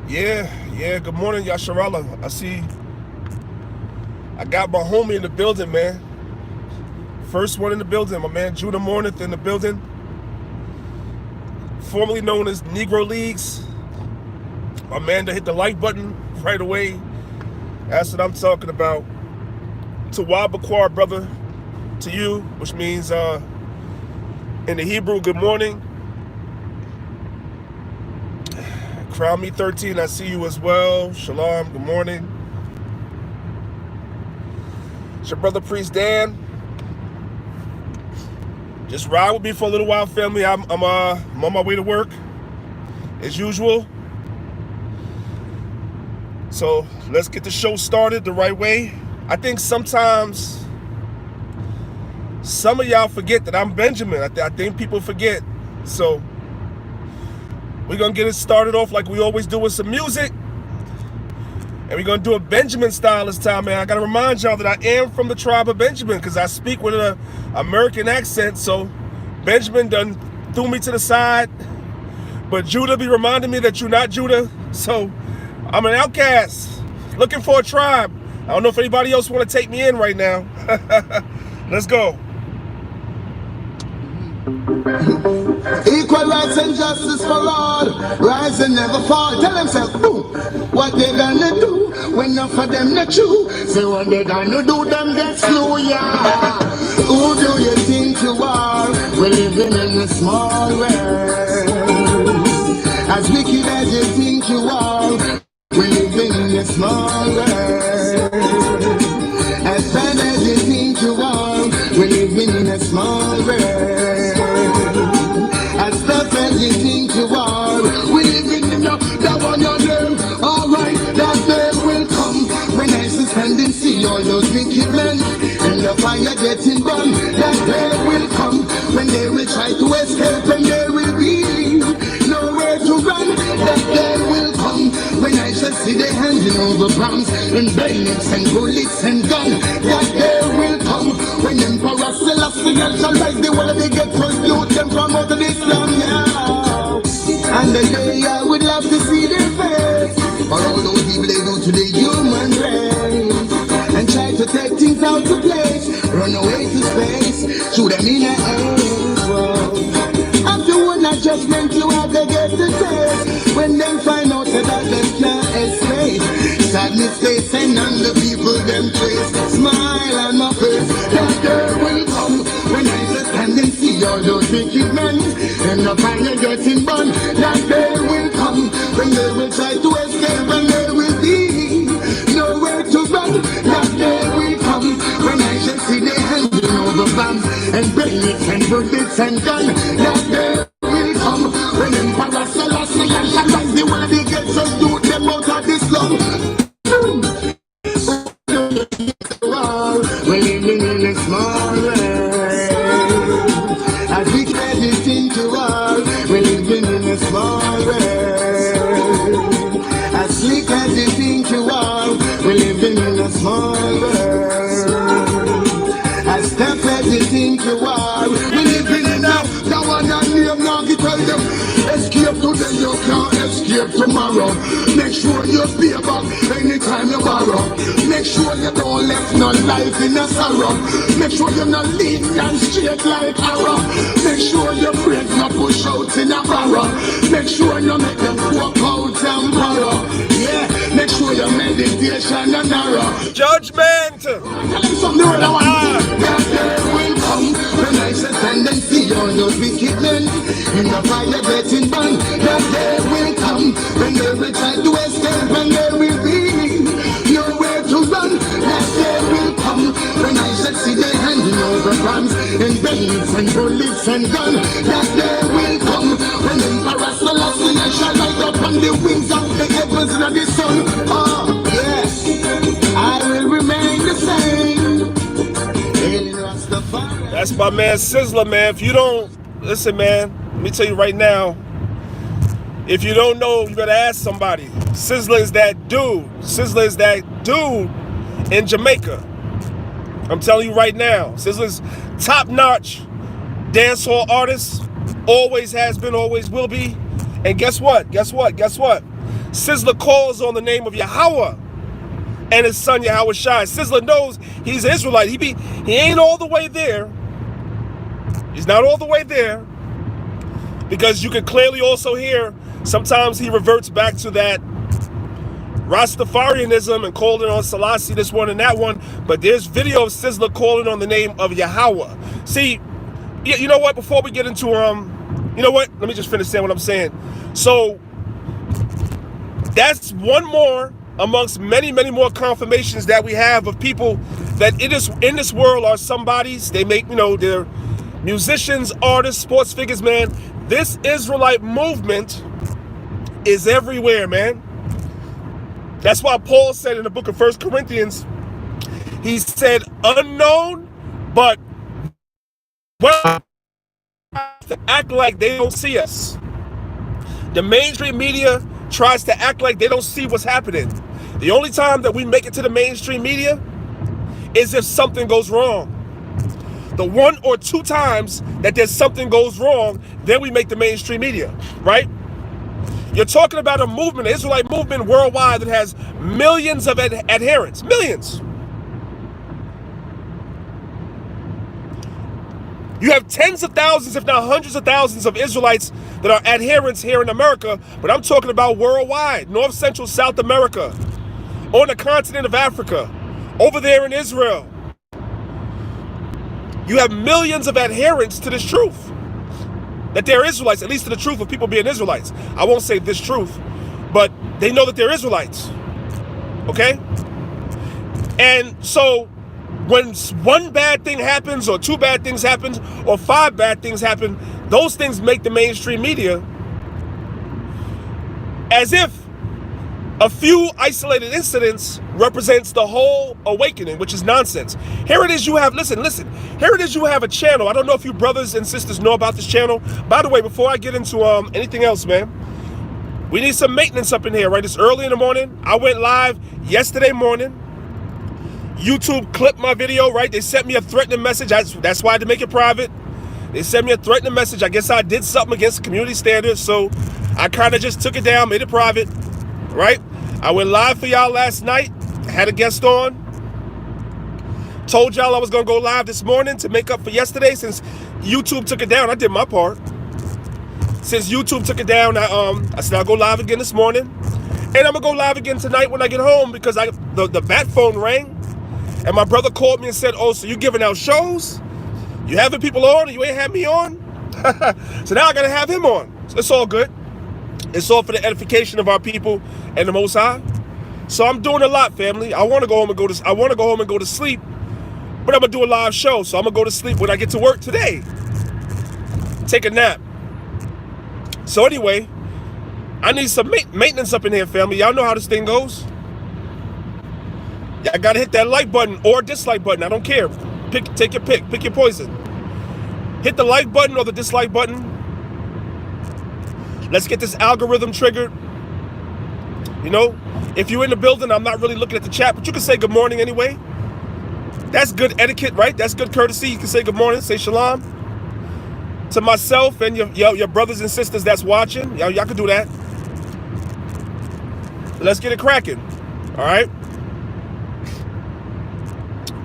Yeah, good morning, Yasharala. I got my homie in the building, man. First one in the building, my man Judah Morneth in the building. Formerly known as Negro Leagues. My man to hit the like button right away. That's what I'm talking about. To Wabakwar, brother, to you, which means in the Hebrew, good morning. Crown Me 13, I see you as well. Shalom, good morning. It's your brother Priest Dan. Just ride with me for a little while, family. I'm on my way to work, as usual. So let's get the show started the right way. I think sometimes some of y'all forget that I'm Benjamin. I think people forget. So we're going to get it started off like we always do with some music. And we're going to do a Benjamin style this time, man. I got to remind y'all that I am from the tribe of Benjamin because I speak with an American accent. So Benjamin done threw me to the side. But Judah be reminding me that you're not Judah. So I'm an outcast looking for a tribe. I don't know if anybody else want to take me in right now. Let's go. Equal rights and justice for all, rise and never fall. Tell themselves, boom, what they gonna do when enough of them not true. Say what they gonna do, them get slow, yeah. Who do you think you are? We're living in a small world. As wicked as you think you are, we're living in a small world. As bad as you think you are, we're living in a small world. As tough as you think you are, we living in that one your name. Alright, that day will come when I stand and see all those wicked men in the fire getting burned. That day will come when they will try to escape and there will be nowhere to run. That day will come when I shall see they handing over bombs and bayonets and bullets and guns. That day will come when Emperor Selassie shall rise the world they get produced them from out of Islam, yeah. And the day I would love to see their face for all those people they do to the human race and try to take things out of place, run away to space, shoot them in the air. After one judgment you have to get the taste when them find out that they can't escape. Sadness they send on the people them trace. Smile on my face, that day will come when I just stand and see all those wicked men and the fire getting burned. That day will come when they will try to escape and there will be nowhere to run. That day will come when I shall see they handing over bombs and bayonets and bullets and guns. That day will come when Emperor Selassie shall rise the world they get just do them out of this slum. We're living in a small world. As we can you think you are, we're living in a small world. As slick as you think you are, we're living in a small world. As tough as you think you are, we're living in a that one and name now you tell them. Escape today, you can't escape tomorrow. Make sure you pay back anytime you borrow. Make sure you don't left no life in a sorrow. Make sure you're not lean and straight like arrow. Make sure your brains not push out in a barrow. Make sure you make them walk out and borrow. Yeah, make sure your meditation and narrow. Judgment! Tell them something with that one. That day will come when I stand and see all those wicked men in the fire getting burned. That day will come when they will try to escape and there will be nowhere to run. That day will come when I shall see they handing over bombs and bayonets and bullets and guns. That day will come when Emperor Selassie shall rise up on the wings of the heavens and the sun. Oh yes, I will remain the same. That's my man Sizzler, man. If you don't, listen, man, let me tell you right now, if you don't know, you better ask somebody. Sizzler is that dude. Sizzler is that dude in Jamaica. I'm telling you right now, Sizzler's top-notch dancehall artist. Always has been, always will be. And guess what? Sizzler calls on the name of Yahweh and his son Yahweh Shai. Sizzler knows he's an Israelite. He ain't all the way there. He's not all the way there, because you can clearly also hear sometimes he reverts back to that Rastafarianism and calling on Selassie, this one and that one. But there's video of Sizzler calling on the name of Yahweh. See, you know what? Before we get into you know what? Let me just finish saying what I'm saying. So that's one more amongst many, many more confirmations that we have of people that in this world are somebodies. They make, they're musicians, artists, sports figures, man. This Israelite movement is everywhere, man. That's why Paul said in the book of 1 Corinthians, he said, unknown, but well, to act like they don't see us. The mainstream media tries to act like they don't see what's happening. The only time that we make it to the mainstream media is if something goes wrong. The 1 or 2 times that there's something goes wrong, then we make the mainstream media, right? You're talking about a movement, an Israelite movement worldwide that has millions of adherents, millions. You have tens of thousands, if not hundreds of thousands of Israelites that are adherents here in America, but I'm talking about worldwide, North, Central, South America, on the continent of Africa, over there in Israel. You have millions of adherents to this truth, that they're Israelites, at least to the truth of people being Israelites. I won't say this truth, but they know that they're Israelites, okay? And so when one bad thing happens, or 2 bad things happen, or 5 bad things happen, those things make the mainstream media as if a few isolated incidents represents the whole awakening, which is nonsense. Here it is, you have, listen, here it is, you have a channel. I don't know if you brothers and sisters know about this channel. By the way, before I get into anything else, man, we need some maintenance up in here, right? It's early in the morning. I went live yesterday morning. YouTube clipped my video, right? They sent me a threatening message. That's why I had to make it private. They sent me a threatening message. I guess I did something against community standards, so I kind of just took it down, made it private, right? I went live for y'all last night, had a guest on, told y'all I was going to go live this morning to make up for yesterday. Since YouTube took it down, I did my part. Since YouTube took it down, I said I'll go live again this morning, and I'm going to go live again tonight when I get home, because the bat phone rang. And my brother called me and said, oh, so you giving out shows? You having people on and you ain't have me on? So now I got to have him on. So it's all good. It's all for the edification of our people and the Most High. So I'm doing a lot, family. I want to go home and go to sleep, but I'm going to do a live show. So I'm going to go to sleep when I get to work today. Take a nap. So anyway, I need some maintenance up in here, family. Y'all know how this thing goes. I gotta hit that like button or dislike button. I don't care. Take your pick. Pick your poison. Hit the like button or the dislike button. Let's get this algorithm triggered. If you're in the building, I'm not really looking at the chat, but you can say good morning anyway. That's good etiquette, right? That's good courtesy. You can say good morning, say shalom to myself and your brothers and sisters that's watching. Y'all can do that. Let's get it cracking. All right.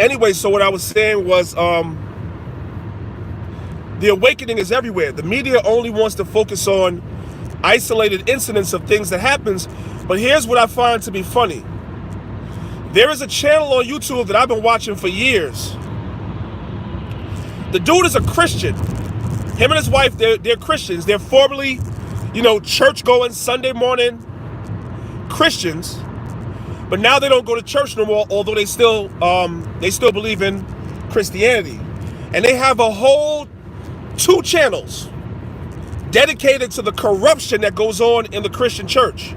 Anyway, so what I was saying was the awakening is everywhere. The media only wants to focus on isolated incidents of things that happens. But here's what I find to be funny. There is a channel on YouTube that I've been watching for years. The dude is a Christian. Him and his wife, they're Christians. They're formerly, church-going, Sunday morning Christians. But now they don't go to church no more, although they still believe in Christianity. And they have a whole 2 channels dedicated to the corruption that goes on in the Christian church.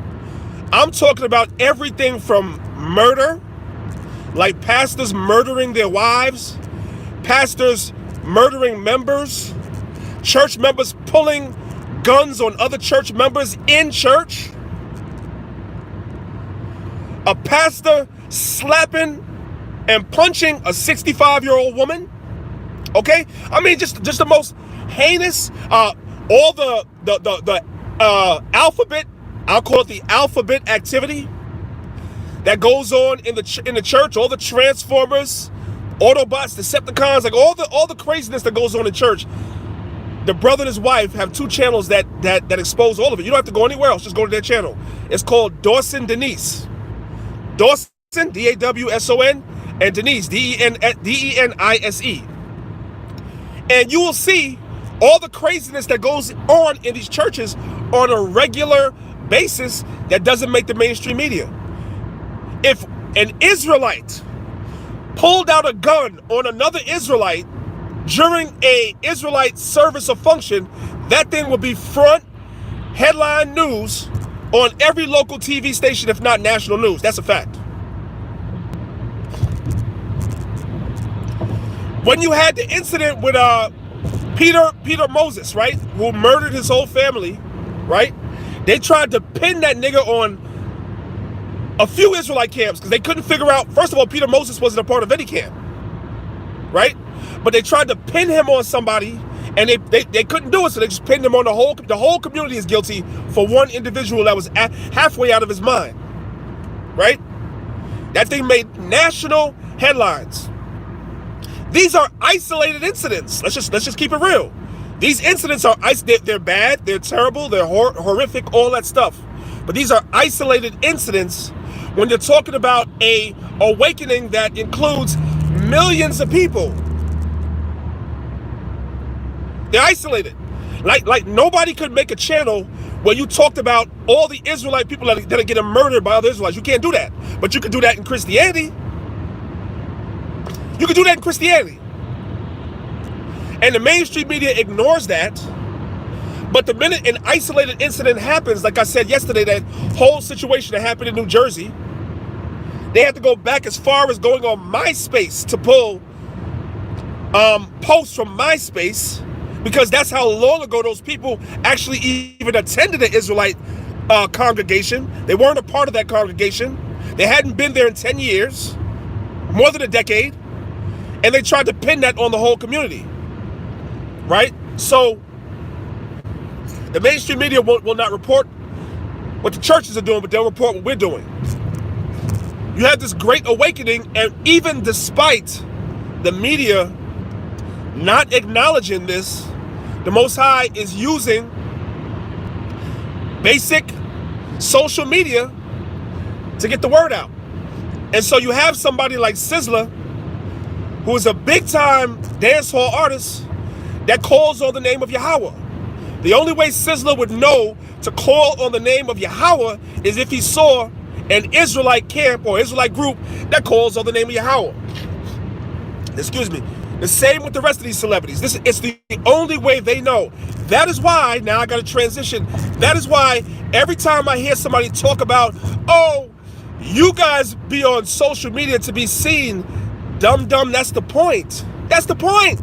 I'm talking about everything from murder, like pastors murdering their wives, pastors murdering members, church members pulling guns on other church members in church, a pastor slapping and punching a 65-year-old woman. Okay, I mean just the most heinous. All the alphabet I'll call it the alphabet activity that goes on in the church, all the Transformers, Autobots, Decepticons, like all the craziness that goes on in church. The brother and his wife have two channels that expose all of it. You don't have to go anywhere else. Just go to their channel. It's called Dawson Denise. Dawson, Dawson, and Denise, Denise. And you will see all the craziness that goes on in these churches on a regular basis that doesn't make the mainstream media. If an Israelite pulled out a gun on another Israelite during a Israelite service or function, that thing will be front headline news on every local TV station, if not national news. That's a fact. When you had the incident with Peter Moses, right, who murdered his whole family, right, they tried to pin that nigga on a few Israelite camps because they couldn't figure out, first of all, Peter Moses wasn't a part of any camp, right? But they tried to pin him on somebody, and they couldn't do it, so they just pinned him on the whole community is guilty for one individual that was halfway out of his mind, right? That thing made national headlines. These are isolated incidents. Let's just keep it real. These incidents are they're bad, they're terrible, they're horrific, all that stuff. But these are isolated incidents when you're talking about a awakening that includes millions of people. They're isolated. Like nobody could make a channel where you talked about all the Israelite people that are getting murdered by other Israelites. You can't do that. But you can do that in Christianity. You can do that in Christianity. And the mainstream media ignores that. But the minute an isolated incident happens, like I said yesterday, that whole situation that happened in New Jersey, they had to go back as far as going on MySpace to pull posts from MySpace, because that's how long ago those people actually even attended the Israelite congregation. They weren't a part of that congregation. They hadn't been there in 10 years, more than a decade. And they tried to pin that on the whole community, right? So the mainstream media will not report what the churches are doing, but they'll report what we're doing. You have this great awakening, and even despite the media not acknowledging this, the Most High is using basic social media to get the word out. And so you have somebody like Sizzler, who is a big-time dancehall artist that calls on the name of Yahweh. The only way Sizzler would know to call on the name of Yahweh is if he saw an Israelite camp or Israelite group that calls on the name of Yahweh. Excuse me. The same with the rest of these celebrities. It's the only way they know. That is why, now I got to transition, that is why every time I hear somebody talk about, oh, you guys be on social media to be seen, dumb, that's the point. That's the point.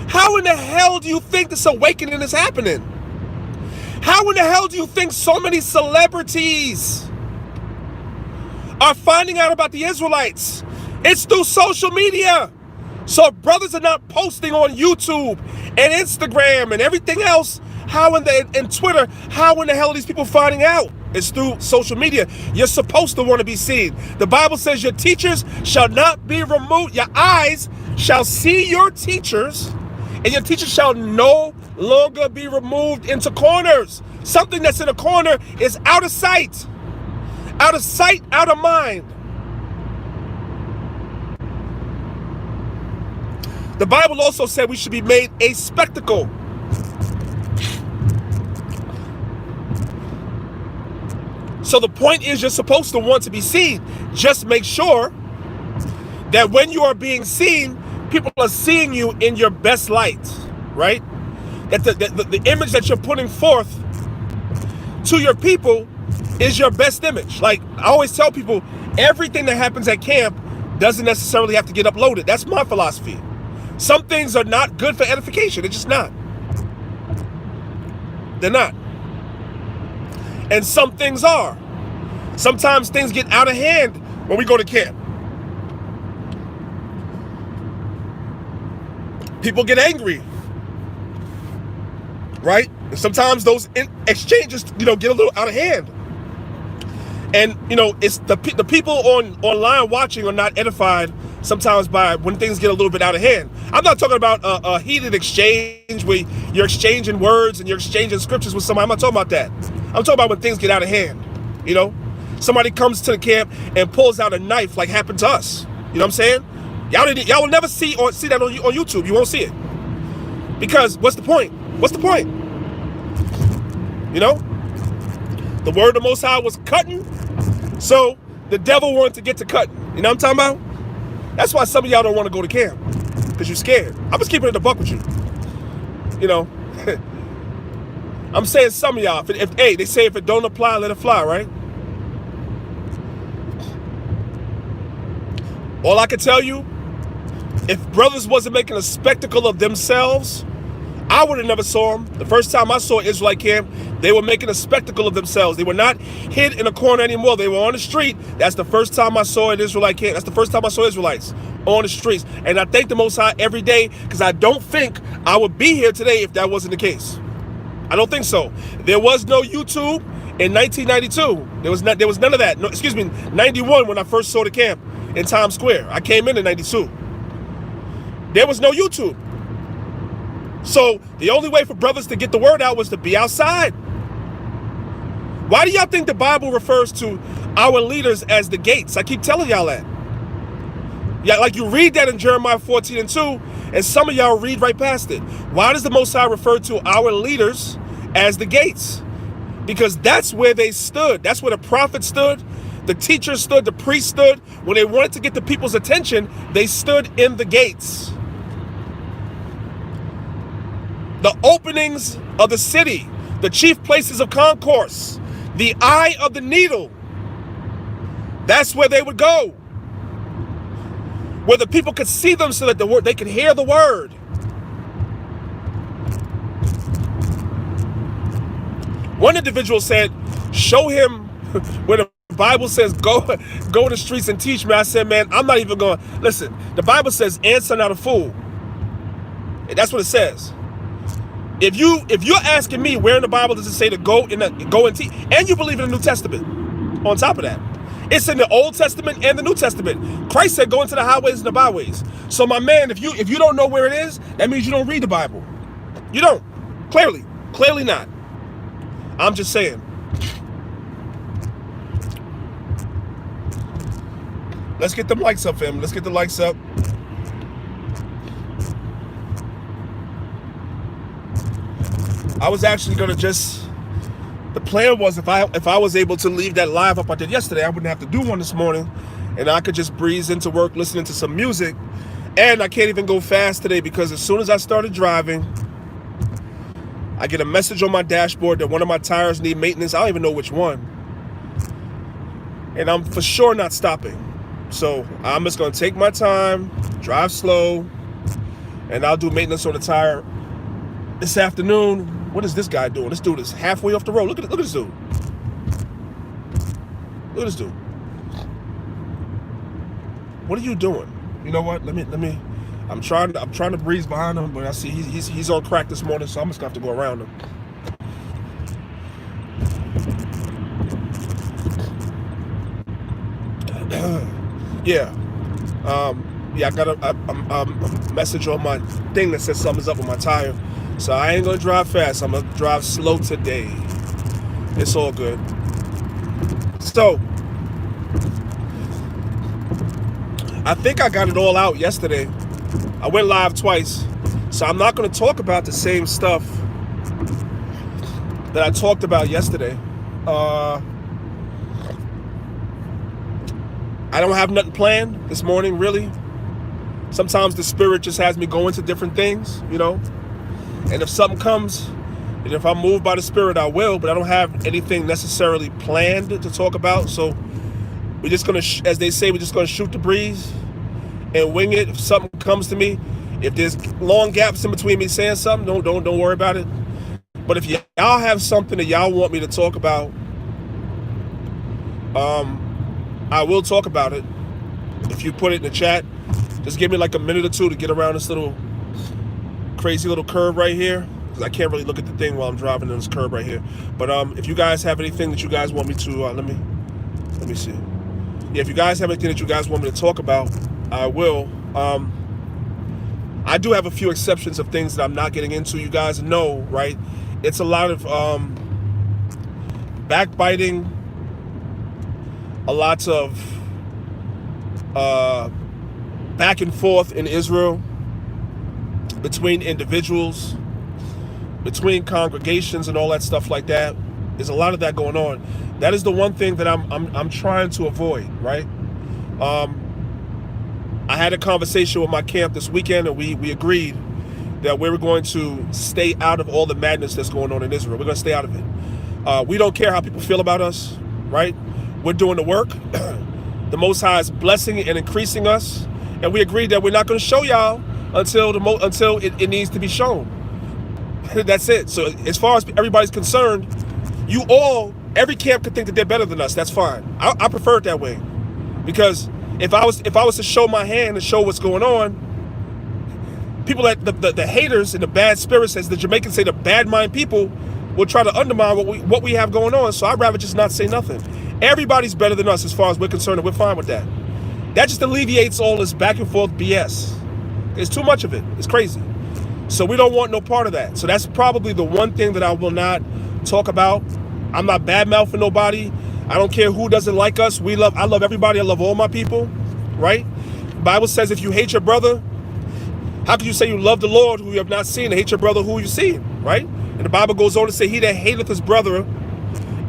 How in the hell do you think this awakening is happening? How in the hell do you think so many celebrities are finding out about the Israelites? It's through social media. So brothers are not posting on YouTube and Instagram and everything else. And Twitter, how in the hell are these people finding out? It's through social media. You're supposed to want to be seen. The Bible says your teachers shall not be removed. Your eyes shall see your teachers, and your teachers shall no longer be removed into corners. Something that's in a corner is out of sight. Out of sight, out of mind. The Bible also said we should be made a spectacle. So the point is, you're supposed to want to be seen. Just make sure that when you are being seen, people are seeing you in your best light, right? That the image that you're putting forth to your people is your best image. Like I always tell people, everything that happens at camp doesn't necessarily have to get uploaded. That's my philosophy. Some things are not good for edification. They're just not. They're not. And some things are. Sometimes things get out of hand when we go to camp. People get angry, right? And sometimes those exchanges, get a little out of hand. And you know, it's the people online watching are not edified sometimes by when things get a little bit out of hand. I'm not talking about a heated exchange where you're exchanging words and you're exchanging scriptures with somebody. I'm not talking about that. I'm talking about when things get out of hand. You know, somebody comes to the camp and pulls out a knife, like happened to us. You know what I'm saying? Y'all will never see that on YouTube. You won't see it because what's the point? What's the point? You know, the word of the Most High was cutting, so the devil wanted to get to cutting. You know what I'm talking about? That's why some of y'all don't want to go to camp, because you're scared. I'm just keeping it a buck with you. You know, I'm saying some of y'all, hey, they say if it don't apply, let it fly, right? All I can tell you, if brothers wasn't making a spectacle of themselves, I would have never saw them. The first time I saw Israelite camp, they were making a spectacle of themselves. They were not hid in a corner anymore. They were on the street. That's the first time I saw an Israelite camp. That's the first time I saw Israelites on the streets. And I thank the Most High every day, because I don't think I would be here today if that wasn't the case. I don't think so. There was no YouTube in 1992. There was none of that. No, excuse me, 91 when I first saw the camp in Times Square. I came in 92. There was no YouTube. So the only way for brothers to get the word out was to be outside. Why do y'all think the Bible refers to our leaders as the gates? I keep telling y'all that. Yeah, like you read that in Jeremiah 14:2, and some of y'all read right past it. Why does the Most High refer to our leaders as the gates? Because that's where they stood. That's where the prophet stood, the teacher stood, the priest stood. When they wanted to get the people's attention, they stood in the gates. The openings of the city, the chief places of concourse, the eye of the needle. That's where they would go. Where the people could see them so that they could hear the word. One individual said, show him where the Bible says go in the streets and teach me. I said, man, I'm not even going. Listen, the Bible says answer not a fool. And that's what it says. If you're asking me where in the Bible does it say to go and teach, and you believe in the New Testament, on top of that, it's in the Old Testament and the New Testament. Christ said, go into the highways and the byways. So my man, if you don't know where it is, that means you don't read the Bible. You don't. Clearly not. I'm just saying. Let's get them likes up, fam. Let's get the likes up. I was actually gonna the plan was if I was able to leave that live up I did yesterday, I wouldn't have to do one this morning, and I could just breeze into work listening to some music. And I can't even go fast today because as soon as I started driving, I get a message on my dashboard that one of my tires need maintenance. I don't even know which one, and I'm for sure not stopping. So I'm just gonna take my time, drive slow, and I'll do maintenance on the tire this afternoon. What is this guy doing? This dude is halfway off the road. Look at this dude. Look at this dude. What are you doing? You know what? Let me. I'm trying to breeze behind him, but I see he's on crack this morning, so I'm just gonna have to go around him. Yeah. Yeah, I got a message on my thing that says something's up with my tire. So I ain't gonna drive fast. I'm gonna drive slow today. It's all good. So I think I got it all out yesterday. I went live twice. So I'm not gonna talk about the same stuff that I talked about yesterday. I don't have nothing planned this morning, really. Sometimes the spirit just has me go into different things, you know. And if something comes, and if I'm moved by the spirit, I will. But I don't have anything necessarily planned to talk about. So we're just gonna, as they say, we're just gonna shoot the breeze and wing it. If something comes to me, if there's long gaps in between me saying something, don't worry about it. But if y'all have something that y'all want me to talk about, I will talk about it. If you put it in the chat, just give me like a minute or two to get around this little crazy little curve right here, because I can't really look at the thing while I'm driving in this curve right here. But if you guys have anything that you guys want me to, let me Let me see. Yeah, if you guys have anything that you guys want me to talk about, I will. I do have a few exceptions of things that I'm not getting into. You guys know, right? It's a lot of backbiting, a lot of back and forth in Israel between individuals, between congregations, and all that stuff like that. There's a lot of that going on. That is the one thing that I'm trying to avoid, right? I had a conversation with my camp this weekend, and we agreed that we were going to stay out of all the madness that's going on in Israel. We're going to stay out of it. We don't care how people feel about us, right? We're doing the work. The Most High is blessing and increasing us, and we agreed that we're not going to show y'all until it needs to be shown. That's it. So as far as everybody's concerned, every camp could think that they're better than us. That's fine. I prefer it that way, because if I was to show my hand and show what's going on, people that the haters and the bad spirits, as the Jamaicans say, the bad mind people, will try to undermine what we have going on. So I'd rather just not say nothing. Everybody's better than us as far as we're concerned, and we're fine with that. That just alleviates all this back and forth BS. There's too much of it. It's crazy. So we don't want no part of that. So that's probably the one thing that I will not talk about. I'm not bad-mouthing nobody. I don't care who doesn't like us. I love everybody. I love all my people, right? The Bible says if you hate your brother, how can you say you love the Lord who you have not seen, and hate your brother who you see, right? And the Bible goes on to say, he that hateth his brother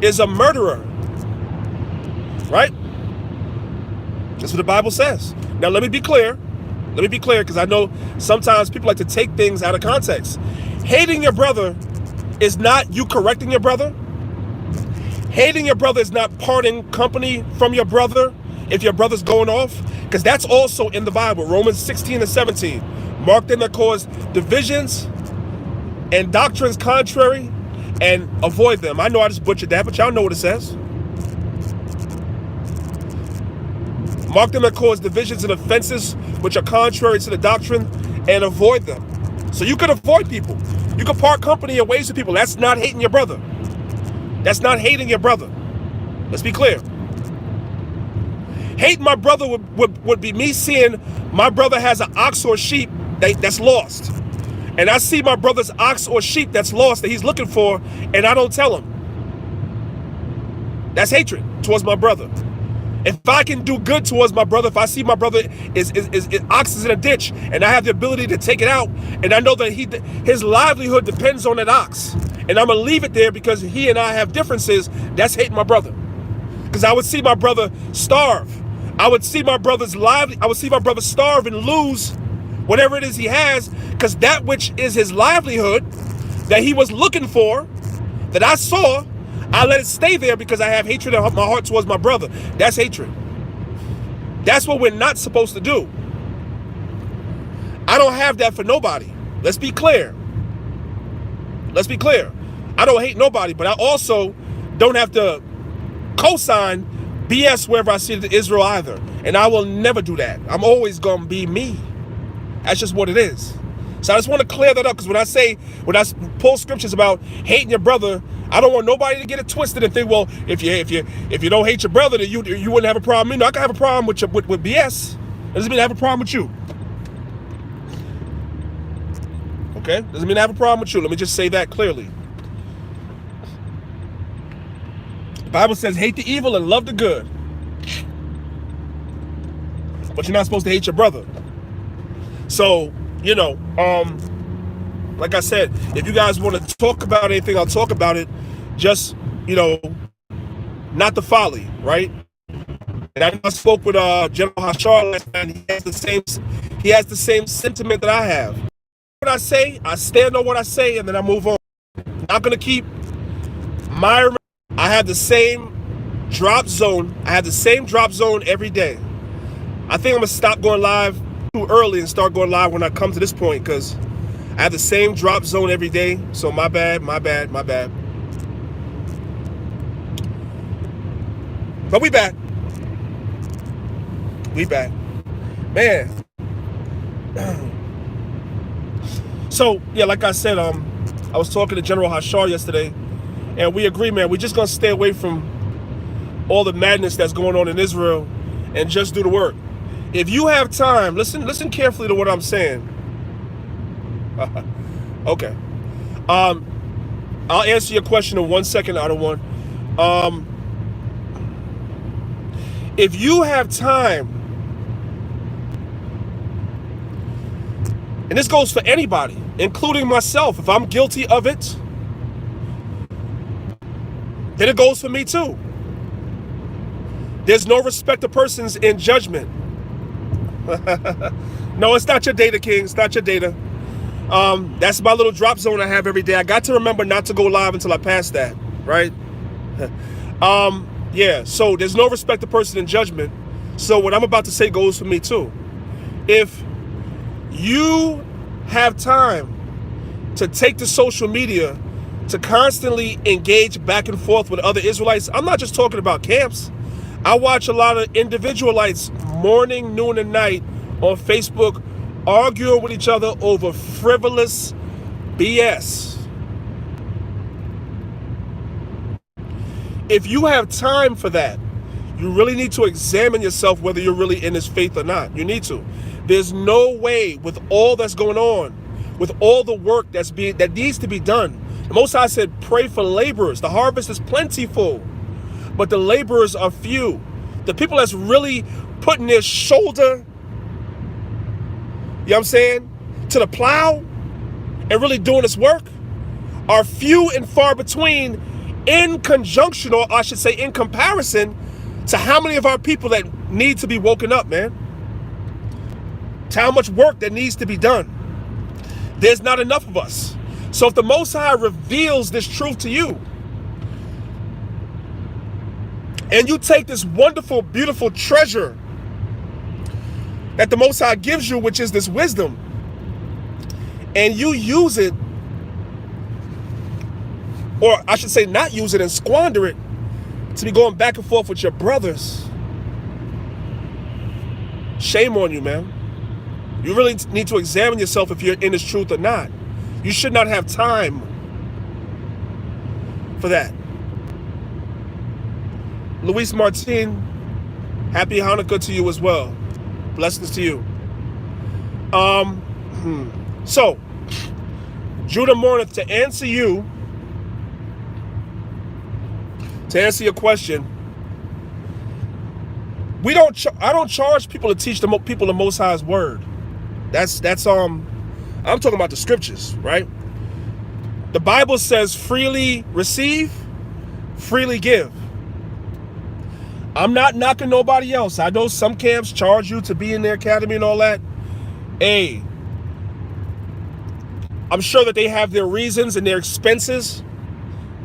is a murderer, right? That's what the Bible says. Now, let me be clear. Let me be clear, because I know sometimes people like to take things out of context. Hating your brother is not you correcting your brother. Hating your brother is not parting company from your brother if your brother's going off, because that's also in the Bible. Romans 16 and 17. Mark them that cause divisions and doctrines contrary, and avoid them. I know I just butchered that, but y'all know what it says. Mark them that cause divisions and offenses which are contrary to the doctrine, and avoid them. So you could avoid people. You could part company and ways with people. That's not hating your brother. That's not hating your brother. Let's be clear. Hate my brother would be me seeing my brother has an ox or sheep that's lost. And I see my brother's ox or sheep that's lost that he's looking for, and I don't tell him. That's hatred towards my brother. If I can do good towards my brother, if I see my brother ox is in a ditch, and I have the ability to take it out, and I know that his livelihood depends on that ox, and I'm gonna leave it there because he and I have differences, that's hating my brother. Because I would see my brother starve. I would see my brother starve and lose whatever it is he has, because that which is his livelihood that he was looking for, that I saw, I let it stay there because I have hatred in my heart towards my brother. That's hatred. That's what we're not supposed to do. I don't have that for nobody. Let's be clear. Let's be clear. I don't hate nobody, but I also don't have to co-sign BS wherever I see it in Israel either. And I will never do that. I'm always going to be me. That's just what it is. So I just want to clear that up, because when I pull scriptures about hating your brother, I don't want nobody to get it twisted and think, well, if you don't hate your brother, then you wouldn't have a problem. You know, I can have a problem with BS. It doesn't mean I have a problem with you. Okay? Doesn't mean I have a problem with you. Let me just say that clearly. The Bible says, hate the evil and love the good. But you're not supposed to hate your brother. So, you know, like I said, if you guys want to talk about anything, I'll talk about it. Just, you know, not the folly, right? And I spoke with General Hotshot last night, and he has the same sentiment that I have. What I say, I stand on what I say, and then I move on. I'm not gonna keep I have the same drop zone. I have the same drop zone every day. I think I'm gonna stop going live too early and start going live when I come to this point, because I have the same drop zone every day. So my bad. But we back. Man. So yeah, like I said, I was talking to General Hashar yesterday, and we agree, man, we're just gonna stay away from all the madness that's going on in Israel and just do the work. If you have time, listen carefully to what I'm saying. Okay. I'll answer your question in 1 second, out of one. If you have time, and this goes for anybody, including myself, if I'm guilty of it, then it goes for me too. There's no respect of persons in judgment. No, it's not your data, King. It's not your data. That's my little drop zone I have every day. I got to remember not to go live until I pass that, right? Yeah, so there's no respect of person in judgment. So what I'm about to say goes for me too. If you have time to take to social media to constantly engage back and forth with other Israelites, I'm not just talking about camps. I watch a lot of individualites morning, noon, and night on Facebook arguing with each other over frivolous BS. If you have time for that, you really need to examine yourself whether you're really in this faith or not. You need to. There's no way, with all that's going on, with all the work that needs to be done. The Most High said, pray for laborers. The harvest is plentiful, but the laborers are few. The people that's really putting their shoulder, you know what I'm saying, to the plow and really doing this work are few and far between, in conjunction, or I should say in comparison to how many of our people that need to be woken up, man. To how much work that needs to be done. There's not enough of us. So if the Most High reveals this truth to you, and you take this wonderful, beautiful treasure that the Most High gives you, which is this wisdom, and you use it, or I should say not use it and squander it, to be going back and forth with your brothers, shame on you, man. You really need to examine yourself if you're in this truth or not. You should not have time for that. Luis Martin, happy Hanukkah to you as well. Blessings to you. So, Judah mourneth, to answer you, to answer your question, I don't charge people to teach people the Most High's word. That's I'm talking about the scriptures, right? The Bible says freely receive, freely give. I'm not knocking nobody else. I know some camps charge you to be in their academy and all that. Hey, I'm sure that they have their reasons and their expenses,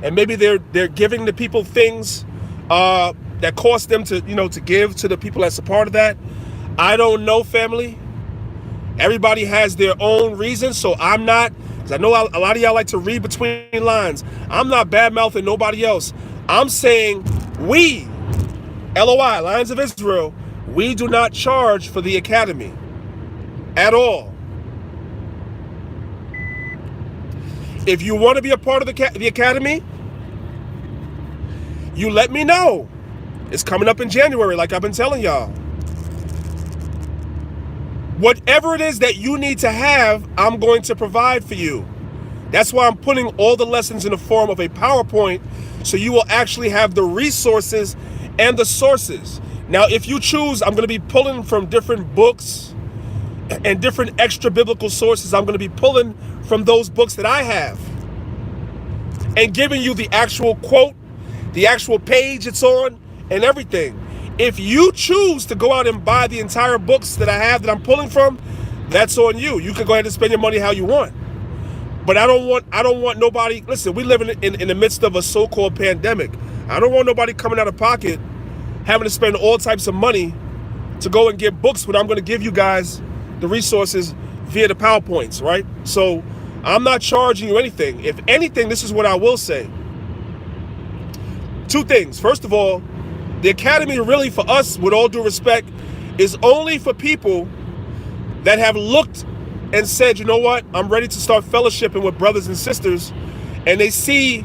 and maybe they're giving the people things that cost them to give to the people that's a part of that. I don't know, family. Everybody has their own reasons, so I'm not, because I know a lot of y'all like to read between lines. I'm not bad-mouthing nobody else. I'm saying we, LOI, Lions of Israel, we do not charge for the academy at all. If you want to be a part of the academy, you let me know. It's coming up in January, like I've been telling y'all. Whatever it is that you need to have, I'm going to provide for you. That's why I'm putting all the lessons in the form of a PowerPoint, so you will actually have the resources and the sources. Now, if you choose, I'm going to be pulling from different books and different extra biblical sources. I'm going to be pulling from those books that I have and giving you the actual quote, the actual page it's on, and everything. If you choose to go out and buy the entire books that I have that I'm pulling from, that's on you. You can go ahead and spend your money how you want. But I don't want nobody, listen, we live in the midst of a so-called pandemic. I don't want nobody coming out of pocket having to spend all types of money to go and get books when I'm going to give you guys the resources via the PowerPoints, right? So I'm not charging you anything. If anything, this is what I will say. Two things. First of all, the academy really, for us, with all due respect, is only for people that have looked and said, you know what, I'm ready to start fellowshipping with brothers and sisters, and they see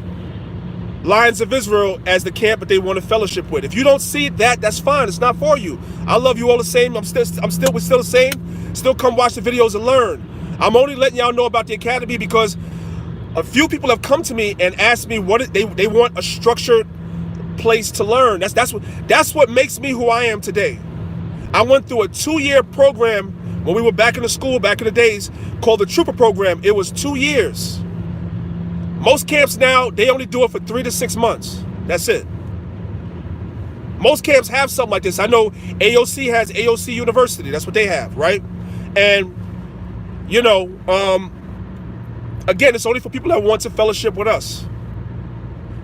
Lions of Israel as the camp that they want to fellowship with. If you don't see that, that's fine. It's not for you. I love you all the same. We're still the same. Still come watch the videos and learn. I'm only letting y'all know about the academy because a few people have come to me and asked me what they want a structured place to learn. That's what makes me who I am today. I went through a 2-year program when we were back in the school, back in the days, called the Trooper Program. It was 2 years. Most camps now, they only do it for 3 to 6 months. That's it. Most camps have something like this. I know AOC has AOC University. That's what they have, right? And, you know, again, it's only for people that want to fellowship with us.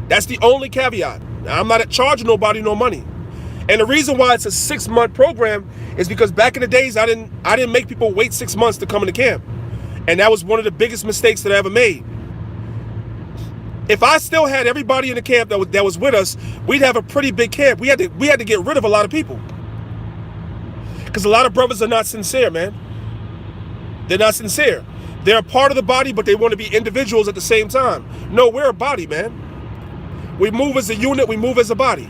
That's the only caveat. Now, I'm not charging nobody no money. And the reason why it's a 6-month program is because back in the days, I didn't make people wait 6 months to come into camp. And that was one of the biggest mistakes that I ever made. If I still had everybody in the camp that was with us, we'd have a pretty big camp. We had to get rid of a lot of people. Because a lot of brothers are not sincere, man. They're not sincere. They're a part of the body, but they want to be individuals at the same time. No, we're a body, man. We move as a unit, we move as a body.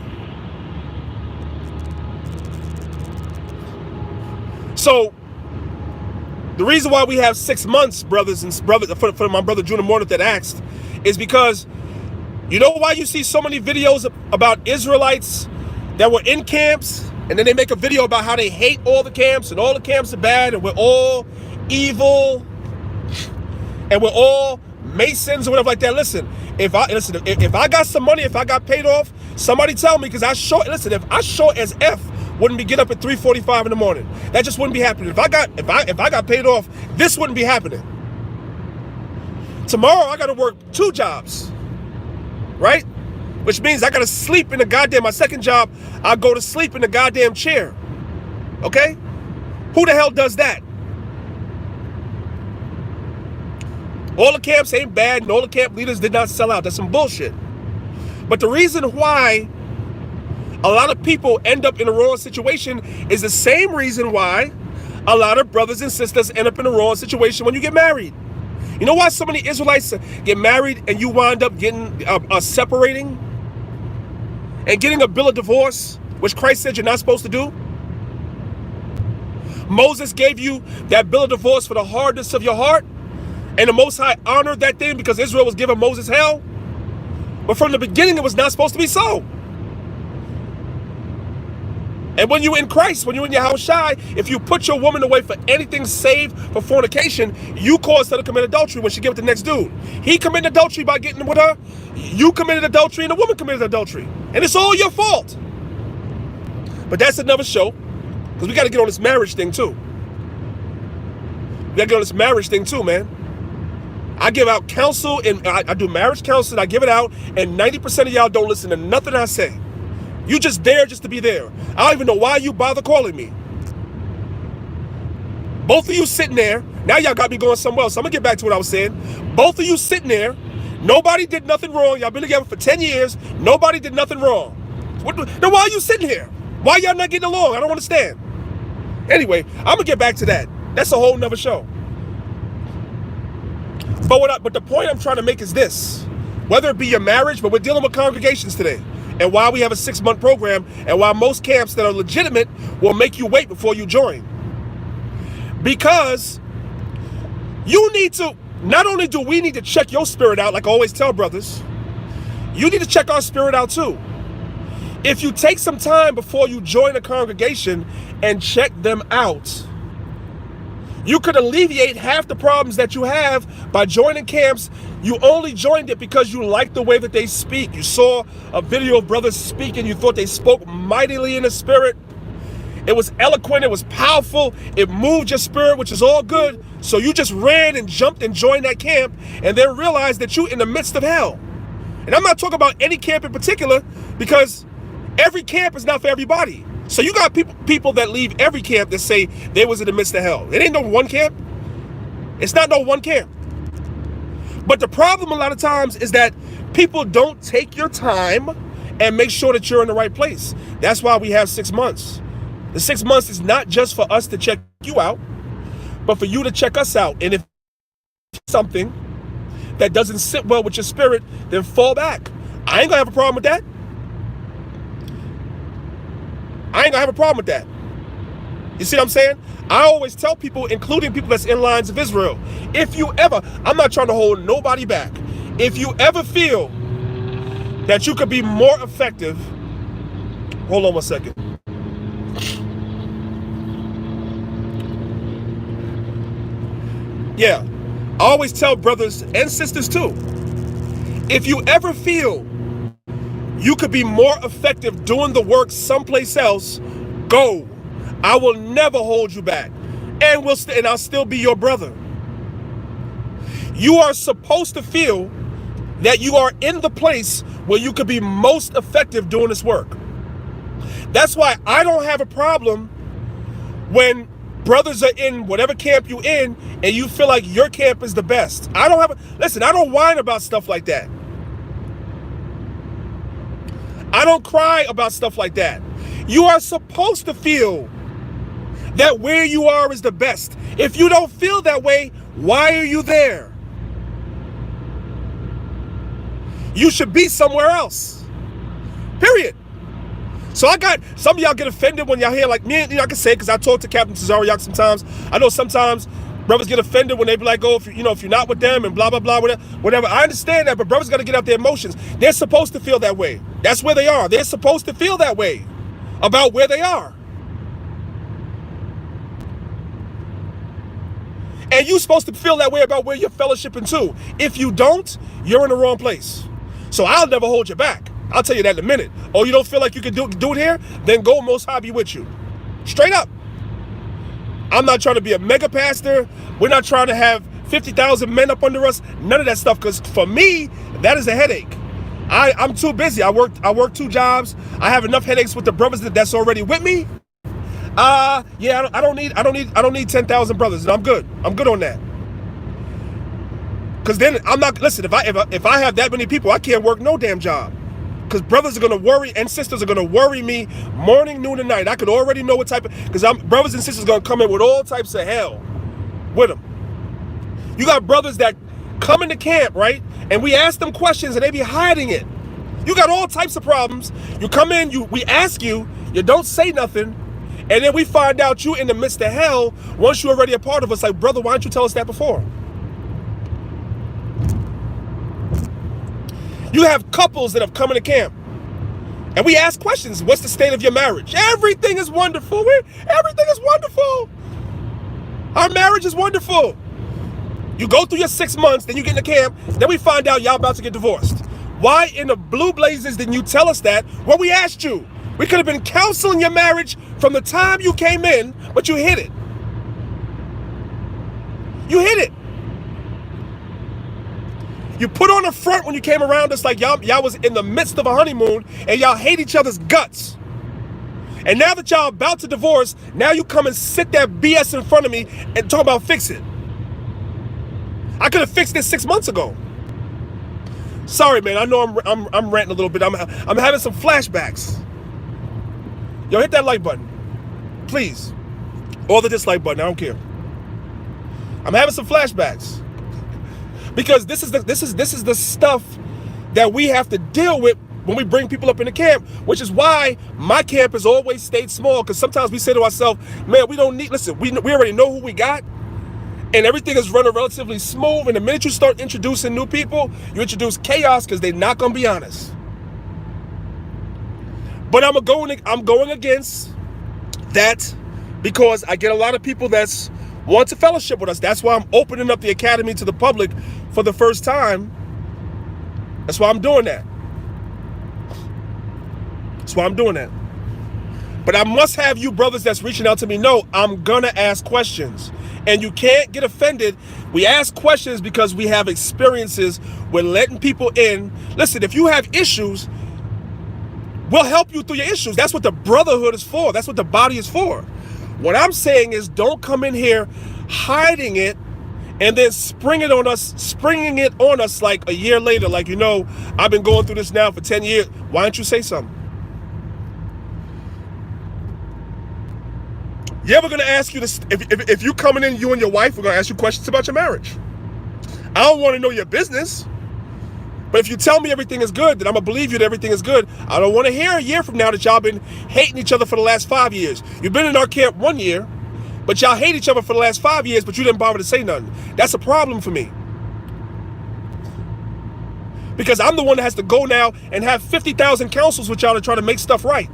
So, the reason why we have 6 months, brothers, for my brother Junior Morton that asked, is because you know why you see so many videos about Israelites that were in camps, and then they make a video about how they hate all the camps, and all the camps are bad, and we're all evil, and we're all Masons or whatever like that. Listen, if I got some money, if I got paid off, somebody tell me, because if I short as F wouldn't be getting up at 3:45 in the morning. That just wouldn't be happening. If I got paid off, this wouldn't be happening. Tomorrow I gotta work 2 jobs, right? Which means I gotta sleep in my second job, I go to sleep in the goddamn chair. Okay? Who the hell does that? All the camps ain't bad and all the camp leaders did not sell out. That's some bullshit. But the reason why a lot of people end up in a wrong situation is the same reason why a lot of brothers and sisters end up in a wrong situation when you get married. You know why so many Israelites get married and you wind up getting separating and getting a bill of divorce, which Christ said you're not supposed to do? Moses gave you that bill of divorce for the hardness of your heart, and the Most High honored that thing because Israel was giving Moses hell. But from the beginning, it was not supposed to be so. And when you're in Christ, when you're in your house shy, if you put your woman away for anything save for fornication, you cause her to commit adultery when she get with the next dude. He committed adultery by getting with her. You committed adultery and the woman committed adultery. And it's all your fault. But that's another show. Because we got to get on this marriage thing too. We got to get on this marriage thing too, man. I give out counsel and I do marriage counseling. I give it out. And 90% of y'all don't listen to nothing I say. You just there just to be there. I don't even know why you bother calling me. Both of you sitting there. Now y'all got me going somewhere else. I'm going to get back to what I was saying. Both of you sitting there. Nobody did nothing wrong. Y'all been together for 10 years. Nobody did nothing wrong. Then why are you sitting here? Why y'all not getting along? I don't understand. Anyway, I'm going to get back to that. That's a whole nother show. But the point I'm trying to make is this. Whether it be your marriage, but we're dealing with congregations today. And why we have a 6-month program, and why most camps that are legitimate will make you wait before you join. Because you need to, not only do we need to check your spirit out, like I always tell brothers, you need to check our spirit out too. If you take some time before you join a congregation and check them out, you could alleviate half the problems that you have by joining camps. You only joined it because you liked the way that they speak. You saw a video of brothers speaking. You thought they spoke mightily in the spirit. It was eloquent. It was powerful. It moved your spirit, which is all good. So you just ran and jumped and joined that camp and then realized that you're in the midst of hell. And I'm not talking about any camp in particular because every camp is not for everybody. So you got people that leave every camp that say they was in the midst of hell. It ain't no one camp. It's not no one camp. But the problem a lot of times is that people don't take your time and make sure that you're in the right place. That's why we have 6 months. The 6 months is not just for us to check you out, but for you to check us out. And if something that doesn't sit well with your spirit, then fall back. I ain't gonna have a problem with that. I ain't gonna have a problem with that. You see what I'm saying? I always tell people, including people that's in lines of Israel, if you ever, I'm not trying to hold nobody back. If you ever feel that you could be more effective, hold on one second. Yeah, I always tell brothers and sisters too, if you ever feel you could be more effective doing the work someplace else, go. I will never hold you back, and I'll still be your brother. You are supposed to feel that you are in the place where you could be most effective doing this work. That's why I don't have a problem when brothers are in whatever camp you in and you feel like your camp is the best. I don't whine about stuff like that. I don't cry about stuff like that. You are supposed to feel that where you are is the best. If you don't feel that way, why are you there? You should be somewhere else. Period. So I got, some of y'all get offended when y'all hear, like me, I can say it because I talk to Captain Cesariak sometimes. I know sometimes brothers get offended when they be like, oh, if you're not with them and blah, blah, blah, whatever. I understand that, but brothers got to get out their emotions. They're supposed to feel that way. That's where they are. They're supposed to feel that way about where they are. And you're supposed to feel that way about where you're fellowshipping too. If you don't, you're in the wrong place. So I'll never hold you back. I'll tell you that in a minute. Oh, you don't feel like you can do it here? Then go Most High be with you. Straight up. I'm not trying to be a mega pastor. We're not trying to have 50,000 men up under us. None of that stuff, because for me, that is a headache. I'm too busy. I work 2 jobs. I have enough headaches with the brothers that's already with me. Yeah, I don't need 10,000 brothers. I'm good. I'm good on that. Because then I'm not, listen, if I have that many people, I can't work no damn job. Because brothers are going to worry and sisters are going to worry me morning, noon, and night. I could already know what type of, because brothers and sisters are going to come in with all types of hell with them. You got brothers that come into camp, right? And we ask them questions and they be hiding it. You got all types of problems. You come in, we ask you, you don't say nothing. And then we find out you in the midst of hell once you're already a part of us. Like, brother, why didn't you tell us that before? You have couples that have come into camp. And we ask questions. What's the state of your marriage? Everything is wonderful. Everything is wonderful. Our marriage is wonderful. You go through your 6 months, then you get in the camp, then we find out y'all about to get divorced. Why in the blue blazes didn't you tell us that when we asked you? We could have been counseling your marriage from the time you came in, but you hid it. You hid it. You put on the front when you came around us like y'all was in the midst of a honeymoon and y'all hate each other's guts. And now that y'all about to divorce, now you come and sit that BS in front of me and talk about fix it. I could have fixed this 6 months ago. Sorry, man. I know I'm ranting a little bit. I'm having some flashbacks. Yo, hit that like button, please, or the dislike button. I don't care. I'm having some flashbacks because this is the stuff that we have to deal with when we bring people up in the camp, which is why my camp has always stayed small. Because sometimes we say to ourselves, man, we don't need. Listen, we already know who we got. And everything is running relatively smooth. And the minute you start introducing new people, you introduce chaos because they're not going to be honest. But I'm going against that because I get a lot of people that want to fellowship with us. That's why I'm opening up the academy to the public for the first time. That's why I'm doing that. That's why I'm doing that. But I must have you brothers that's reaching out to me know I'm going to ask questions. And you can't get offended. We ask questions because we have experiences with letting people in. Listen, if you have issues, we'll help you through your issues. That's what the brotherhood is for. That's what the body is for. What I'm saying is don't come in here hiding it and then springing it on us like a year later. Like, I've been going through this now for 10 years. Why don't you say something? Yeah, we're going to ask you this. If you coming in, you and your wife, we're going to ask you questions about your marriage. I don't want to know your business. But if you tell me everything is good, then I'm going to believe you that everything is good. I don't want to hear a year from now that y'all been hating each other for the last 5 years. You've been in our camp 1 year, but y'all hate each other for the last 5 years, but you didn't bother to say nothing. That's a problem for me. Because I'm the one that has to go now and have 50,000 counsels with y'all to try to make stuff right.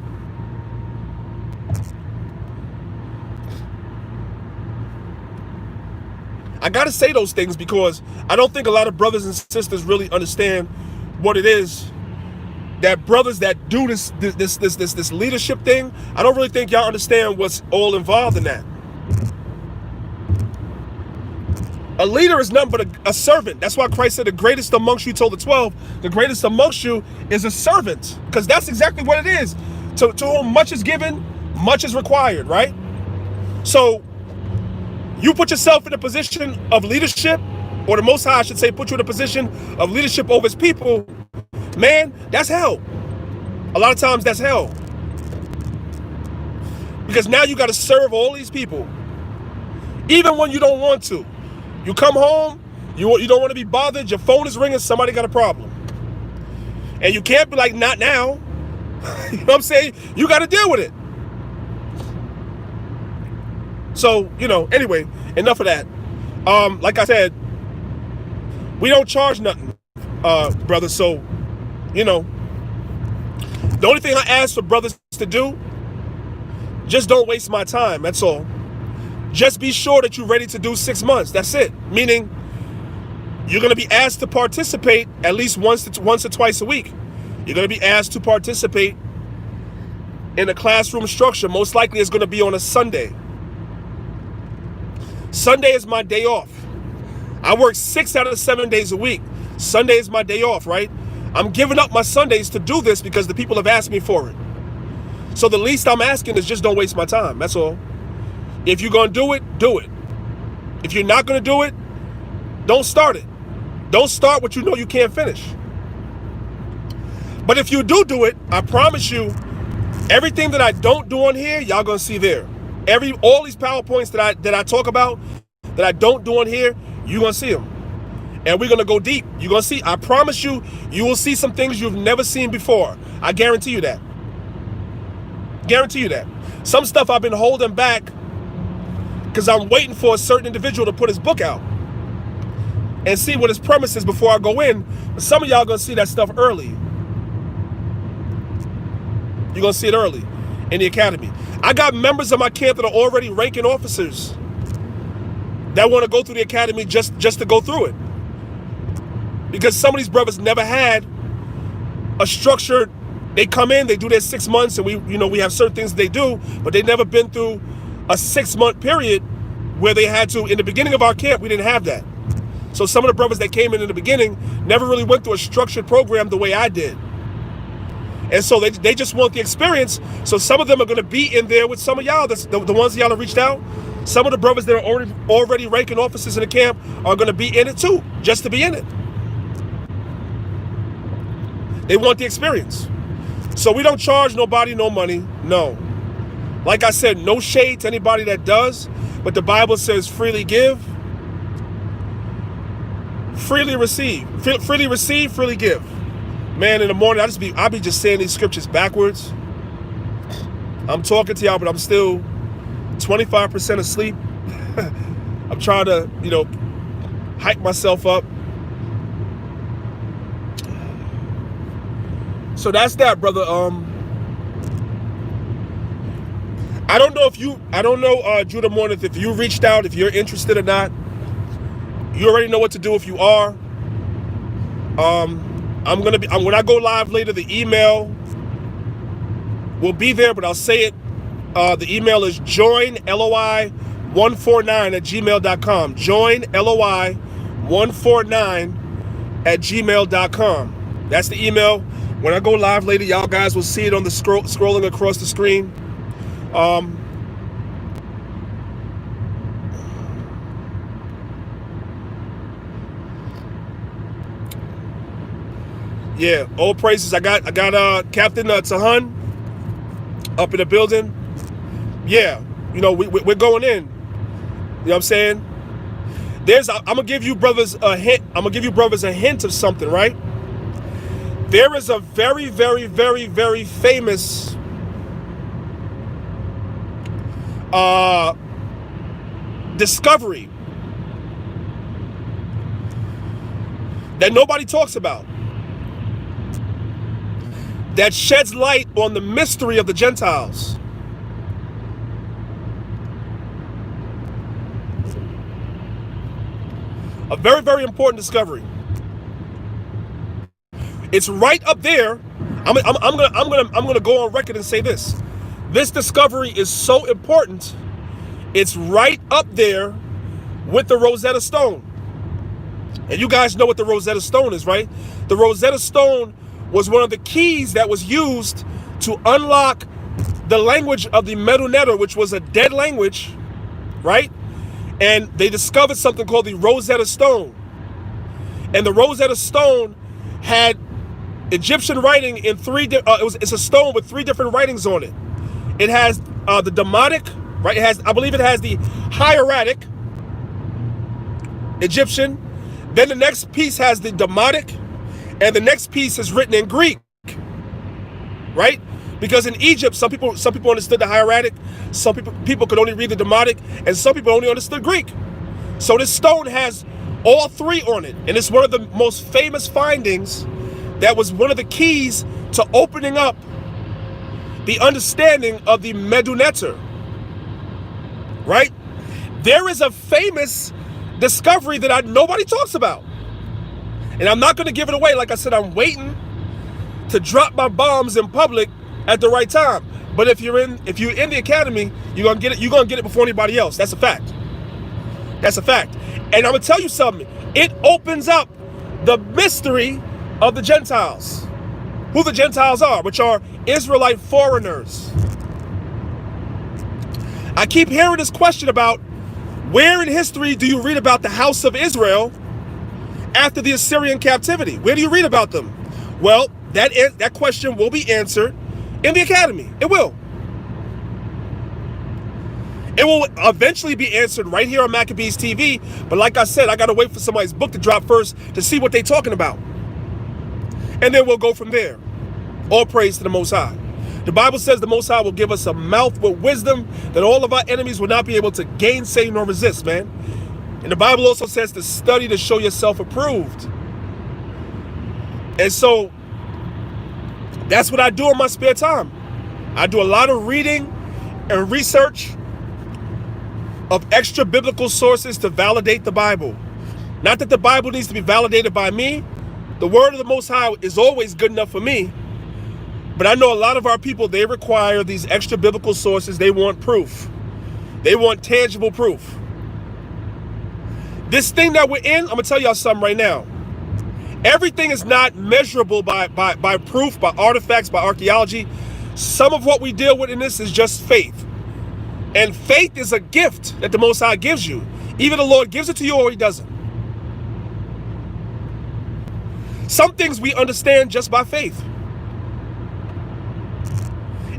I gotta say those things because I don't think a lot of brothers and sisters really understand what it is that brothers that do this leadership thing. I don't really think y'all understand what's all involved in that. A leader is nothing but a servant. That's why Christ said the greatest amongst you, told the 12, the greatest amongst you is a servant, because that's exactly what it is. To whom much is given, much is required, right? So you put yourself in a position of leadership, or the Most High, I should say, put you in a position of leadership over his people, man, that's hell. A lot of times that's hell. Because now you got to serve all these people, even when you don't want to. You come home, you don't want to be bothered, your phone is ringing, somebody got a problem. And you can't be like, not now. You know what I'm saying? You got to deal with it. So, anyway, enough of that. Like I said, we don't charge nothing, brother. So, the only thing I ask for brothers to do, just don't waste my time. That's all. Just be sure that you're ready to do 6 months. That's it. Meaning, you're going to be asked to participate at least once or twice a week. You're going to be asked to participate in a classroom structure. Most likely it's going to be on a Sunday. Sunday is my day off. I work 6 out of 7 days a week. Sunday is my day off, right? I'm giving up my Sundays to do this because the people have asked me for it. So the least I'm asking is just don't waste my time. That's all. If you're going to do it, do it. If you're not going to do it, don't start it. Don't start what you know you can't finish. But if you do it, I promise you, everything that I don't do on here, y'all going to see there. All these PowerPoints that I talk about, that I don't do on here, you're going to see them. And we're going to go deep. You're going to see, I promise you, you will see some things you've never seen before. I guarantee you that. Guarantee you that. Some stuff I've been holding back because I'm waiting for a certain individual to put his book out and see what his premise is before I go in. But some of y'all going to see that stuff early. You're going to see it early in the academy. I got members of my camp that are already ranking officers that want to go through the academy just to go through it. Because some of these brothers never had a structured, they come in, they do their 6 months, and we have certain things they do, but they never been through a 6-month period where they had to. In the beginning of our camp, we didn't have that. So some of the brothers that came in the beginning never really went through a structured program the way I did. And so they just want the experience. So some of them are going to be in there with some of y'all, the ones that y'all have reached out. Some of the brothers that are already ranking officers in the camp are going to be in it too, just to be in it. They want the experience. So we don't charge nobody no money, no. Like I said, no shade to anybody that does, but the Bible says freely give, freely receive. Freely receive, freely give. Man, in the morning, I be just saying these scriptures backwards. I'm talking to y'all, but I'm still 25% asleep. I'm trying to, hype myself up. So that's that, brother. I don't know, Judah Mornith, if you reached out, if you're interested or not. You already know what to do if you are. When I go live later, the email will be there, but I'll say it. The email is joinloi149@gmail.com. joinloi149@gmail.com. That's the email. When I go live later, y'all guys will see it on the scrolling across the screen. Yeah, all praises. I got Captain Tahan up in the building. Yeah, we're going in. You know what I'm saying? I'm gonna give you brothers a hint. I'm gonna give you brothers a hint of something, right? There is a very, very, very, very famous discovery that nobody talks about, that sheds light on the mystery of the Gentiles. A very, very important discovery. It's right up there. I'm gonna go on record and say this. This discovery is so important. It's right up there with the Rosetta Stone. And you guys know what the Rosetta Stone is, right? The Rosetta Stone was one of the keys that was used to unlock the language of the Medu Neter, which was a dead language, right? And they discovered something called the Rosetta Stone. And the Rosetta Stone had Egyptian writing in it's a stone with 3 different writings on it. It has the Demotic, right? I believe it has the Hieratic Egyptian. Then the next piece has the Demotic, and the next piece is written in Greek, right? Because in Egypt, some people understood the Hieratic, some people could only read the Demotic, and some people only understood Greek. So this stone has all 3 on it, and it's one of the most famous findings. That was one of the keys to opening up the understanding of the Medu Neter, right? There is a famous discovery that nobody talks about. And I'm not going to give it away. Like I said, I'm waiting to drop my bombs in public at the right time. But if you're in the academy, you're going to get it. You're going to get it before anybody else. That's a fact. That's a fact. And I'm going to tell you something. It opens up the mystery of the Gentiles, who the Gentiles are, which are Israelite foreigners. I keep hearing this question about where in history do you read about the house of Israel after the Assyrian captivity? Where do you read about them? Well, that question will be answered in the academy. It will. It will eventually be answered right here on Maccabeestv. But like I said, I got to wait for somebody's book to drop first to see what they're talking about. And then we'll go from there. All praise to the Most High. The Bible says the Most High will give us a mouth with wisdom that all of our enemies will not be able to gainsay nor resist, man. And the Bible also says to study to show yourself approved. And so that's what I do in my spare time. I do a lot of reading and research of extra biblical sources to validate the Bible. Not that the Bible needs to be validated by me. The word of the Most High is always good enough for me. But I know a lot of our people, they require these extra biblical sources. They want proof. They want tangible proof. This thing that we're in, I'm going to tell y'all something right now. Everything is not measurable by proof, by artifacts, by archaeology. Some of what we deal with in this is just faith. And faith is a gift that the Most High gives you. Either the Lord gives it to you or He doesn't. Some things we understand just by faith.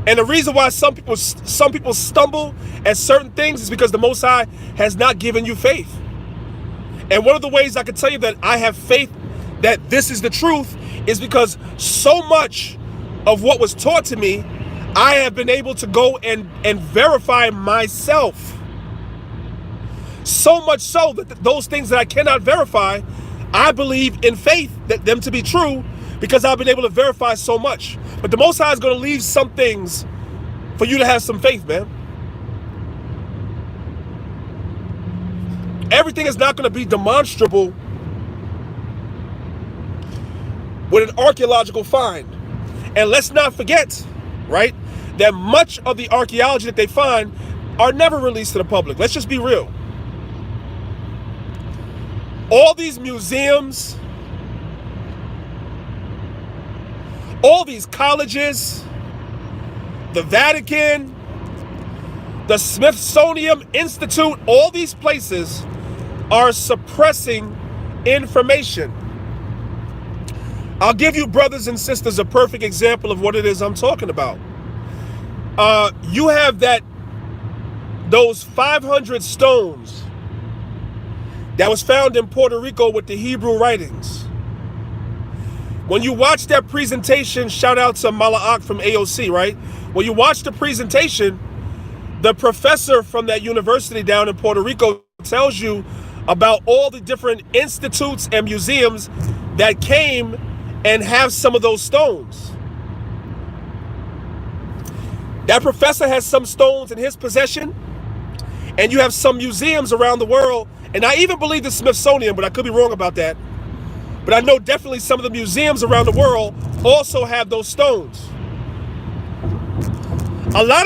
And the reason why some people stumble at certain things is because the Most High has not given you faith. And one of the ways I can tell you that I have faith that this is the truth is because so much of what was taught to me, I have been able to go and verify myself. So much so that those things that I cannot verify, I believe in faith that them to be true because I've been able to verify so much. But the Most High is going to leave some things for you to have some faith, man. Everything is not going to be demonstrable with an archaeological find. And let's not forget, right, that much of the archaeology that they find are never released to the public. Let's just be real. All these museums, all these colleges, the Vatican, the Smithsonian Institute, all these places are suppressing information. I'll give you, brothers and sisters, a perfect example of what it is I'm talking about. You have those 500 stones that was found in Puerto Rico with the Hebrew writings. When you watch that presentation, shout out to Mala'ak from AOC, right? When you watch the presentation, the professor from that university down in Puerto Rico tells you about all the different institutes and museums that came and have some of those stones. That professor has some stones in his possession, and you have some museums around the world, and I even believe the Smithsonian, but I could be wrong about that. But I know definitely some of the museums around the world also have those stones. A lot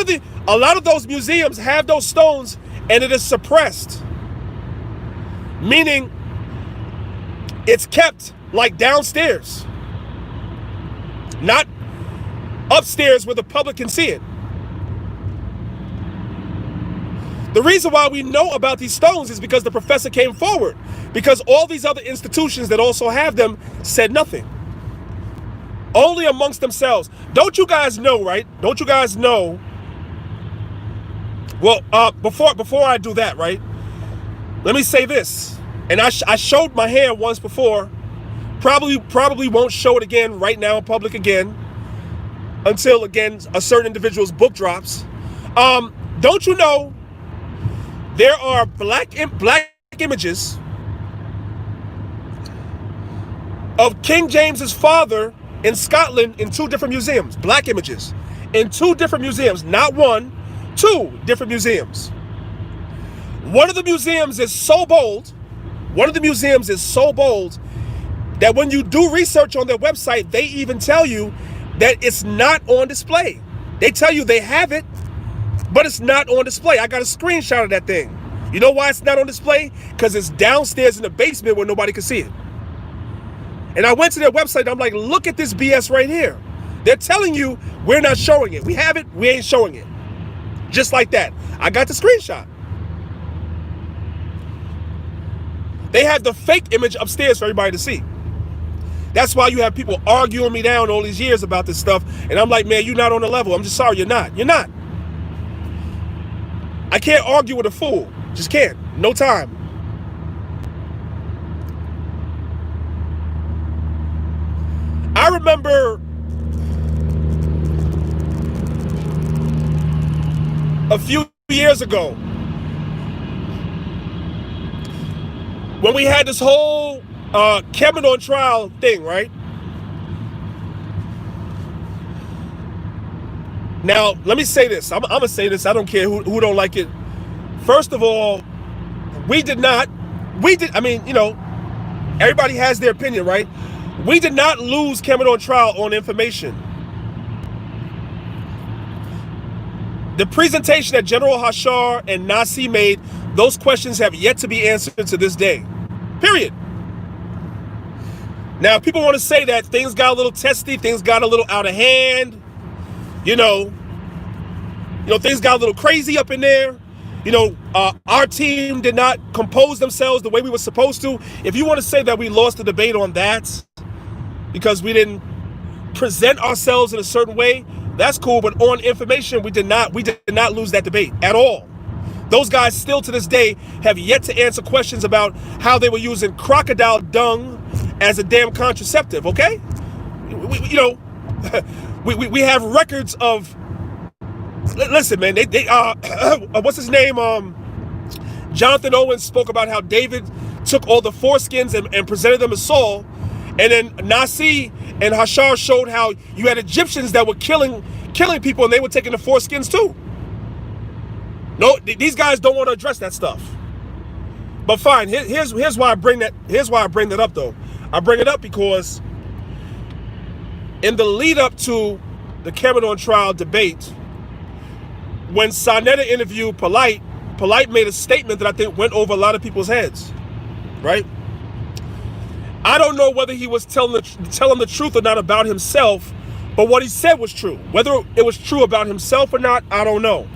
of those museums have those stones, and it is suppressed. Meaning it's kept like downstairs, not upstairs where the public can see it. The reason why we know about these stones is because the professor came forward, because all these other institutions that also have them said nothing. Only amongst themselves. Don't you guys know, right? Don't you guys know? Well, before I do that, right? Let me say this. And I showed my hand once before. Probably won't show it again right now in public again until, again, a certain individual's book drops. Don't you know there are black images of King James's father in Scotland in 2 different museums? Black images in 2 different museums, not 1, 2 different museums. One of the museums is so bold. One of the museums is so bold that when you do research on their website, they even tell you that it's not on display. They tell you they have it, but it's not on display. I got a screenshot of that thing. You know why it's not on display? Because it's downstairs in the basement where nobody can see it. And I went to their website and I'm like, look at this BS right here. They're telling you we're not showing it. We have it, we ain't showing it. Just like that. I got the screenshot. They have the fake image upstairs for everybody to see. That's why you have people arguing me down all these years about this stuff. And I'm like, man, you're not on the level. I'm just sorry, you're not. You're not. I can't argue with a fool. Just can't. No time. I remember a few years ago when we had this whole Kevin on trial thing, right? Now, let me say this. I'm going to say this. I don't care who don't like it. First of all, I mean, you know, everybody has their opinion, right? We did not lose Kevin on trial on information. The presentation that General Hashar and Nasi made, those questions have yet to be answered to this day. Period. Now, people want to say that things got a little testy, things got a little out of hand, you know, things got a little crazy up in there. You know, our team did not compose themselves the way we were supposed to. If you want to say that we lost the debate on that because we didn't present ourselves in a certain way, that's cool. But on information, we did not lose that debate at all. Those guys still to this day have yet to answer questions about how they were using crocodile dung as a damn contraceptive. Okay, we have records of. Listen, man, they what's his name? Jonathan Owens spoke about how David took all the foreskins and presented them to Saul, and then Nasi and Hashar showed how you had Egyptians that were killing people and they were taking the foreskins too. No, these guys don't want to address that stuff. But fine, here's why I bring that. Here's why I bring that up, though. I bring it up because in the lead up to the Kevin on trial debate, when Sarnetta interviewed Polite made a statement that I think went over a lot of people's heads, right? I don't know whether he was telling the truth or not about himself, but what he said was true. Whether it was true about himself or not, I don't know.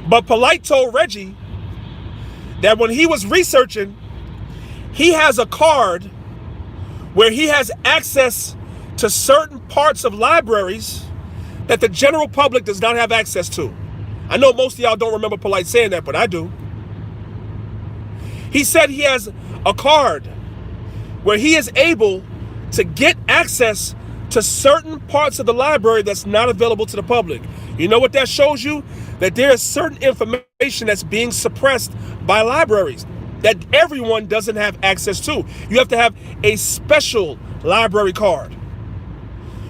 But Polite told Reggie that when he was researching, he has a card where he has access to certain parts of libraries that the general public does not have access to. I know most of y'all don't remember Polite saying that, but I do. He said he has a card where he is able to get access to certain parts of the library that's not available to the public. You know what that shows you? That there is certain information that's being suppressed by libraries that everyone doesn't have access to. You have to have a special library card.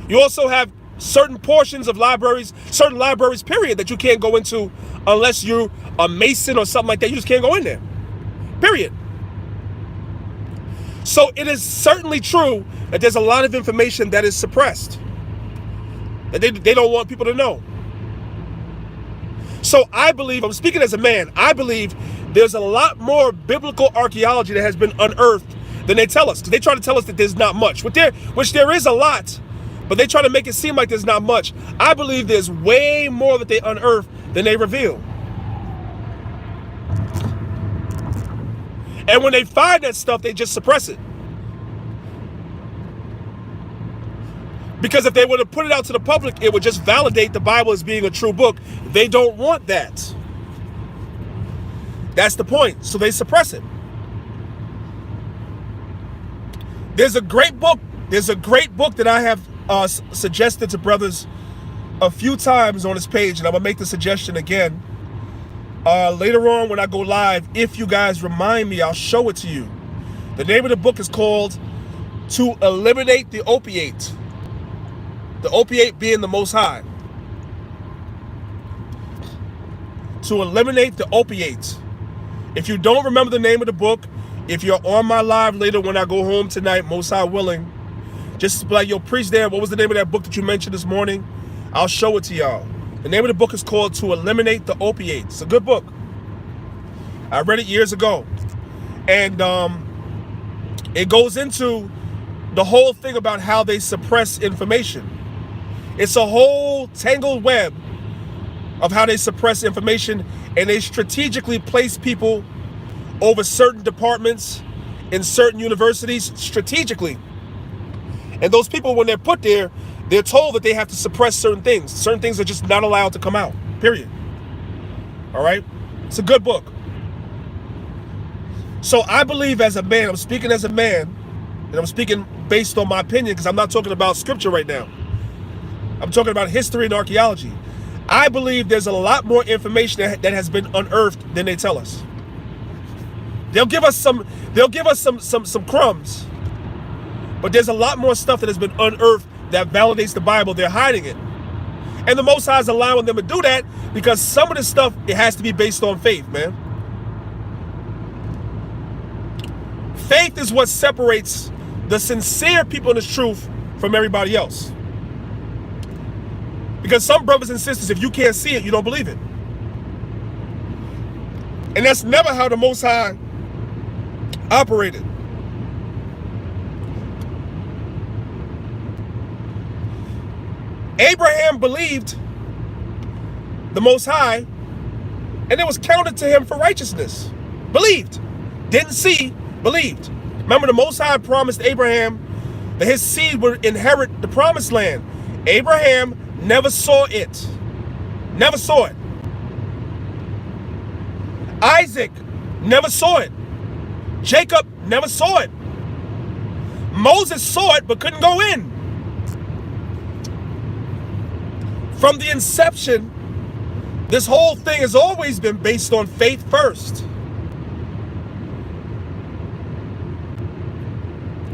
You also have certain portions of libraries, certain libraries, period, that you can't go into unless you're a Mason or something like that. You just can't go in there, period. So it is certainly true that there's a lot of information that is suppressed, that they don't want people to know. So I believe, I'm speaking as a man, I believe there's a lot more biblical archaeology that has been unearthed than they tell us. Because they try to tell us that there's not much, which there is a lot, but they try to make it seem like there's not much. I believe there's way more that they unearth than they reveal. And when they find that stuff, they just suppress it. Because if they were to put it out to the public, it would just validate the Bible as being a true book. They don't want that. That's the point. So they suppress it. There's a great book that I have suggested to brothers a few times on this page, and I'm going to make the suggestion again. Later on when I go live, if you guys remind me, I'll show it to you. The name of the book is called To Eliminate the Opiate. The opiate being the Most High. To eliminate the opiate. If you don't remember the name of the book, if you're on my live later when I go home tonight, Most High willing, just be like, yo, preach there. What was the name of that book that you mentioned this morning? I'll show it to y'all. The name of the book is called To Eliminate the Opiate. It's a good book. I read it years ago. And it goes into the whole thing about how they suppress information. It's a whole tangled web of how they suppress information, and they strategically place people over certain departments in certain universities strategically. And those people, when they're put there, they're told that they have to suppress certain things. Certain things are just not allowed to come out, period. All right? It's a good book. So I believe as a man, I'm speaking as a man, and I'm speaking based on my opinion because I'm not talking about scripture right now. I'm talking about history and archaeology. I believe there's a lot more information that has been unearthed than they tell us. They'll give us some crumbs, but there's a lot more stuff that has been unearthed that validates the Bible. They're hiding it. And the Most High is allowing them to do that because some of this stuff, it has to be based on faith, man. Faith is what separates the sincere people in this truth from everybody else. Because some brothers and sisters, if you can't see it, you don't believe it. And that's never how the Most High operated. Abraham believed the Most High, and it was counted to him for righteousness. Believed. Didn't see, believed. Remember, the Most High promised Abraham that his seed would inherit the promised land. Abraham never saw it. Never saw it. Isaac never saw it. Jacob never saw it. Moses saw it but couldn't go in. From the inception, this whole thing has always been based on faith first.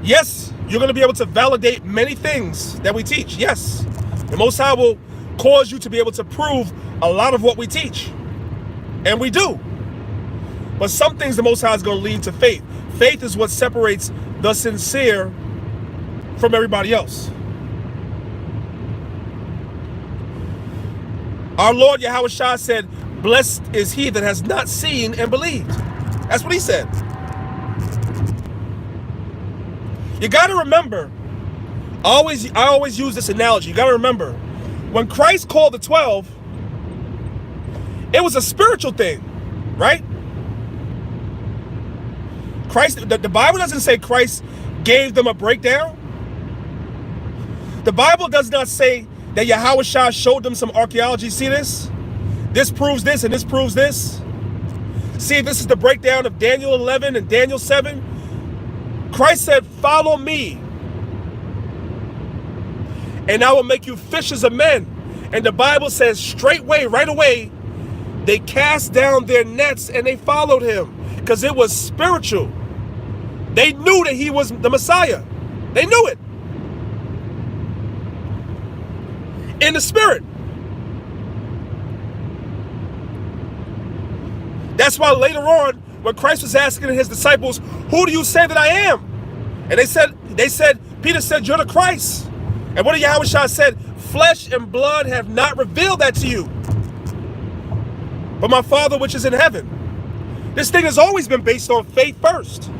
Yes, you're going to be able to validate many things that we teach. Yes. The Most High will cause you to be able to prove a lot of what we teach. And we do. But some things the Most High is going to lead to faith. Faith is what separates the sincere from everybody else. Our Lord Yahushua said, blessed is he that has not seen and believed. That's what he said. You got to remember, I always use this analogy. You got to remember, when Christ called the 12, it was a spiritual thing, right? Christ, the Bible doesn't say Christ gave them a breakdown. The Bible does not say that Yahushua showed them some archaeology. See this? This proves this and this proves this. See, this is the breakdown of Daniel 11 and Daniel 7. Christ said, follow me. and I will make you fishers of men. And the Bible says straightway, right away, they cast down their nets and they followed him because it was spiritual. They knew that he was the Messiah. They knew it. In the spirit. That's why later on, when Christ was asking his disciples, who do you say that I am? And they said, Peter said, you're the Christ. And what did Yahushua said? Flesh and blood have not revealed that to you, but my Father which is in heaven. This thing has always been based on faith first.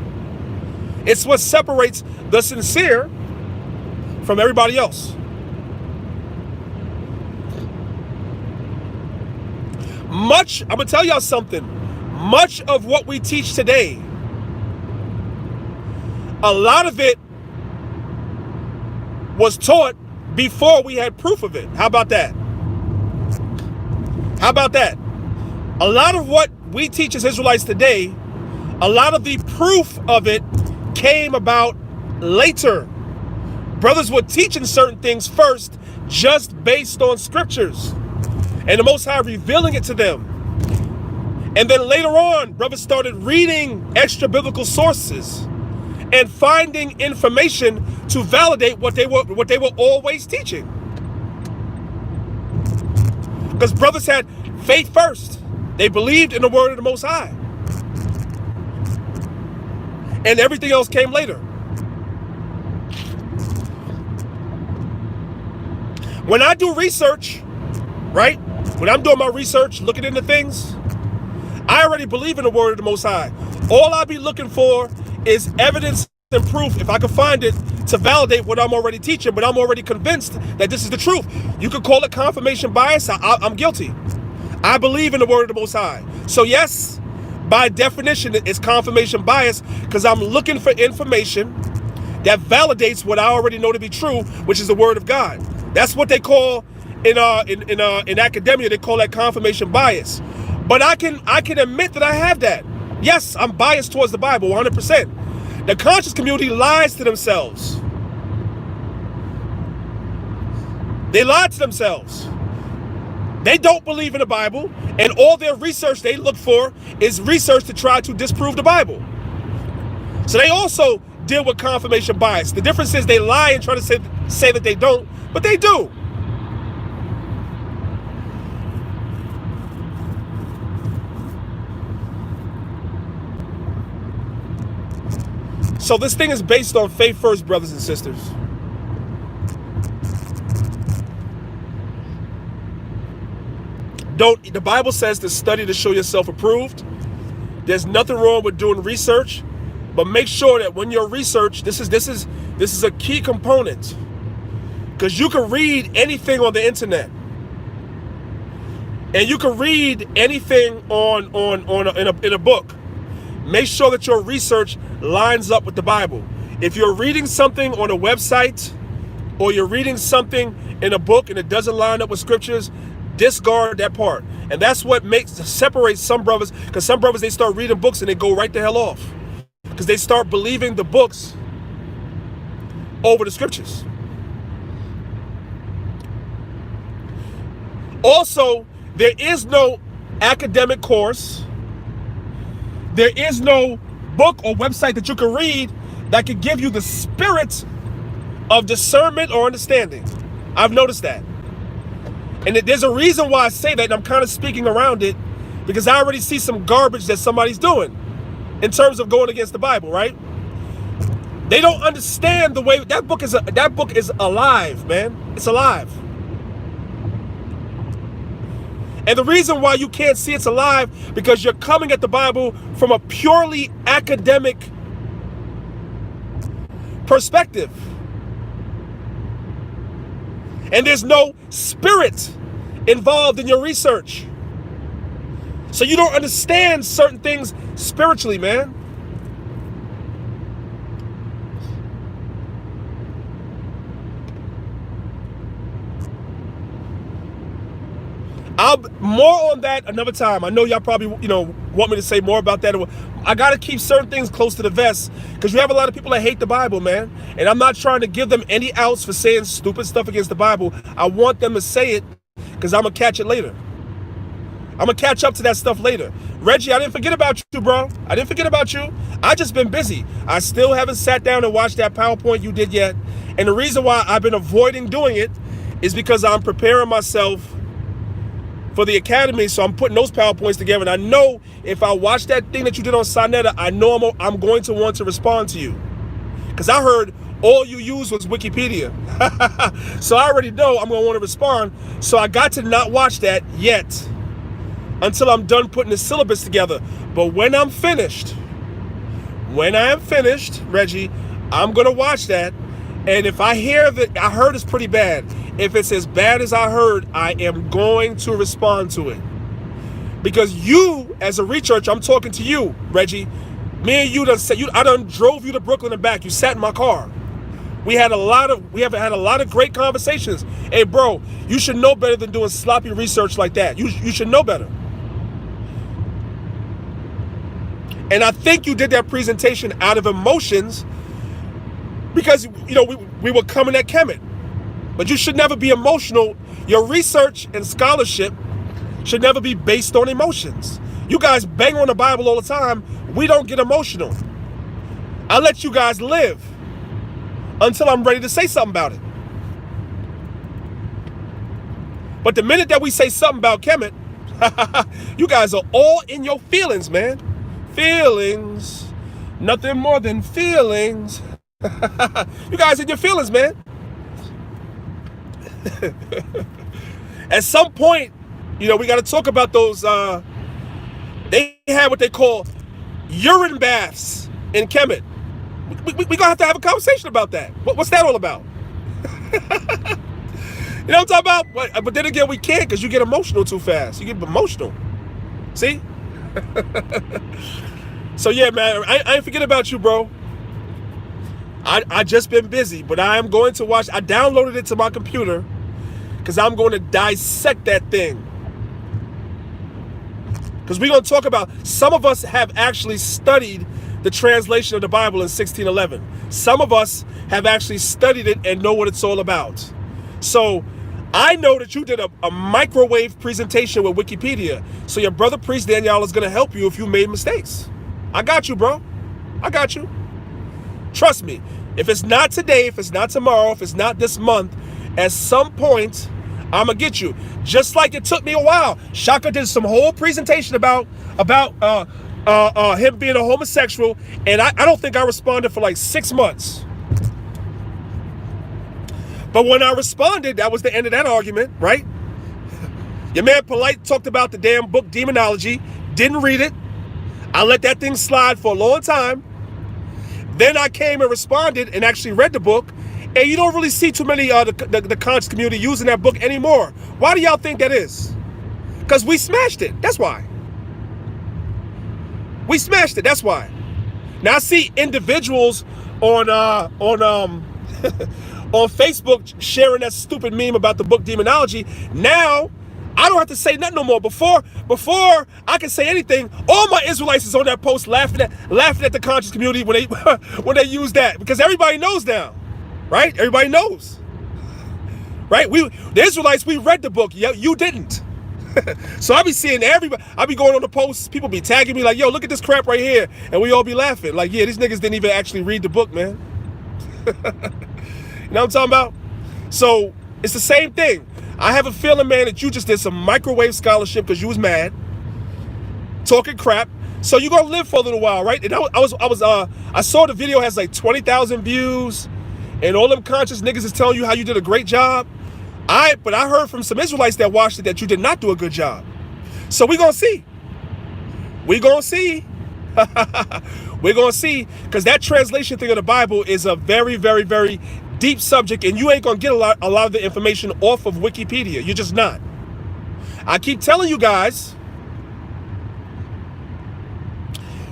It's what separates the sincere from everybody else. I'm gonna tell y'all something. Much of what we teach today, a lot of it was taught before we had proof of it. How about that? How about that? A lot of what we teach as Israelites today, a lot of the proof of it came about later. Brothers were teaching certain things first just based on scriptures and the Most High revealing it to them. And then later on, brothers started reading extra biblical sources and finding information to validate what they were always teaching. Because brothers had faith first. They believed in the word of the Most High. And everything else came later. When I do research, right? When I'm doing my research, looking into things, I already believe in the word of the Most High. All I'll be looking for is evidence and proof, if I can find it, to validate what I'm already teaching, but I'm already convinced that this is the truth. You could call it confirmation bias. I'm guilty. I believe in the word of the Most High. So yes, by definition, it's confirmation bias because I'm looking for information that validates what I already know to be true, which is the word of God. That's what they call in academia. They call that confirmation bias. But I can admit that I have that. Yes, I'm biased towards the Bible, 100%. The conscious community lies to themselves. They lie to themselves. They don't believe in the Bible, and all their research they look for is research to try to disprove the Bible. So they also deal with confirmation bias. The difference is they lie and try to say that they don't, but they do. So this thing is based on faith first, brothers and sisters. The Bible says to study to show yourself approved. There's nothing wrong with doing research, but make sure that when you're research, this is a key component, because you can read anything on the internet, and you can read anything in a book. Make sure that your research lines up with the Bible. If you're reading something on a website or you're reading something in a book and it doesn't line up with scriptures, discard that part. And that's what separates some brothers, because some brothers, they start reading books and they go right the hell off because they start believing the books over the scriptures. Also, there is no academic course, there is no book or website that you can read that can give you the spirit of discernment or understanding. I've noticed that. And there's a reason why I say that, and I'm kind of speaking around it, because I already see some garbage that somebody's doing in terms of going against the Bible, right? They don't understand the way that book is alive, man. It's alive. And the reason why you can't see it's alive, because you're coming at the Bible from a purely academic perspective. And there's no spirit involved in your research. So you don't understand certain things spiritually, man. More on that another time. I know y'all probably, want me to say more about that I got to keep certain things close to the vest because you have a lot of people that hate the Bible, man. And I'm not trying to give them any outs for saying stupid stuff against the Bible. I want them to say it because I'm going to catch it later. I'm going to catch up to that stuff later. Reggie, I didn't forget about you, bro. I didn't forget about you. I just been busy. I still haven't sat down and watched that PowerPoint you did yet. And the reason why I've been avoiding doing it is because I'm preparing myself for the academy, so I'm putting those PowerPoints together, and I know if I watch that thing that you did on Sonetta, I know I'm going to want to respond to you. Because I heard all you used was Wikipedia. So I already know I'm going to want to respond, so I got to not watch that yet until I'm done putting the syllabus together. But when I am finished, Reggie, I'm going to watch that, and if I hear that I heard it's pretty bad, if it's as bad as I heard, I am going to respond to it. Because you, as a researcher, I'm talking to you, Reggie. Me and you I done drove you to Brooklyn and back. You sat in my car. We have had a lot of great conversations. Hey, bro, you should know better than doing sloppy research like that. You should know better. And I think you did that presentation out of emotions because, you know, we were coming at Kemet. But you should never be emotional. Your research and scholarship should never be based on emotions. You guys bang on the Bible all the time. We don't get emotional. I let you guys live until I'm ready to say something about it. But the minute that we say something about Kemet, you guys are all in your feelings, man. Feelings. Nothing more than feelings. You guys in your feelings, man. At some point, you know, we got to talk about those. They have what they call urine baths in Kemet. We're going to have a conversation about that. What's that all about? You know what I'm talking about? But then again, we can't because you get emotional too fast. You get emotional. See? So, yeah, man, I ain't forget about you, bro. I just been busy, but I am going to watch. I downloaded it to my computer because I'm going to dissect that thing. Because we're going to talk about, some of us have actually studied the translation of the Bible in 1611. Some of us have actually studied it and know what it's all about. So I know that you did a microwave presentation with Wikipedia. So your brother priest Danyaahla is going to help you if you made mistakes. I got you, bro. I got you. Trust me, if it's not today, if it's not tomorrow, if it's not this month, at some point, I'm going to get you. Just like it took me a while. Shaka did some whole presentation about him being a homosexual, and I don't think I responded for like 6 months. But when I responded, that was the end of that argument, right? Your man Polite talked about the damn book Demonology, didn't read it. I let that thing slide for a long time. Then I came and responded and actually read the book, and you don't really see too many the conscious community using that book anymore. Why do y'all think that is? Because we smashed it. That's why. We smashed it. That's why. Now I see individuals on on Facebook sharing that stupid meme about the book Demonology. Now I don't have to say nothing no more. Before I can say anything, all my Israelites is on that post laughing at the conscious community when they use that, because everybody knows now, right? Everybody knows, right? The Israelites, we read the book. Yeah, you didn't. So I be seeing everybody. I be going on the posts. People be tagging me like, "Yo, look at this crap right here," and we all be laughing like, "Yeah, these niggas didn't even actually read the book, man." You know what I'm talking about? So it's the same thing. I have a feeling, man, that you just did some microwave scholarship because you was mad, talking crap. So you're gonna live for a little while, right? And I saw the video has like 20,000 views, and all them conscious niggas is telling you how you did a great job. But I heard from some Israelites that watched it that you did not do a good job. So we're gonna see. We're gonna see. We're gonna see, because that translation thing of the Bible is a very, very, very deep subject, and you ain't gonna get a lot of the information off of Wikipedia. You're just not. I keep telling you guys,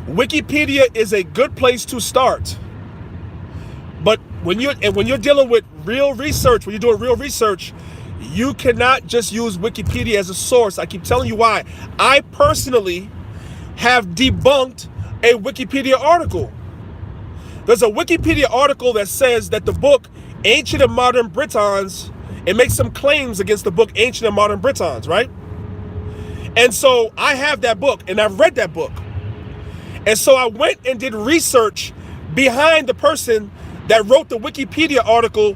Wikipedia is a good place to start. But when you're dealing with real research, when you're doing real research, you cannot just use Wikipedia as a source. I keep telling you why. I personally have debunked a Wikipedia article. There's a Wikipedia article that says that the book Ancient and Modern Britons, it makes some claims against the book Ancient and Modern Britons, right? And so I have that book, and I've read that book. And so I went and did research behind the person that wrote the Wikipedia article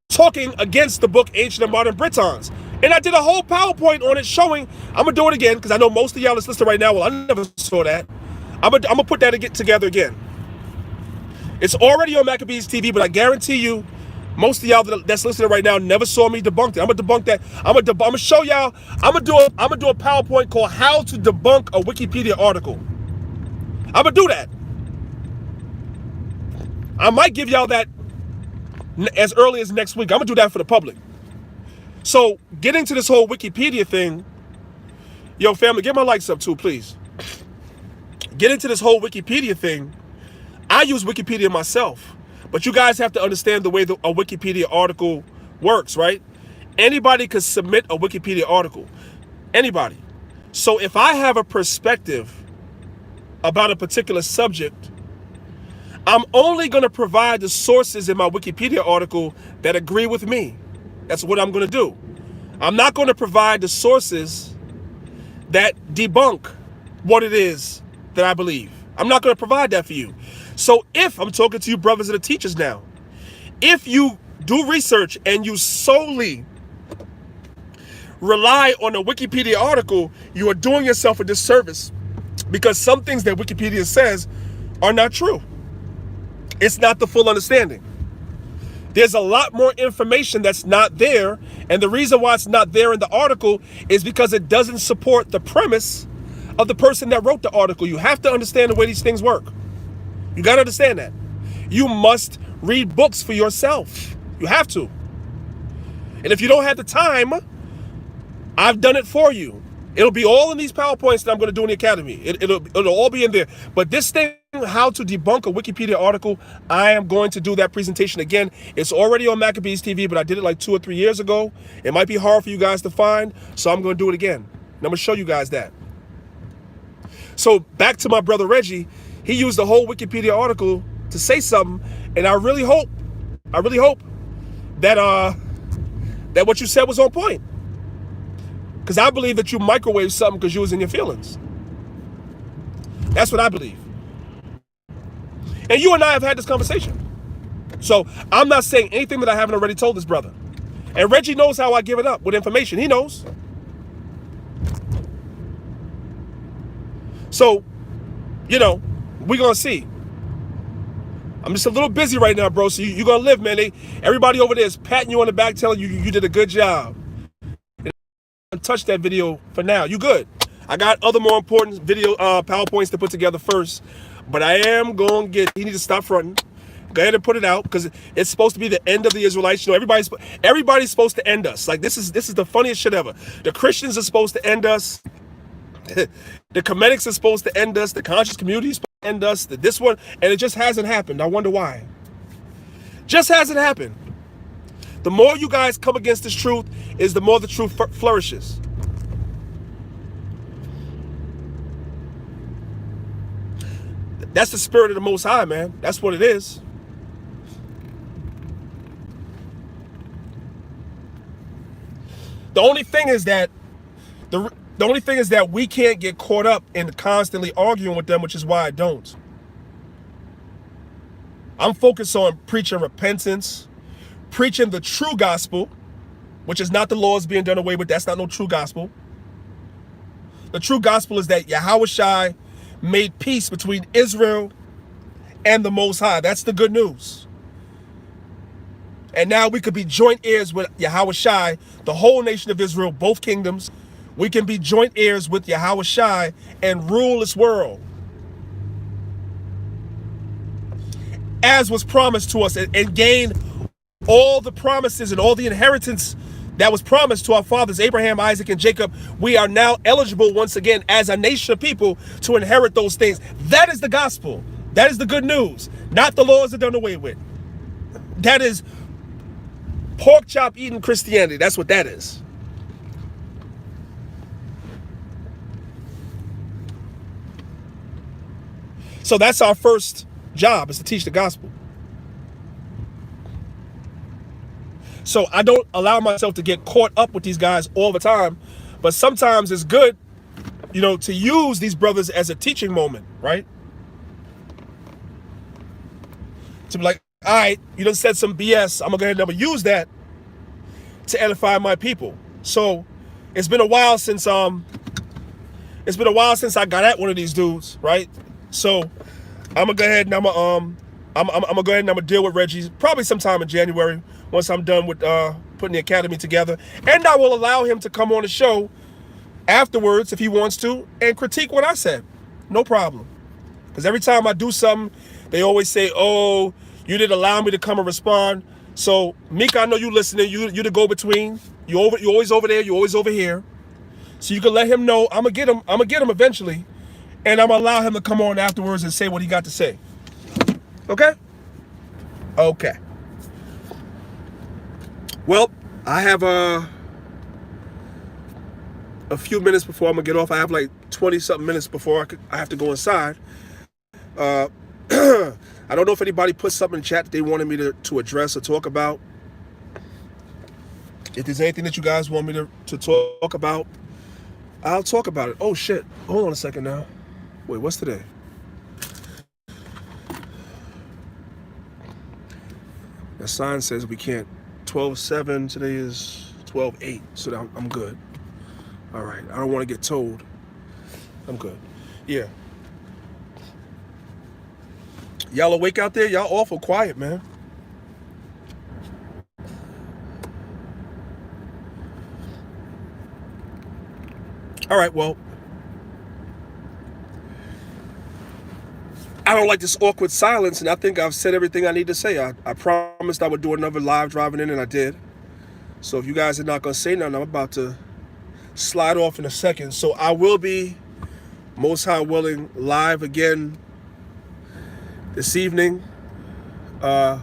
talking against the book Ancient and Modern Britons. And I did a whole PowerPoint on it showing, I'm going to do it again, because I know most of y'all that's listening right now, well, I never saw that. I'm going to put that together again. It's already on Maccabeestv, but I guarantee you, most of y'all that's listening right now never saw me debunk it. I'm gonna debunk that. I'm gonna show y'all. I'm gonna do a PowerPoint called "How to Debunk a Wikipedia Article." I'm gonna do that. I might give y'all that as early as next week. I'm gonna do that for the public. So, getting to this whole Wikipedia thing, yo, family, get my likes up too, please. Getting to this whole Wikipedia thing, I use Wikipedia myself. But you guys have to understand the way a Wikipedia article works, right? Anybody could submit a Wikipedia article. Anybody. So if I have a perspective about a particular subject, I'm only going to provide the sources in my Wikipedia article that agree with me. That's what I'm going to do. I'm not going to provide the sources that debunk what it is that I believe. I'm not going to provide that for you. So if I'm talking to you brothers and the teachers now, if you do research and you solely rely on a Wikipedia article, you are doing yourself a disservice, because some things that Wikipedia says are not true. It's not the full understanding. There's a lot more information that's not there, and the reason why it's not there in the article is because it doesn't support the premise of the person that wrote the article. You have to understand the way these things work. You got to understand that. You must read books for yourself. You have to. And if you don't have the time, I've done it for you. It'll be all in these PowerPoints that I'm going to do in the academy. It'll all be in there. But this thing, how to debunk a Wikipedia article, I am going to do that presentation again. It's already on Maccabeestv, but I did it like 2 or 3 years ago. It might be hard for you guys to find, so I'm going to do it again. And I'm going to show you guys that. So back to my brother Reggie. He used the whole Wikipedia article to say something, and I really hope that that what you said was on point. Because I believe that you microwaved something because you was in your feelings. That's what I believe. And you and I have had this conversation. So I'm not saying anything that I haven't already told this brother. And Reggie knows how I give it up with information. He knows. So, you know, we're going to see. I'm just a little busy right now, bro. So you're going to live, man. Everybody over there is patting you on the back, telling you you did a good job. And touch that video for now. You good. I got other more important video PowerPoints to put together first. But I am going to get, you need to stop fronting. Go ahead and put it out, because it's supposed to be the end of the Israelites. You know, everybody's supposed to end us. Like, this is the funniest shit ever. The Christians are supposed to end us. The Comedics are supposed to end us. The conscious community is supposed to end us. This one, and it just hasn't happened. I wonder why. Just hasn't happened. The more you guys come against this truth, is the more the truth flourishes. That's the spirit of the Most High, man. That's what it is. The only thing is that we can't get caught up in constantly arguing with them, which is why I don't. I'm focused on preaching repentance, preaching the true gospel, which is not the laws being done away with. That's not no true gospel. The true gospel is that Yahushua made peace between Israel and the Most High. That's the good news. And now we could be joint heirs with Yahushua, the whole nation of Israel, both kingdoms. We can be joint heirs with Yahushua and rule this world, as was promised to us, and gain all the promises and all the inheritance that was promised to our fathers, Abraham, Isaac, and Jacob. We are now eligible once again as a nation of people to inherit those things. That is the gospel. That is the good news. Not the laws are done away with. That is pork chop eating Christianity. That's what that is. So that's our first job, is to teach the gospel. So I don't allow myself to get caught up with these guys all the time, but sometimes it's good, you know, to use these brothers as a teaching moment, right? To be like, all right, you done said some BS. I'm gonna go ahead and I'm gonna use that to edify my people. So it's been a while since I got at one of these dudes, right? So I'm gonna go ahead and I'm gonna go ahead and I'm gonna deal with Reggie probably sometime in January once I'm done with putting the academy together, and I will allow him to come on the show afterwards if he wants to and critique what I said. No problem. Because every time I do something, they always say, "Oh, you didn't allow me to come and respond." So Mika, I know you listening. You the go-between. You always over there. You always over here. So you can let him know I'm gonna get him eventually, and I'm gonna allow him to come on afterwards and say what he got to say. Okay? Okay. Well, I have a few minutes before I'm gonna get off. I have like 20-something minutes before I have to go inside. I don't know if anybody put something in chat that they wanted me to address or talk about. If there's anything that you guys want me to talk about, I'll talk about it. Oh shit, hold on a second now. Wait, what's today? The sign says we can't. 12/7, today is 12/8, so I'm good. All right, I don't want to get told. I'm good. Yeah. Y'all awake out there? Y'all awful quiet, man. All right, well, I don't like this awkward silence, and I think I've said everything I need to say. I promised I would do another live driving in, and I did. So if you guys are not going to say nothing, I'm about to slide off in a second. So I will be, most high willing, live again this evening. I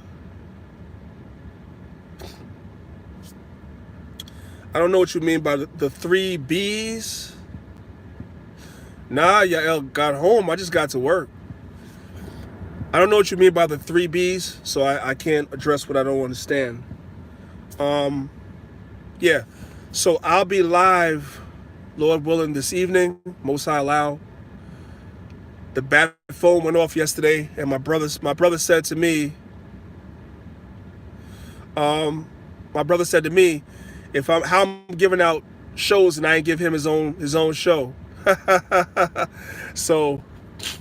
don't know what you mean by the 3 Bs. Nah, Yael got home. I just got to work. I don't know what you mean by the 3 Bs, so I can't address what I don't understand. Yeah, so I'll be live, Lord willing, this evening. Most high allow. The bat phone went off yesterday, and my brother said to me, if I'm giving out shows and I ain't give him his own show. So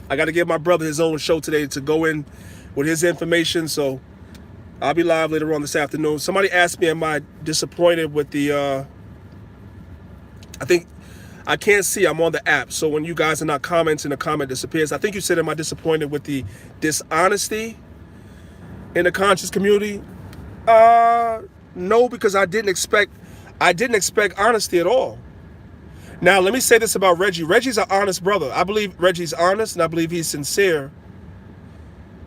I got to give my brother his own show today to go in with his information. So I'll be live later on this afternoon. Somebody asked me, am I disappointed with the, I think, I can't see, I'm on the app. So when you guys are not commenting, the comment disappears. I think you said, am I disappointed with the dishonesty in the conscious community? No, because I didn't expect honesty at all. Now, let me say this about Reggie. Reggie's an honest brother. I believe Reggie's honest, and I believe he's sincere.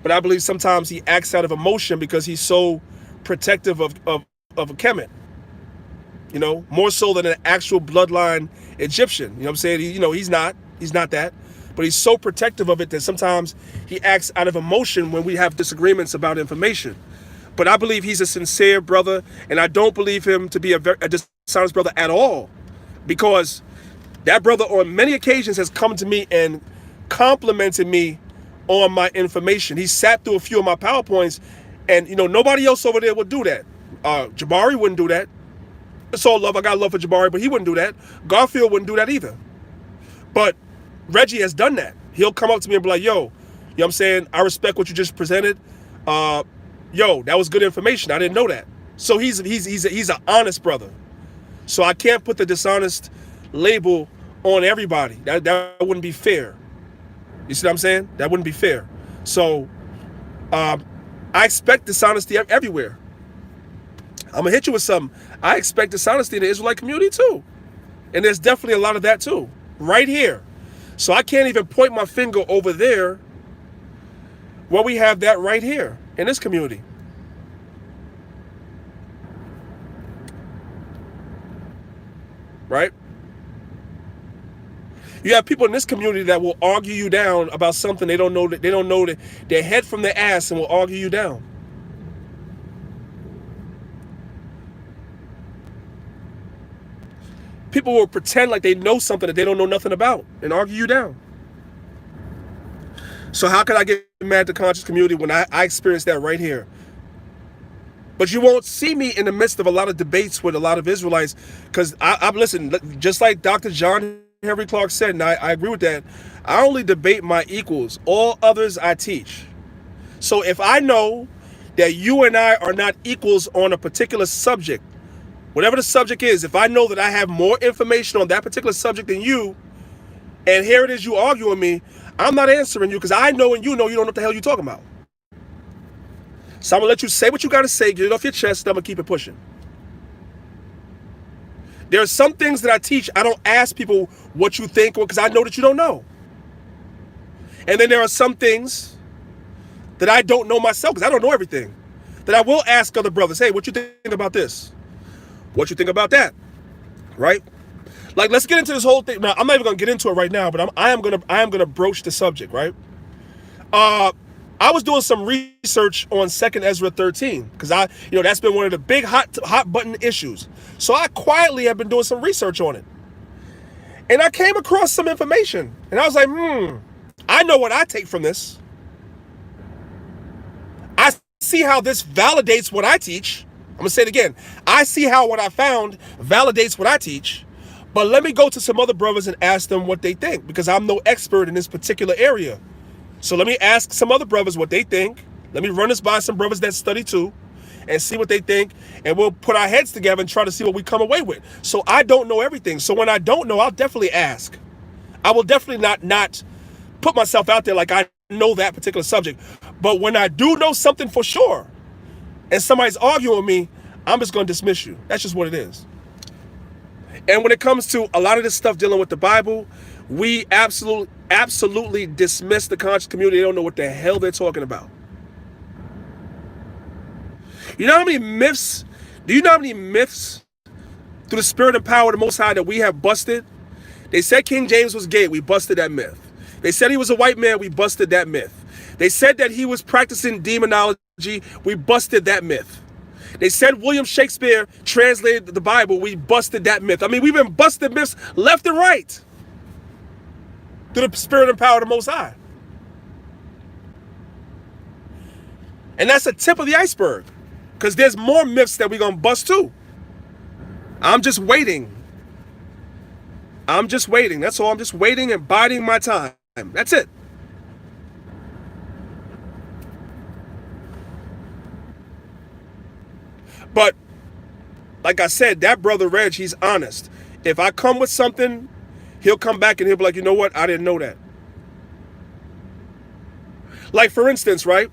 But I believe sometimes he acts out of emotion because he's so protective of a Kemet. You know, more so than an actual bloodline Egyptian. You know what I'm saying? He's not that. But he's so protective of it that sometimes he acts out of emotion when we have disagreements about information. But I believe he's a sincere brother, and I don't believe him to be a dishonest brother at all. Because that brother on many occasions has come to me and complimented me on my information. He sat through a few of my PowerPoints, and nobody else over there would do that. Jabari wouldn't do that. It's all love. I got love for Jabari, but he wouldn't do that. Garfield wouldn't do that either. But Reggie has done that. He'll come up to me and be like, yo, you know what I'm saying? I respect what you just presented. Yo, that was good information. I didn't know that. So he's an honest brother. So I can't put the dishonest label on everybody. That wouldn't be fair. You see what I'm saying? That wouldn't be fair. So I expect dishonesty everywhere. I'm going to hit you with something. I expect dishonesty in the Israelite community too. And there's definitely a lot of that too. Right here. So I can't even point my finger over there where we have that right here in this community. Right? You have people in this community that will argue you down about something they don't know that their head from their ass and will argue you down. People will pretend like they know something that they don't know nothing about and argue you down. So how can I get mad at the conscious community when I experienced that right here? But you won't see me in the midst of a lot of debates with a lot of Israelites, because I'm listening, just like Dr. John Henry Clark said, and I agree with that. I only debate my equals. All others I teach. So if I know that you and I are not equals on a particular subject, whatever the subject is, if I know that I have more information on that particular subject than you, and here it is you arguing me, I'm not answering you, because I know and you don't know what the hell you're talking about. So I'm going to let you say what you got to say, get it off your chest, and I'm going to keep it pushing. There are some things that I teach, I don't ask people what you think, because I know that you don't know. And then there are some things that I don't know myself, because I don't know everything, that I will ask other brothers, hey, what you think about this? What you think about that? Right? Like, let's get into this whole thing. Now, I'm not even going to get into it right now, but I am going to broach the subject, right? I was doing some research on 2nd Ezra 13, because that's been one of the big hot button issues. So I quietly have been doing some research on it. And I came across some information, and I was like, I know what I take from this. I see how this validates what I teach. I'm going to say it again. I see how what I found validates what I teach. But let me go to some other brothers and ask them what they think, because I'm no expert in this particular area. So let me ask some other brothers what they think. Let me run this by some brothers that study too and see what they think. And we'll put our heads together and try to see what we come away with. So I don't know everything. So when I don't know, I'll definitely ask. I will definitely not put myself out there like I know that particular subject. But when I do know something for sure and somebody's arguing with me, I'm just going to dismiss you. That's just what it is. And when it comes to a lot of this stuff dealing with the Bible, we absolutely dismiss the conscious community. They don't know what the hell they're talking about. You know how many myths? Do you know how many myths through the spirit and power of the Most High that we have busted? They said King James was gay. We busted that myth. They said he was a white man. We busted that myth. They said that he was practicing demonology. We busted that myth. They said William Shakespeare translated the Bible. We busted that myth. I mean, we've been busting myths left and right through the spirit and power of the Most High. And that's the tip of the iceberg, because there's more myths that we're going to bust too. I'm just waiting. That's all. I'm just waiting and biding my time. That's it. But like I said, that brother Reg, he's honest. If I come with something, he'll come back and he'll be like, you know what? I didn't know that. Like, for instance, right?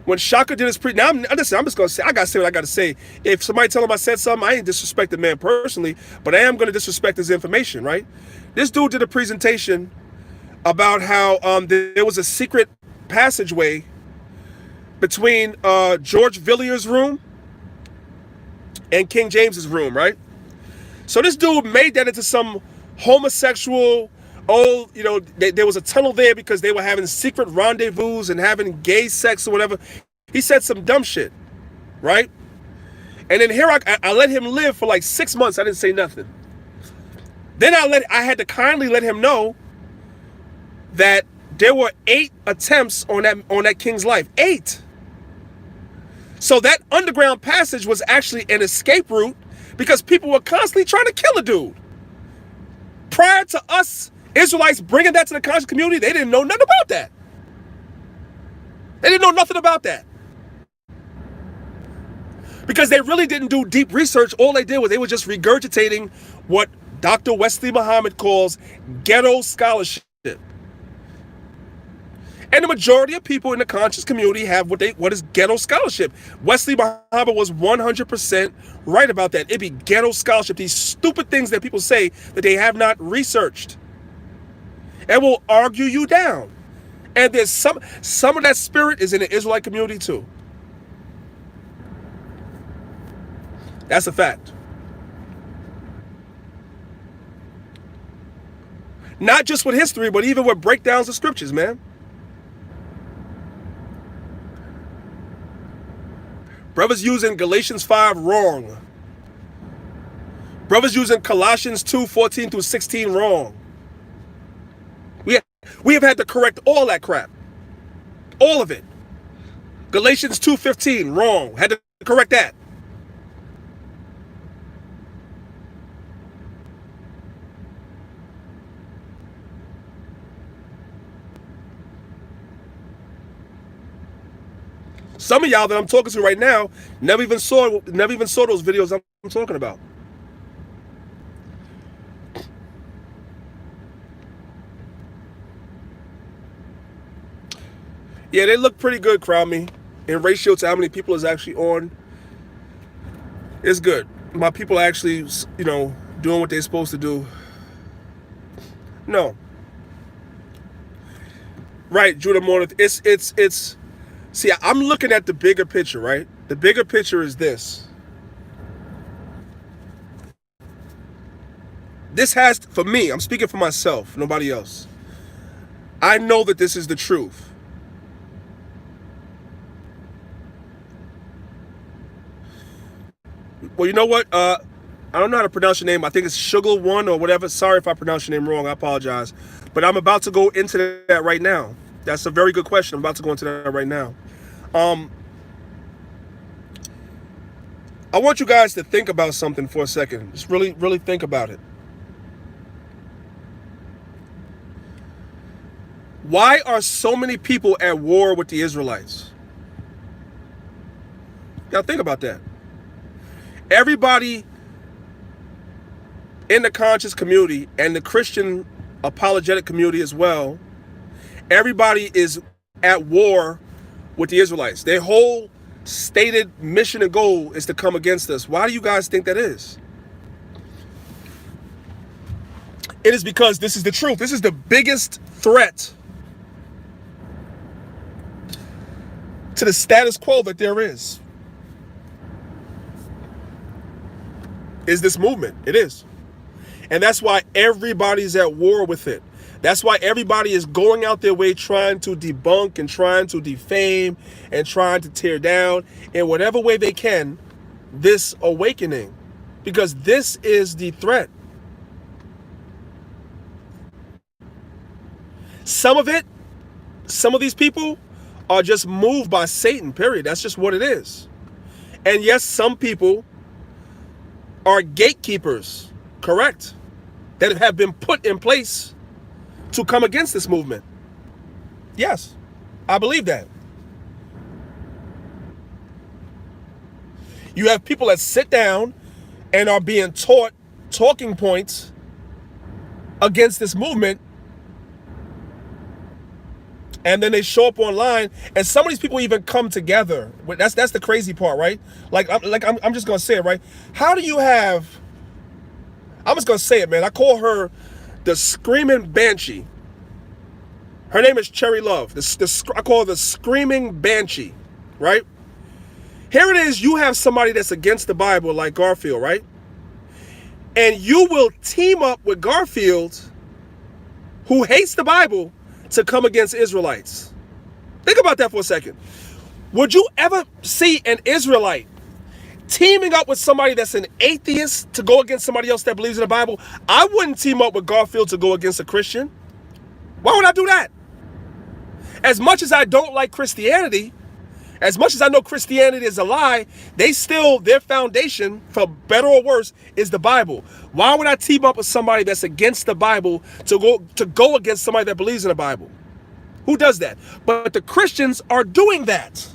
When Shaka did his now, listen, I'm just going to say, I got to say what I got to say. If somebody tell him I said something, I ain't disrespect the man personally, but I am going to disrespect his information, right? This dude did a presentation about how there was a secret passageway between George Villiers' room and King James's room, right? So this dude made that into some homosexual, there was a tunnel there because they were having secret rendezvous and having gay sex or whatever. He said some dumb shit, right? And then here I let him live for like 6 months. I didn't say nothing. Then I had to kindly let him know that there were 8 attempts on that king's life. 8. So that underground passage was actually an escape route because people were constantly trying to kill a dude. Prior to us Israelites bringing that to the conscious community, they didn't know nothing about that. They didn't know nothing about that. Because they really didn't do deep research. All they did was they were just regurgitating what Dr. Wesley Muhammad calls ghetto scholarship. And the majority of people in the conscious community have what is ghetto scholarship. Wesley Muhammad was 100% right about that. It'd be ghetto scholarship, these stupid things that people say that they have not researched. And will argue you down. And there's some of that spirit is in the Israelite community too. That's a fact. Not just with history, but even with breakdowns of scriptures, man. Brothers using Galatians 5 wrong. Brothers using Colossians 2:14 through 16 wrong. We have had to correct all that crap. All of it. Galatians 2:15 wrong. Had to correct that. Some of y'all that I'm talking to right now never even saw those videos I'm talking about. Yeah, they look pretty good, crowd me. In ratio to how many people is actually on, it's good. My people are actually, doing what they're supposed to do. No. Right, Judah Mornith. It's. See, I'm looking at the bigger picture, right? The bigger picture is this. This has, for me, I'm speaking for myself, nobody else. I know that this is the truth. Well, you know what? I don't know how to pronounce your name. I think it's Sugar One or whatever. Sorry if I pronounce your name wrong. I apologize. But I'm about to go into that right now. That's a very good question. I'm about to go into that right now. I want you guys to think about something for a second. Just really, really think about it. Why are so many people at war with the Israelites? Now think about that. Everybody in the conscious community and the Christian apologetic community as well, everybody is at war with the Israelites. Their whole stated mission and goal is to come against us. Why do you guys think that is? It is because this is the truth. This is the biggest threat to the status quo that there is this movement. It is. And that's why everybody's at war with it. That's why everybody is going out their way trying to debunk and trying to defame and trying to tear down in whatever way they can this awakening. Because this is the threat. Some of these people are just moved by Satan, period. That's just what it is. And yes, some people are gatekeepers, correct, that have been put in place to come against this movement. Yes, I believe that. You have people that sit down and are being taught talking points against this movement, and then they show up online, and some of these people even come together. That's the crazy part, right? I'm just gonna say it, right? How do you have? I'm just gonna say it, man. I call her the screaming banshee. Her name is Cherry Love. I call her the screaming banshee, right? Here it is. You have somebody that's against the Bible, like Garfield, right? And you will team up with Garfield, who hates the Bible, to come against Israelites. Think about that for a second. Would you ever see an Israelite teaming up with somebody that's an atheist to go against somebody else that believes in the Bible? I wouldn't team up with Garfield to go against a Christian. Why would I do that? As much as I don't like Christianity, as much as I know Christianity is a lie, their foundation, for better or worse, is the Bible. Why would I team up with somebody that's against the Bible to go against somebody that believes in the Bible? Who does that? But the Christians are doing that.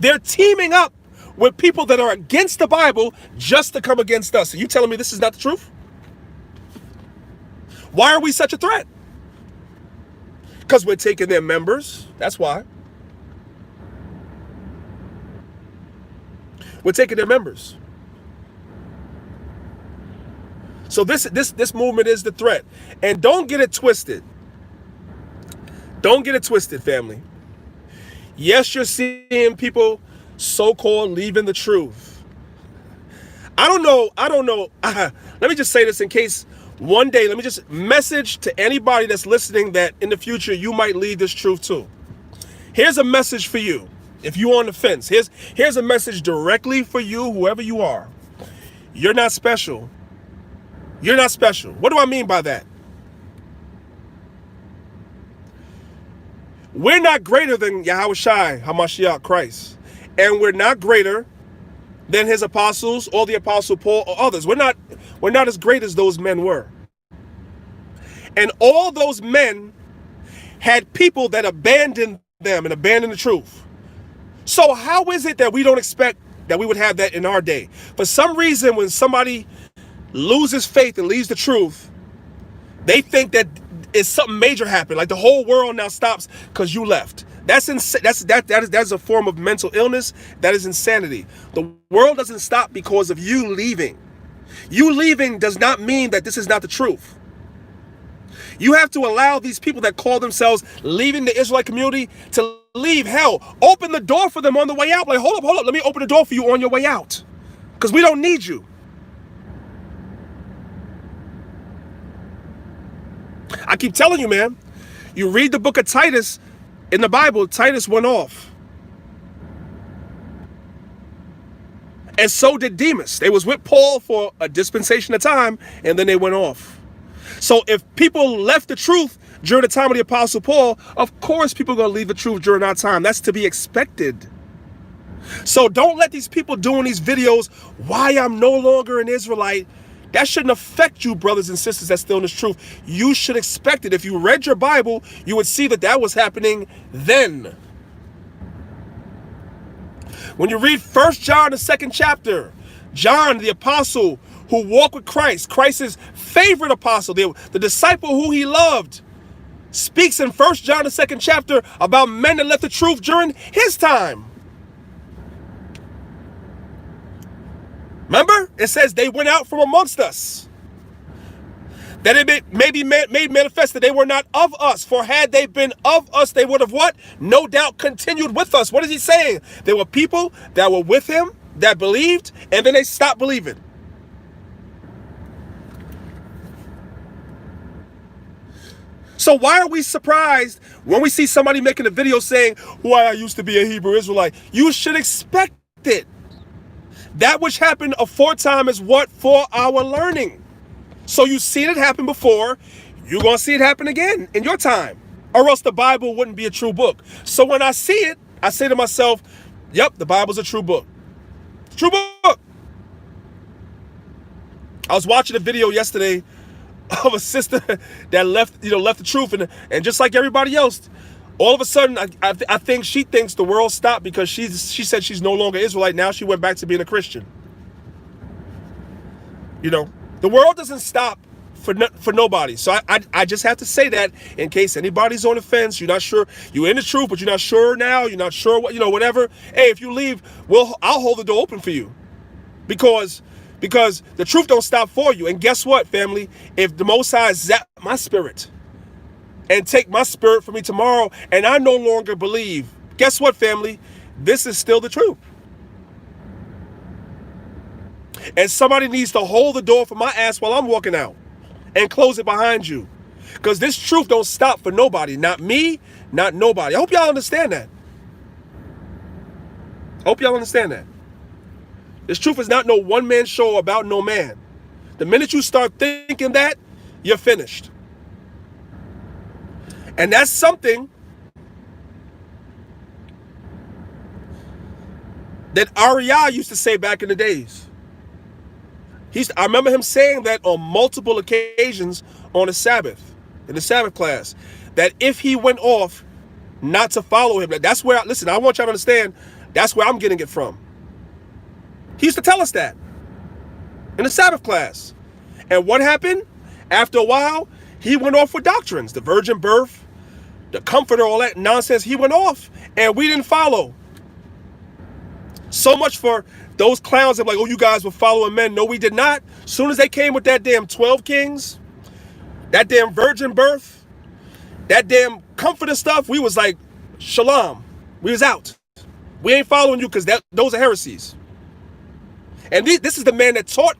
They're teaming up with people that are against the Bible just to come against us. Are you telling me this is not the truth? Why are we such a threat? Because we're taking their members. That's why. We're taking their members. So this movement is the threat. And don't get it twisted. Don't get it twisted, family. Yes, you're seeing people so-called leaving the truth. I don't know. Let me just say this in case One day, let me just message to anybody that's listening that in the future you might leave this truth too. Here's a message for you. If you're on the fence, here's a message directly for you, whoever you are. You're not special. You're not special. What do I mean by that? We're not greater than Yahushua HaMashiach Christ. And we're not greater than his apostles or the apostle Paul or others. We're not as great as those men were. And all those men had people that abandoned them and abandoned the truth. So how is it that we don't expect that we would have that in our day? For some reason, when somebody loses faith and leaves the truth, they think that it's something major happened, like the whole world now stops because you left. That's a form of mental illness. That is insanity. The world doesn't stop because of you leaving. You leaving does not mean that this is not the truth. You have to allow these people that call themselves leaving the Israelite community to leave. Hell, open the door for them on the way out. Like, hold up, let me open the door for you on your way out. Because we don't need you. I keep telling you, man, you read the book of Titus in the Bible, Titus went off. And so did Demas. They was with Paul for a dispensation of time, and then they went off. So if people left the truth during the time of the Apostle Paul, of course people are going to leave the truth during our time. That's to be expected. So don't let these people doing these videos, why I'm no longer an Israelite, that shouldn't affect you, brothers and sisters that's still in this truth. You should expect it. If you read your Bible, you would see that that was happening then. When you read 1 John, the 2nd chapter, John, the apostle who walked with Christ, Christ's favorite apostle, the disciple who he loved, speaks in 1 John, the 2nd chapter about men that left the truth during his time. Remember? It says they went out from amongst us. That it may be made manifest that they were not of us. For had they been of us, they would have what? No doubt continued with us. What is he saying? There were people that were with him, that believed, and then they stopped believing. So why are we surprised when we see somebody making a video saying, why I used to be a Hebrew Israelite? You should expect it. That which happened aforetime is what? For our learning. So you've seen it happen before, you're going to see it happen again in your time. Or else the Bible wouldn't be a true book. So when I see it, I say to myself, yep, the Bible's a true book. True book. I was watching a video yesterday of a sister that left the truth, and just like everybody else, all of a sudden, I think she thinks the world stopped because she said she's no longer Israelite. Now she went back to being a Christian. You know, the world doesn't stop for nobody. So I just have to say that in case anybody's on the fence, you're not sure, you're in the truth, but you're not sure now, you're not sure what, whatever. Hey, if you leave, I'll hold the door open for you. Because the truth don't stop for you. And guess what, family? If the Most High zap my spirit and take my spirit from me tomorrow, and I no longer believe, guess what, family? This is still the truth. And somebody needs to hold the door for my ass while I'm walking out and close it behind you. Because this truth don't stop for nobody. Not me, not nobody. I hope y'all understand that. Hope y'all understand that. This truth is not no one-man show about no man. The minute you start thinking that, you're finished. And that's something that ReUp used to say back in the days. I remember him saying that on multiple occasions on the Sabbath, in the Sabbath class, that if he went off, not to follow him. That's where, listen, I want y'all to understand, that's where I'm getting it from. He used to tell us that in the Sabbath class. And what happened? After a while, he went off with doctrines, the virgin birth, the comforter, all that nonsense. He went off and we didn't follow. So much for those clowns that were like, oh, you guys were following men. No, we did not. As soon as they came with that damn 12 kings, that damn virgin birth, that damn comforter stuff, we was like, shalom. We was out. We ain't following you because those are heresies. And this is the man that taught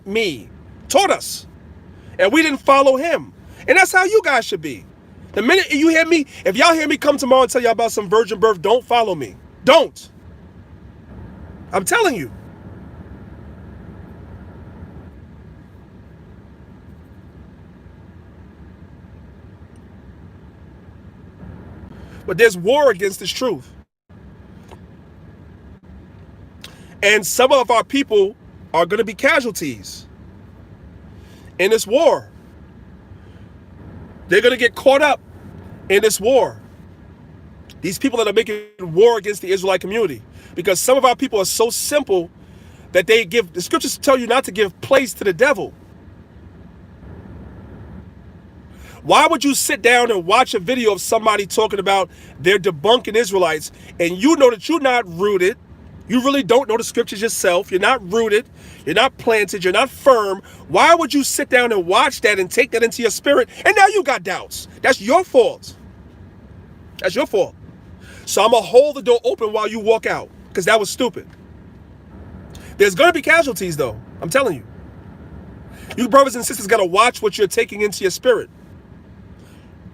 us. And we didn't follow him. And that's how you guys should be. The minute you hear me, if y'all hear me come tomorrow and tell y'all about some virgin birth, don't follow me. Don't. I'm telling you. But there's war against this truth. And some of our people are going to be casualties in this war. They're going to get caught up in this war. These people that are making war against the Israelite community. Because some of our people are so simple that they give, the scriptures tell you not to give place to the devil. Why would you sit down and watch a video of somebody talking about they're debunking Israelites and you know that you're not rooted? You really don't know the scriptures yourself. You're not rooted. You're not planted. You're not firm. Why would you sit down and watch that and take that into your spirit? And now you got doubts. That's your fault. That's your fault. So I'm going to hold the door open while you walk out because that was stupid. There's going to be casualties, though. I'm telling you. You brothers and sisters got to watch what you're taking into your spirit.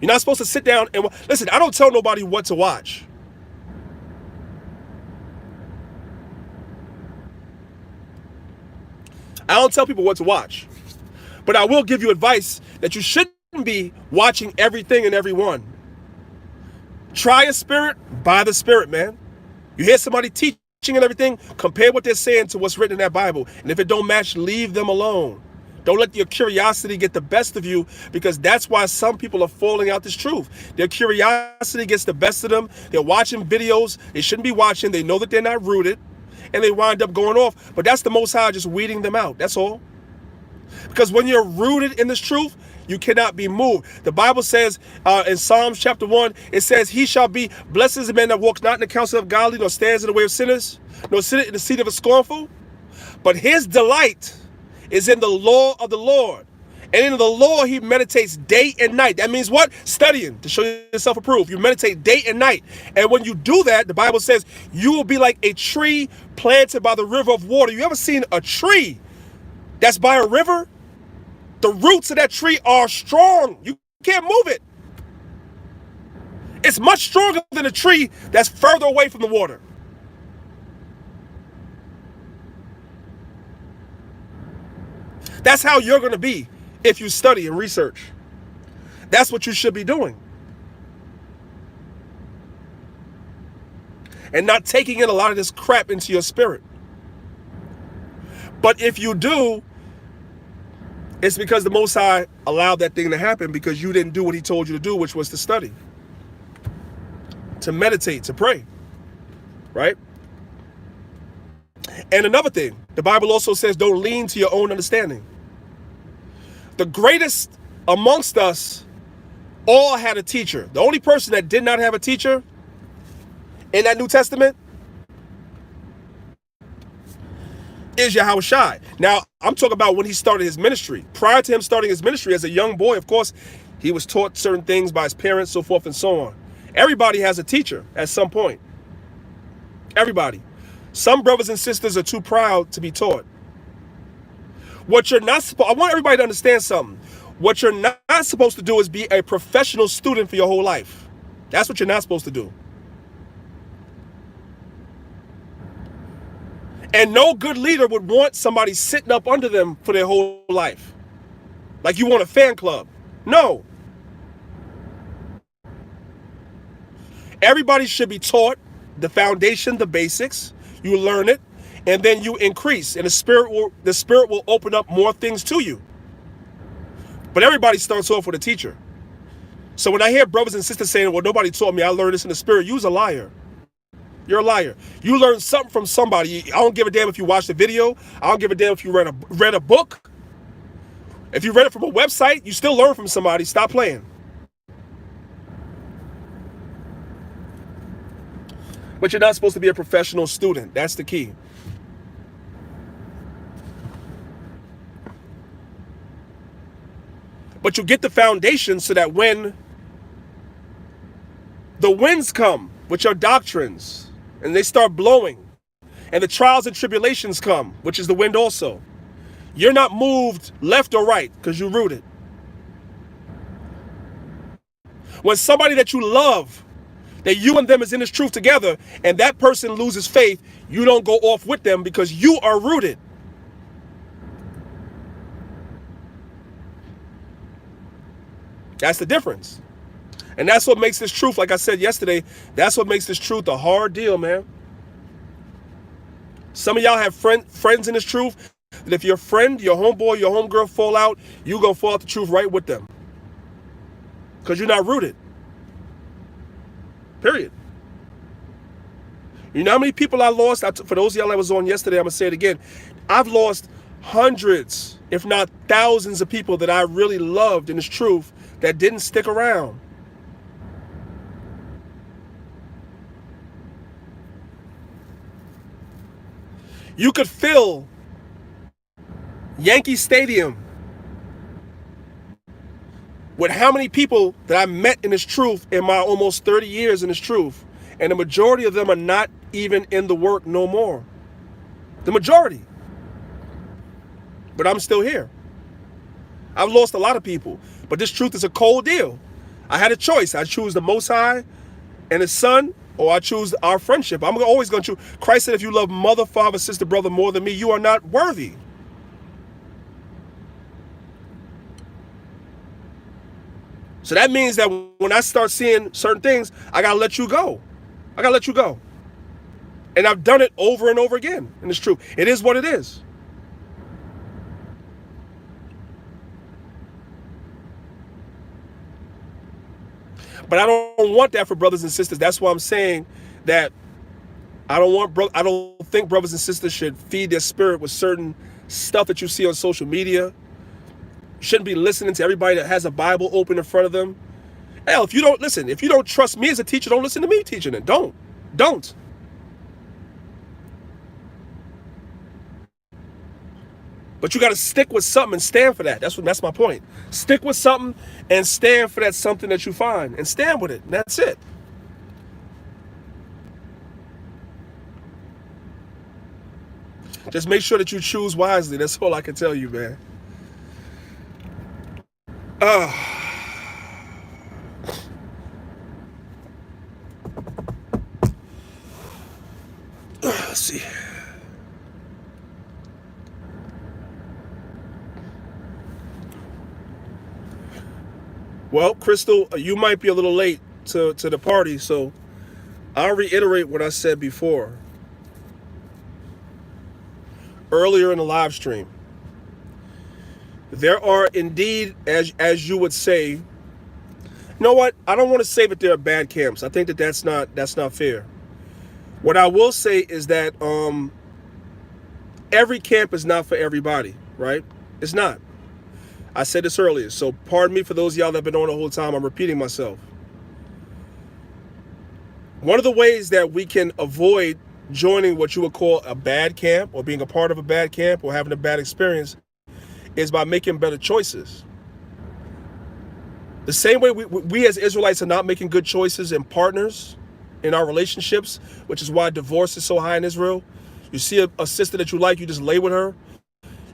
You're not supposed to sit down and... Listen, I don't tell nobody what to watch. I don't tell people what to watch. But I will give you advice that you shouldn't be watching everything and everyone. Try a spirit by the spirit, man. You hear somebody teaching and everything, compare what they're saying to what's written in that Bible. And if it don't match, leave them alone. Don't let your curiosity get the best of you, because that's why some people are falling out this truth. Their curiosity gets the best of them. They're watching videos they shouldn't be watching. They know that they're not rooted, and they wind up going off. But that's the Most High just weeding them out. That's all. Because when you're rooted in this truth, you cannot be moved. The Bible says in Psalms chapter 1, it says, he shall be blessed is the man that walks not in the counsel of godly, nor stands in the way of sinners, nor sitteth in the seat of a scornful. But his delight is in the law of the Lord. And in the law he meditates day and night. That means what? Studying to show yourself approved. You meditate day and night. And when you do that, the Bible says you will be like a tree planted by the river of water. You ever seen a tree that's by a river? The roots of that tree are strong. You can't move it. It's much stronger than a tree that's further away from the water. That's how you're going to be if you study and research. That's what you should be doing. And not taking in a lot of this crap into your spirit. But if you do, it's because the Most High allowed that thing to happen because you didn't do what he told you to do, which was to study, to meditate, to pray, right? And another thing, the Bible also says don't lean to your own understanding. The greatest amongst us all had a teacher. The only person that did not have a teacher in that New Testament is Yahushua. Now, I'm talking about when he started his ministry. Prior to him starting his ministry as a young boy, of course, he was taught certain things by his parents, so forth and so on. Everybody has a teacher at some point. Everybody. Some brothers and sisters are too proud to be taught. What you're not supposed, I want everybody to understand something. What you're not supposed to do is be a professional student for your whole life. That's what you're not supposed to do. And no good leader would want somebody sitting up under them for their whole life. Like you want a fan club. No. Everybody should be taught the foundation, the basics. You learn it, and then you increase, and the spirit will open up more things to you. But everybody starts off with a teacher. So when I hear brothers and sisters saying, well, nobody taught me, I learned this in the spirit, you's a liar. You're a liar. You learned something from somebody. I don't give a damn if you watched the video. I don't give a damn if you read a book. If you read it from a website, you still learn from somebody. Stop playing. But you're not supposed to be a professional student. That's the key. But you get the foundation so that when the winds come with your doctrines and they start blowing and the trials and tribulations come, which is the wind also, you're not moved left or right because you're rooted. When somebody that you love, that you and them is in this truth together, and that person loses faith, you don't go off with them because you are rooted. That's the difference. And that's what makes this truth, like I said yesterday, that's what makes this truth a hard deal, man. Some of y'all have friends in this truth that if your friend, your homeboy, your homegirl fall out, you gonna fall out the truth right with them. Because you're not rooted. Period. You know how many people I lost? For those of y'all that was on yesterday, I'm going to say it again. I've lost hundreds, if not thousands of people that I really loved in this truth that didn't stick around. You could fill Yankee Stadium with how many people that I met in this truth in my almost 30 years in this truth, and the majority of them are not even in the work no more. The majority. But I'm still here. I've lost a lot of people, but this truth is a cold deal. I had a choice. I choose the Most High and His Son, or I choose our friendship. I'm always going to choose. Christ said, if you love mother, father, sister, brother more than me, you are not worthy. So that means that when I start seeing certain things, I got to let you go. I got to let you go. And I've done it over and over again. And it's true. It is what it is. But I don't want that for brothers and sisters. That's why I'm saying that I don't think brothers and sisters should feed their spirit with certain stuff that you see on social media. Shouldn't be listening to everybody that has a Bible open in front of them. Hell, if you don't trust me as a teacher, don't listen to me teaching it. Don't. But you got to stick with something and stand for that. That's my point. Stick with something and stand for that something that you find and stand with it. And that's it. Just make sure that you choose wisely. That's all I can tell you, man. Let's see. Well, Crystal, you might be a little late to the party, so I'll reiterate what I said before. Earlier in the live stream. There are indeed, as you would say, you know what? I don't want to say that there are bad camps. I think that's not fair. What I will say is that every camp is not for everybody, right? It's not. I said this earlier, so pardon me for those of y'all that have been on the whole time. I'm repeating myself. One of the ways that we can avoid joining what you would call a bad camp or being a part of a bad camp or having a bad experience is by making better choices. The same way we as Israelites are not making good choices in partners in our relationships, which is why divorce is so high in Israel. You see a sister that you like, you just lay with her.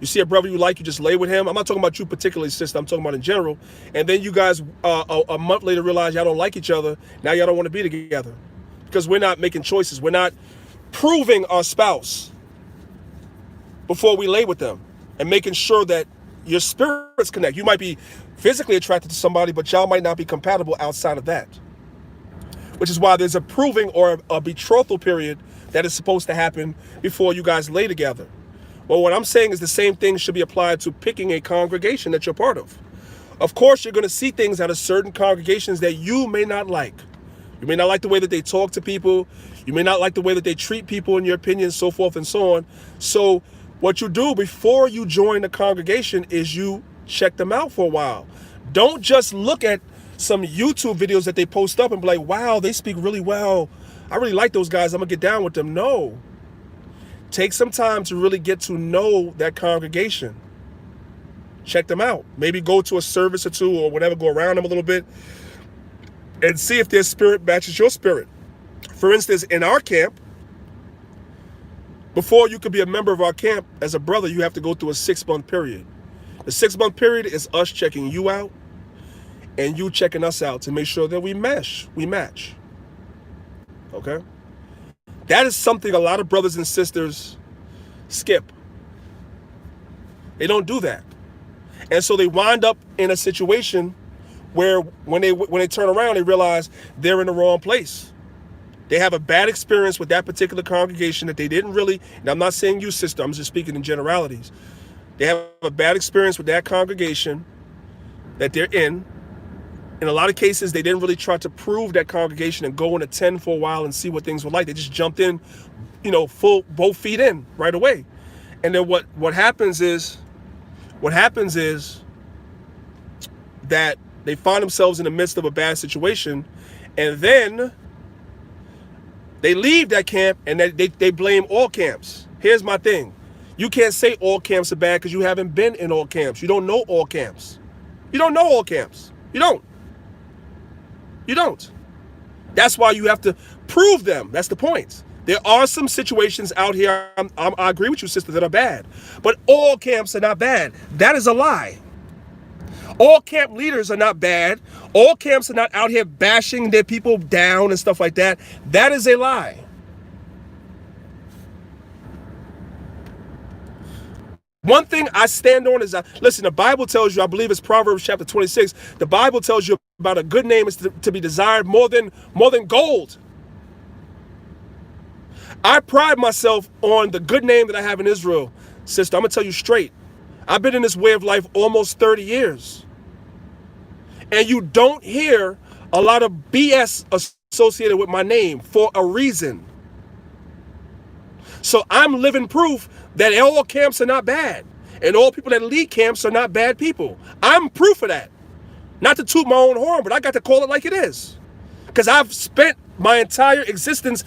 You see a brother you like, you just lay with him. I'm not talking about you particularly, sister. I'm talking about in general. And then you guys a month later realize y'all don't like each other. Now y'all don't want to be together because we're not making choices. We're not proving our spouse before we lay with them and making sure that your spirits connect. You might be physically attracted to somebody, but y'all might not be compatible outside of that. Which is why there's a proving or a betrothal period that is supposed to happen before you guys lay together. Well, what I'm saying is the same thing should be applied to picking a congregation that you're part of. Of course, you're going to see things out of certain congregations that you may not like. You may not like the way that they talk to people. You may not like the way that they treat people in your opinion, so forth and so on. So what you do before you join the congregation is you check them out for a while. Don't just look at some YouTube videos that they post up and be like, wow, they speak really well. I really like those guys. I'm going to get down with them. No. Take some time to really get to know that congregation. Check them out. Maybe go to a service or two or whatever, go around them a little bit and see if their spirit matches your spirit. For instance, in our camp, before you could be a member of our camp as a brother, you have to go through a 6-month period. The 6-month period is us checking you out and you checking us out to make sure that we match. Okay? That is something a lot of brothers and sisters skip. They don't do that. And so they wind up in a situation where when they turn around, they realize they're in the wrong place. They have a bad experience with that particular congregation that they didn't really, and I'm not saying you, sister, I'm just speaking in generalities. They have a bad experience with that congregation that they're in. In a lot of cases, they didn't really try to prove that congregation and go and attend for a while and see what things were like. They just jumped in, full both feet in right away. And then what happens is that they find themselves in the midst of a bad situation, and then they leave that camp and they blame all camps. Here's my thing. You can't say all camps are bad because you haven't been in all camps. You don't know all camps. You don't know all camps. You don't. That's why you have to prove them. That's the point. There are some situations out here, I agree with you, sister, that are bad. But all camps are not bad. That is a lie. All camp leaders are not bad. All camps are not out here bashing their people down and stuff like that. That is a lie. One thing I stand on is, listen, the Bible tells you, I believe it's Proverbs chapter 26, the Bible tells you about a good name is to be desired more than gold. I pride myself on the good name that I have in Israel. Sister, I'm going to tell you straight. I've been in this way of life almost 30 years. And you don't hear a lot of BS associated with my name for a reason. So I'm living proof that all camps are not bad. And all people that lead camps are not bad people. I'm proof of that. Not to toot my own horn, but I got to call it like it is. Because I've spent my entire existence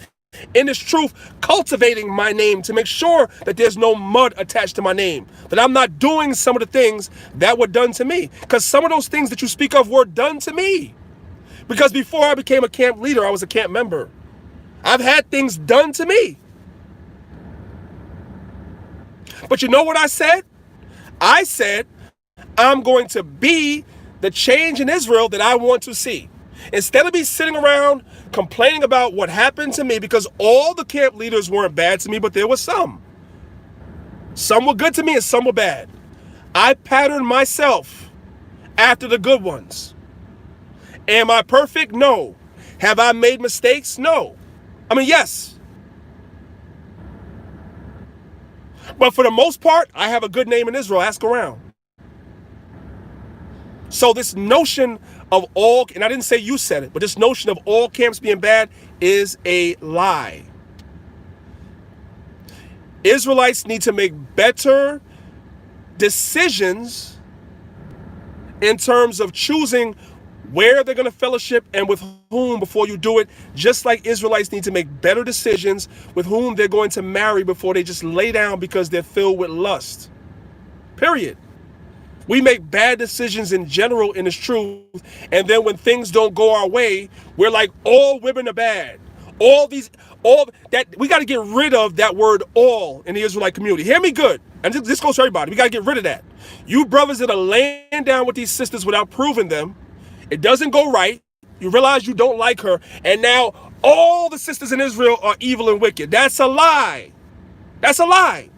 in this truth, cultivating my name to make sure that there's no mud attached to my name, that I'm not doing some of the things that were done to me. Because some of those things that you speak of were done to me. Because before I became a camp leader, I was a camp member. I've had things done to me. But you know what I said? I said, I'm going to be the change in Israel that I want to see. Instead of me sitting around complaining about what happened to me, because all the camp leaders weren't bad to me, but there were some. Some were good to me and some were bad. I patterned myself after the good ones. Am I perfect? No. Have I made mistakes? No. I mean, yes. But for the most part, I have a good name in Israel. Ask around. So this notion of all, and I didn't say you said it, but this notion of all camps being bad is a lie. Israelites need to make better decisions in terms of choosing where they're going to fellowship and with whom before you do it, just like Israelites need to make better decisions with whom they're going to marry before they just lay down because they're filled with lust. Period. We make bad decisions in general in this truth, and then when things don't go our way, we're like, all women are bad. All that, we got to get rid of that word all in the Israelite community. Hear me good. And this goes for everybody. We got to get rid of that. You brothers that are laying down with these sisters without proving them, it doesn't go right. You realize you don't like her, and now all the sisters in Israel are evil and wicked. That's a lie. That's a lie.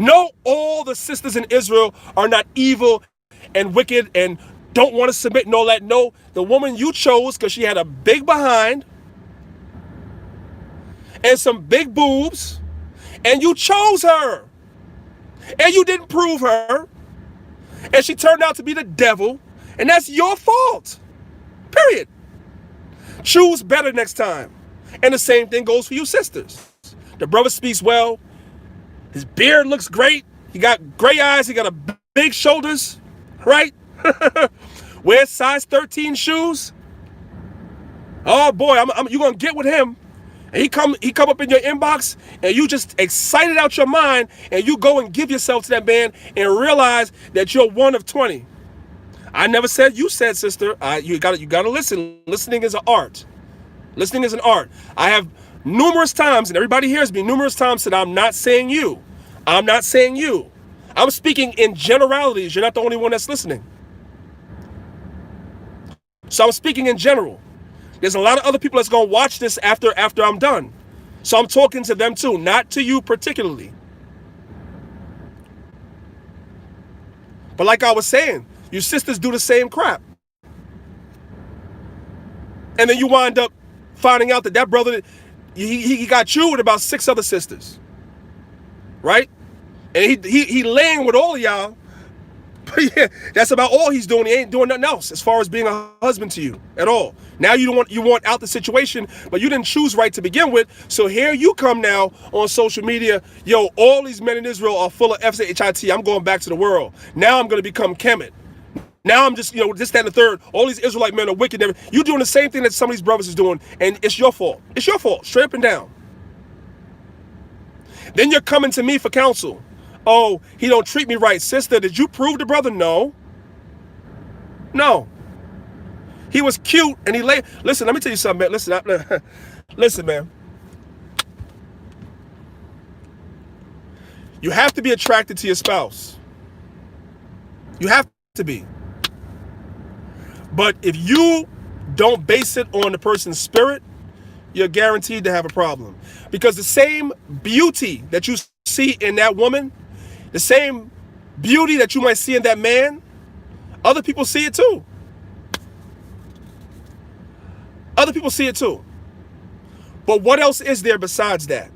No, all the sisters in Israel are not evil and wicked and don't want to submit and all that. No, the woman you chose because she had a big behind and some big boobs, and you chose her, and you didn't prove her, and she turned out to be the devil, and that's your fault. Period. Choose better next time. And the same thing goes for you sisters. The brother speaks well. His beard looks great. He got gray eyes. He got big shoulders, right? Wears size 13 shoes. Oh boy, you gonna get with him. And he come up in your inbox, and you just excited out your mind, and you go and give yourself to that man and realize that you're one of 20. I never said you said, sister. You gotta listen. Listening is an art. Listening is an art. I have numerous times, and everybody hears me numerous times, said I'm not saying you. I'm not saying you. I'm speaking in generalities. You're not the only one that's listening. So I'm speaking in general. There's a lot of other people that's going to watch this after I'm done. So I'm talking to them too, not to you particularly. But like I was saying, you sisters do the same crap. And then you wind up finding out that that brother, he got you with about 6 other sisters. Right? And he laying with all of y'all. But yeah, that's about all he's doing. He ain't doing nothing else as far as being a husband to you at all. Now you want out the situation, but you didn't choose right to begin with. So here you come now on social media. Yo, all these men in Israel are full of FSHIT. I'm going back to the world. Now I'm going to become Kemet. Now I'm just, this, that, and the third. All these Israelite men are wicked. You doing the same thing that some of these brothers is doing, and it's your fault. It's your fault, straight up and down. Then you're coming to me for counsel. Oh, he don't treat me right. Sister, did you prove the brother? No. No. He was cute and he lay. Listen, let me tell you something, man. Listen, man. You have to be attracted to your spouse. You have to be. But if you don't base it on the person's spirit, you're guaranteed to have a problem. Because the same beauty that you see in that woman, the same beauty that you might see in that man, other people see it too. Other people see it too. But what else is there besides that?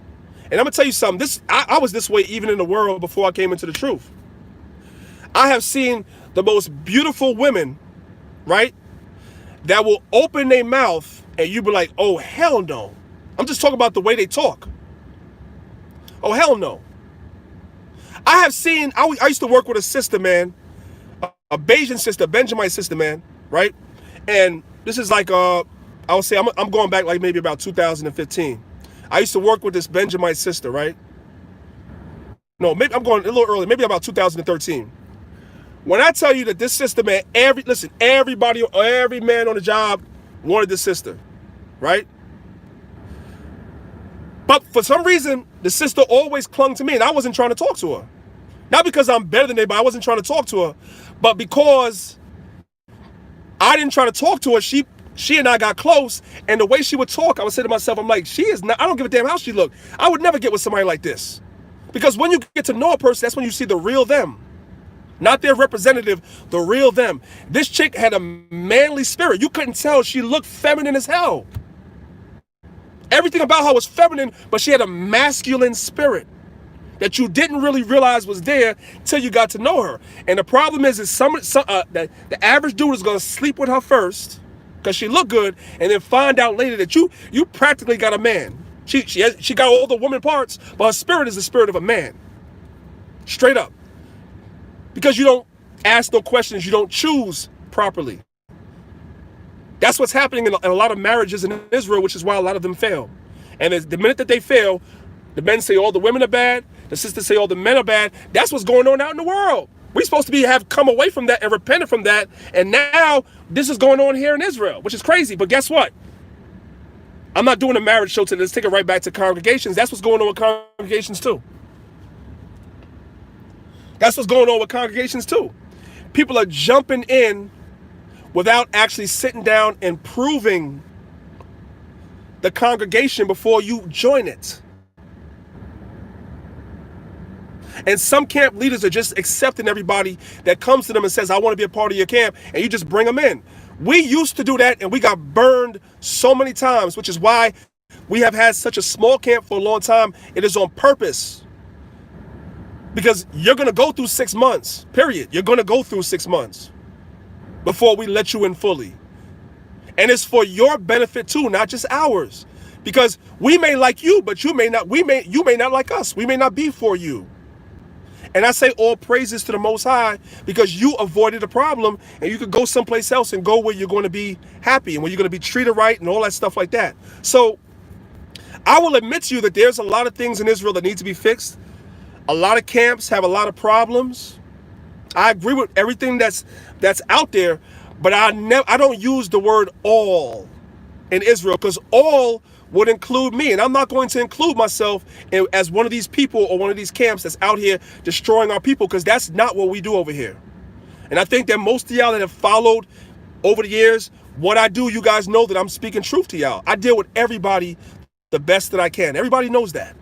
And I'm going to tell you something. I was this way even in the world before I came into the truth. I have seen the most beautiful women, right, that will open their mouth and you be like, oh, hell no. I'm just talking about the way they talk. Oh, hell no. I have seen, I used to work with a sister, man, a Bayesian sister, Benjamite sister, man, right? And this is like, I would say, I'm going back like maybe about 2015. I used to work with this Benjamite sister, right? No, maybe I'm going a little early, maybe about 2013. When I tell you that this sister, man, every man on the job wanted this sister, right? But for some reason, the sister always clung to me, and I wasn't trying to talk to her. Not because I'm better than anybody, I wasn't trying to talk to her, but because I didn't try to talk to her, she and I got close, and the way she would talk, I would say to myself, I'm like, she is not, I don't give a damn how she looked. I would never get with somebody like this. Because when you get to know a person, that's when you see the real them. Not their representative, the real them. This chick had a manly spirit. You couldn't tell. She looked feminine as hell. Everything about her was feminine, but she had a masculine spirit that you didn't really realize was there till you got to know her. And the problem is that the average dude is going to sleep with her first because she looked good, and then find out later that you practically got a man. She got all the woman parts, but her spirit is the spirit of a man. Straight up. Because you don't ask no questions, you don't choose properly. That's what's happening in a lot of marriages in Israel, which is why a lot of them fail. And the minute that they fail, the men say all the women are bad, the sisters say all the men are bad. That's what's going on out in the world. We're supposed to have come away from that and repented from that, and now this is going on here in Israel, which is crazy. But guess what? I'm not doing a marriage show today. Let's take it right back to congregations. That's what's going on with congregations too. That's what's going on with congregations too. People are jumping in without actually sitting down and proving the congregation before you join it. And some camp leaders are just accepting everybody that comes to them and says, I want to be a part of your camp, and you just bring them in. We used to do that, and we got burned so many times, which is why we have had such a small camp for a long time. It is on purpose. Because you're going to go through 6 months, period. You're going to go through 6 months before we let you in fully. And it's for your benefit too, not just ours. Because we may like you, but you may not like us. We may not be for you. And I say all praises to the Most High because you avoided a problem and you could go someplace else and go where you're going to be happy and where you're going to be treated right and all that stuff like that. So I will admit to you that there's a lot of things in Israel that need to be fixed. A lot of camps have a lot of problems. I agree with everything that's out there, but I don't use the word all in Israel because all would include me, and I'm not going to include myself as one of these people or one of these camps that's out here destroying our people, because that's not what we do over here. And I think that most of y'all that have followed over the years, What I do, you guys know that I'm speaking truth to y'all. I deal with everybody the best that I can. Everybody knows that.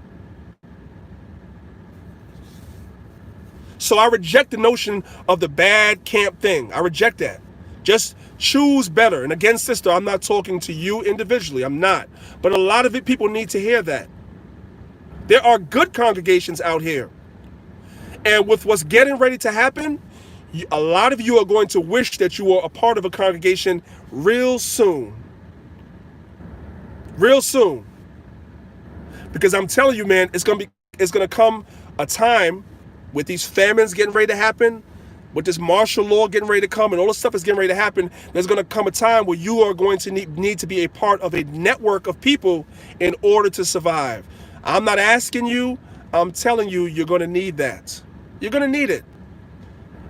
So I reject the notion of the bad camp thing. I reject that. Just choose better. And again, sister, I'm not talking to you individually. I'm not. But a lot of people need to hear that. There are good congregations out here. And with what's getting ready to happen, a lot of you are going to wish that you were a part of a congregation real soon. Real soon. Because I'm telling you, man, it's gonna come a time with these famines getting ready to happen, with this martial law getting ready to come, and all this stuff is getting ready to happen. There's gonna come a time where you are going to need to be a part of a network of people in order to survive. I'm not asking you, I'm telling you, you're gonna need that. You're gonna need it.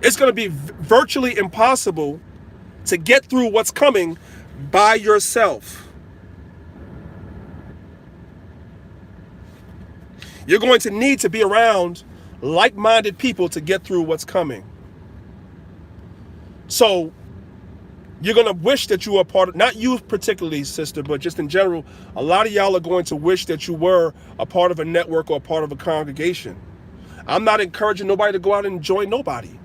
It's gonna be virtually impossible to get through what's coming by yourself. You're going to need to be around like-minded people to get through what's coming. So you're going to wish that you were a part of, not you particularly, sister, but just in general, a lot of y'all are going to wish that you were a part of a network or a part of a congregation. I'm not encouraging nobody to go out and join nobody.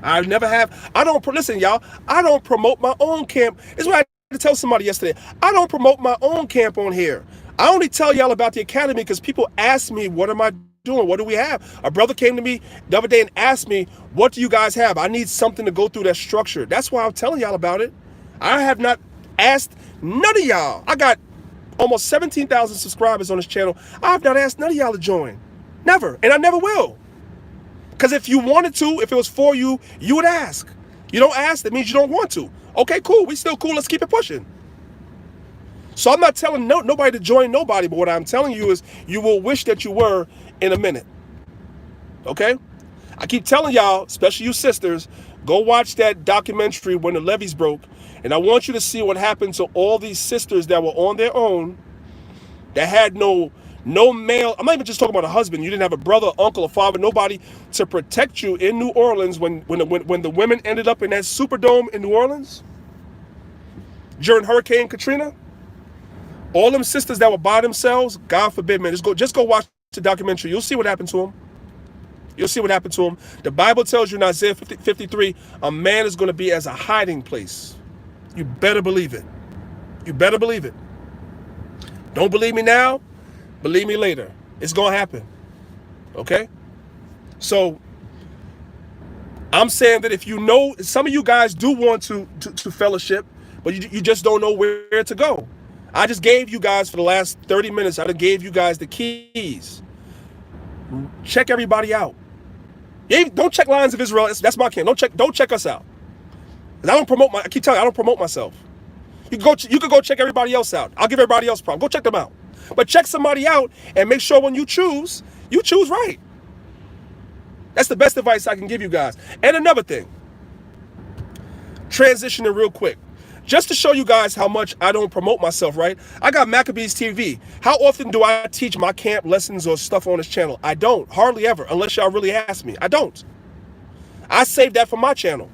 I never have. Listen, y'all, I don't promote my own camp. This is what I had to tell somebody yesterday. I don't promote my own camp on here. I only tell y'all about the academy because people ask me, what am I doing? What do we have? A brother came to me the other day and asked me, what do you guys have? I need something to go through that's structured. That's why I'm telling y'all about it. I have not asked none of y'all. I got almost 17,000 subscribers on this channel. I have not asked none of y'all to join. Never. And I never will. Because if you wanted to, if it was for you, you would ask. You don't ask, that means you don't want to. Okay, cool. We still cool. Let's keep it pushing. So I'm not telling nobody to join nobody, but what I'm telling you is you will wish that you were in a minute. Okay? I keep telling y'all, especially you sisters, go watch that documentary When the Levees Broke, and I want you to see what happened to all these sisters that were on their own, that had no male. I'm not even just talking about a husband. You didn't have a brother, uncle, or father, nobody to protect you in New Orleans when the women ended up in that Superdome in New Orleans during Hurricane Katrina. All them sisters that were by themselves, God forbid, man, just go watch the documentary. You'll see what happened to them. You'll see what happened to them. The Bible tells you in Isaiah 53, a man is going to be as a hiding place. You better believe it. You better believe it. Don't believe me now? Believe me later. It's going to happen. Okay? So, I'm saying that if you know, some of you guys do want to fellowship, but you just don't know where to go. I just gave you guys, for the last 30 minutes, I just gave you guys the keys. Check everybody out. Don't check Lions of Israel. That's my camp. Don't check us out. I keep telling you, I don't promote myself. You could go check everybody else out. I'll give everybody else problem. Go check them out. But check somebody out and make sure when you choose right. That's the best advice I can give you guys. And another thing, transitioning real quick. Just to show you guys how much I don't promote myself, right? I got Maccabeestv. How often do I teach my camp lessons or stuff on this channel? I don't. Hardly ever, unless y'all really ask me. I don't. I save that for my channel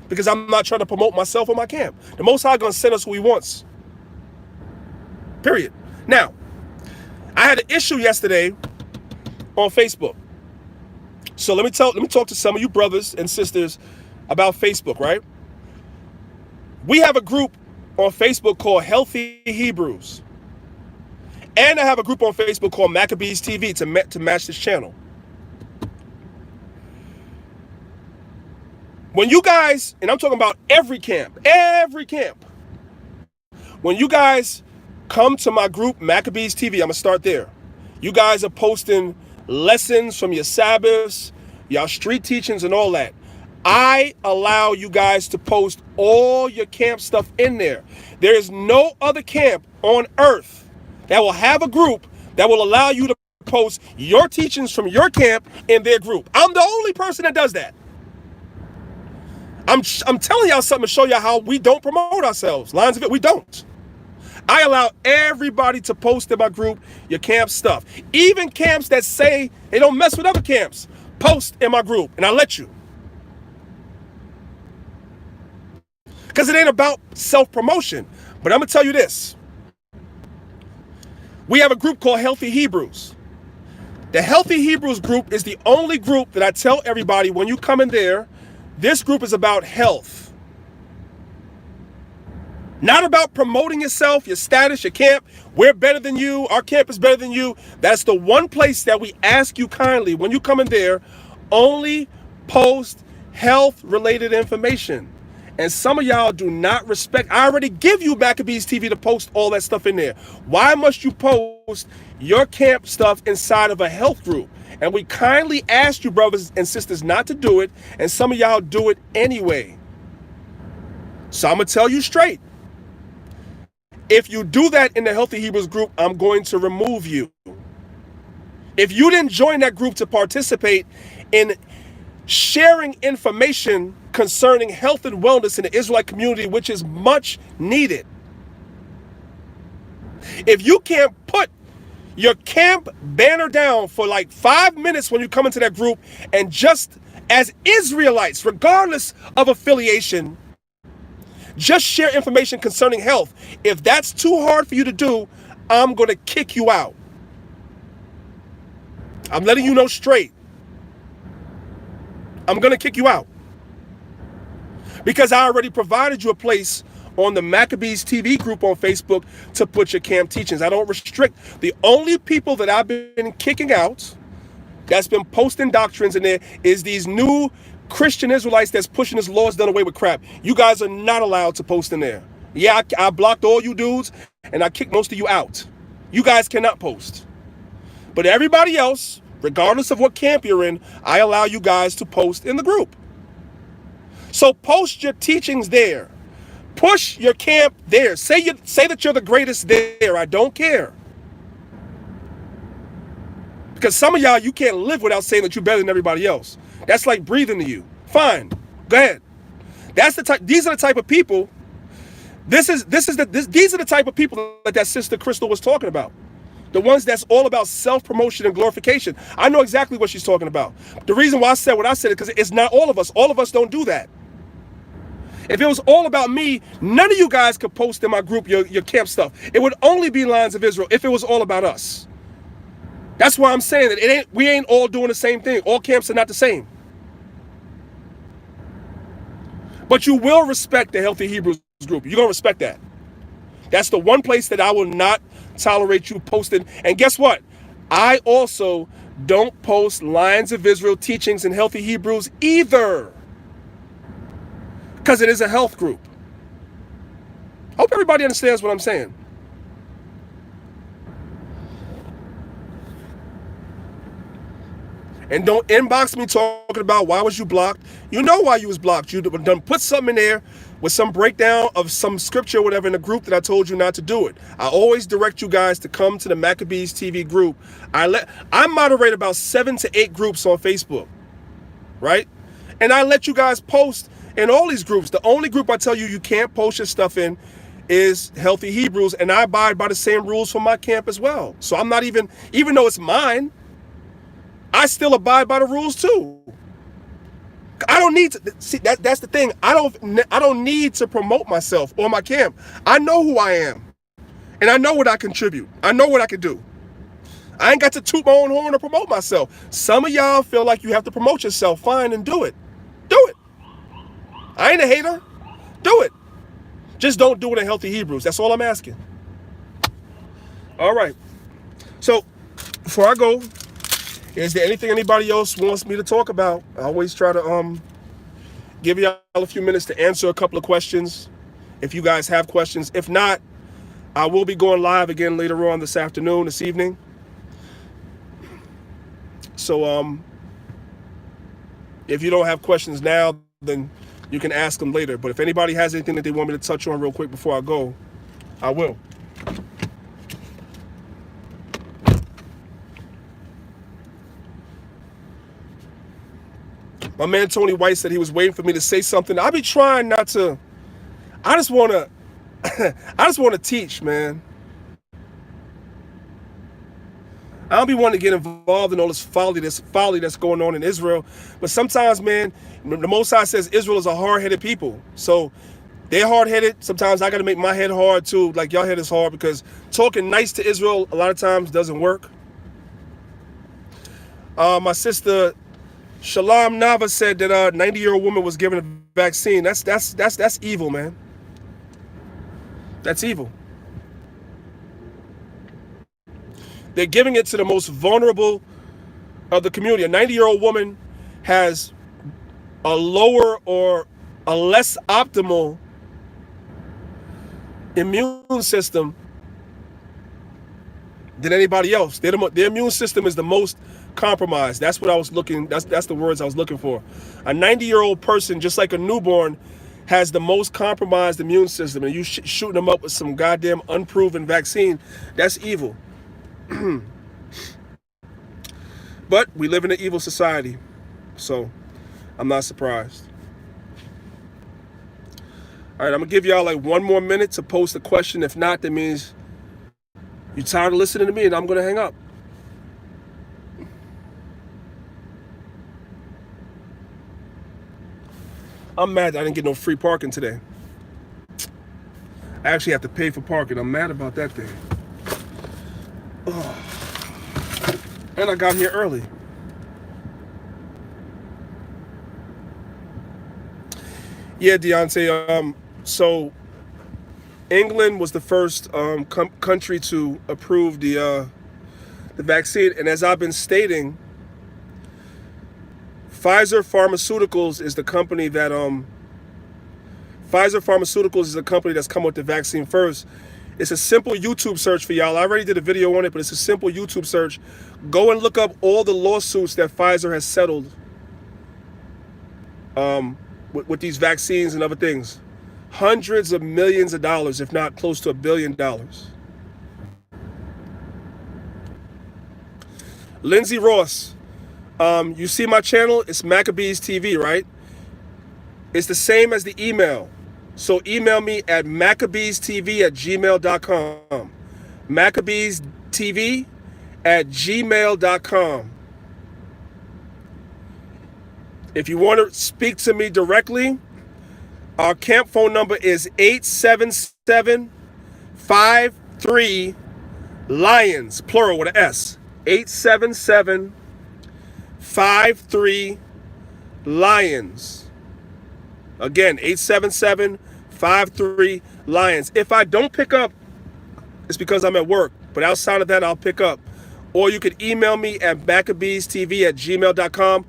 because I'm not trying to promote myself or my camp. The Most High gonna send us who He wants. Period. Now, I had an issue yesterday on Facebook. So let me talk to some of you brothers and sisters about Facebook, right? We have a group on Facebook called Healthy Hebrews. And I have a group on Facebook called Maccabeestv to match this channel. When you guys, and I'm talking about every camp, when you guys come to my group, Maccabeestv, I'm going to start there. You guys are posting lessons from your Sabbaths, your street teachings, and all that. I allow you guys to post all your camp stuff in there. There is no other camp on earth that will have a group that will allow you to post your teachings from your camp in their group. I'm the only person that does that. I'm telling y'all something to show y'all how we don't promote ourselves. Lines of it, we don't. I allow everybody to post in my group your camp stuff. Even camps that say they don't mess with other camps, post in my group, and I let you. Because it ain't about self-promotion. But I'm going to tell you this. We have a group called Healthy Hebrews. The Healthy Hebrews group is the only group that I tell everybody when you come in there, this group is about health. Not about promoting yourself, your status, your camp. We're better than you. Our camp is better than you. That's the one place that we ask you kindly when you come in there, only post health-related information. And some of y'all do not respect. I already give you Maccabeestv to post all that stuff in there. Why must you post your camp stuff inside of a health group? And we kindly ask you, brothers and sisters, not to do it. And some of y'all do it anyway. So I'm going to tell you straight. If you do that in the Healthy Hebrews group, I'm going to remove you. If you didn't join that group to participate in sharing information concerning health and wellness in the Israelite community, which is much needed. If you can't put your camp banner down for like 5 minutes when you come into that group and just as Israelites, regardless of affiliation, just share information concerning health. If that's too hard for you to do, I'm going to kick you out. I'm letting you know straight. I'm going to kick you out. Because I already provided you a place on the Maccabeestv group on Facebook to put your camp teachings. I don't restrict. The only people that I've been kicking out that's been posting doctrines in there is these new Christian Israelites that's pushing this Lord's done away with crap. You guys are not allowed to post in there. Yeah, I blocked all you dudes and I kicked most of you out. You guys cannot post. But everybody else, regardless of what camp you're in, I allow you guys to post in the group. So post your teachings there. Push your camp there. Say that you're the greatest there. I don't care. Because some of y'all, you can't live without saying that you're better than everybody else. That's like breathing to you. Fine. Go ahead. That's the type. These are the type of people. These are the type of people that Sister Crystal was talking about. The ones that's all about self-promotion and glorification. I know exactly what she's talking about. The reason why I said what I said is because it's not all of us. All of us don't do that. If it was all about me, none of you guys could post in my group your camp stuff. It would only be Lions of Israel if it was all about us. That's why I'm saying that we ain't all doing the same thing. All camps are not the same. But you will respect the Healthy Hebrews group. You're going to respect that. That's the one place that I will not tolerate you posting. And guess what? I also don't post Lions of Israel teachings in Healthy Hebrews either. Because it is a health group. Hope everybody understands what I'm saying. And don't inbox me talking about why was you blocked. You know why you was blocked. You done put something in there with some breakdown of some scripture or whatever in the group that I told you not to do it. I always direct you guys to come to the Maccabeestv group. I moderate about 7 to 8 groups on Facebook, right? And I let you guys post in all these groups. The only group I tell you you can't post your stuff in is Healthy Hebrews, and I abide by the same rules for my camp as well. So I'm not even though it's mine, I still abide by the rules too. I don't need to see that's the thing. I don't need to promote myself or my camp. I know who I am. And I know what I contribute. I know what I can do. I ain't got to toot my own horn or promote myself. Some of y'all feel like you have to promote yourself. Fine, and do it. Do it. I ain't a hater. Do it. Just don't do it in Healthy Hebrews. That's all I'm asking. All right. So before I go, is there anything anybody else wants me to talk about? I always try to give y'all a few minutes to answer a couple of questions if you guys have questions. If not, I will be going live again later on this evening. So if you don't have questions now, then you can ask them later. But if anybody has anything that they want me to touch on real quick before I go, I will. My man Tony White said he was waiting for me to say something. I'll be trying not to. I just want to teach, man. I don't be wanting to get involved in all this folly that's going on in Israel. But sometimes, man, the Most High says Israel is a hard-headed people. So They're hard-headed. Sometimes I got to make my head hard too. Like y'all head is hard because talking nice to Israel a lot of times doesn't work. My sister Shalom Nava said that a 90-year-old woman was given a vaccine. That's evil, man. That's evil. They're giving it to the most vulnerable of the community. A 90-year-old woman has a lower or a less optimal immune system than anybody else. Their immune system is the most compromised. That's what I was looking. That's the words I was looking for. A 90-year-old person, just like a newborn, has the most compromised immune system, and you shooting them up with some goddamn unproven vaccine. That's evil. But we live in an evil society, so I'm not surprised. All right, I'm gonna give y'all like 1 more minute to post a question. If not, that means you're tired of listening to me, and I'm gonna hang up. I'm mad that I didn't get no free parking today. I actually have to pay for parking. I'm mad about that thing. Oh. And I got here early. Yeah, Deontay. So England was the first country to approve the vaccine, and as I've been stating, Pfizer Pharmaceuticals is the company that Pfizer Pharmaceuticals is the company that's come with the vaccine first. It's a simple YouTube search for y'all. I already did a video on it, but it's a simple YouTube search. Go and look up all the lawsuits that Pfizer has settled with these vaccines and other things. Hundreds of millions of dollars, if not close to $1 billion. Lindsay Ross, you see my channel? It's Maccabeestv, right? It's the same as the email. So email me at Maccabeestv@gmail.com. Maccabeestv@gmail.com. If you want to speak to me directly, our camp phone number is 877-53-LIONS, plural with an S. 877-53-LIONS. Again, 877-53-LIONS. If I don't pick up, it's because I'm at work. But outside of that, I'll pick up. Or you could email me at Maccabeestv@gmail.com.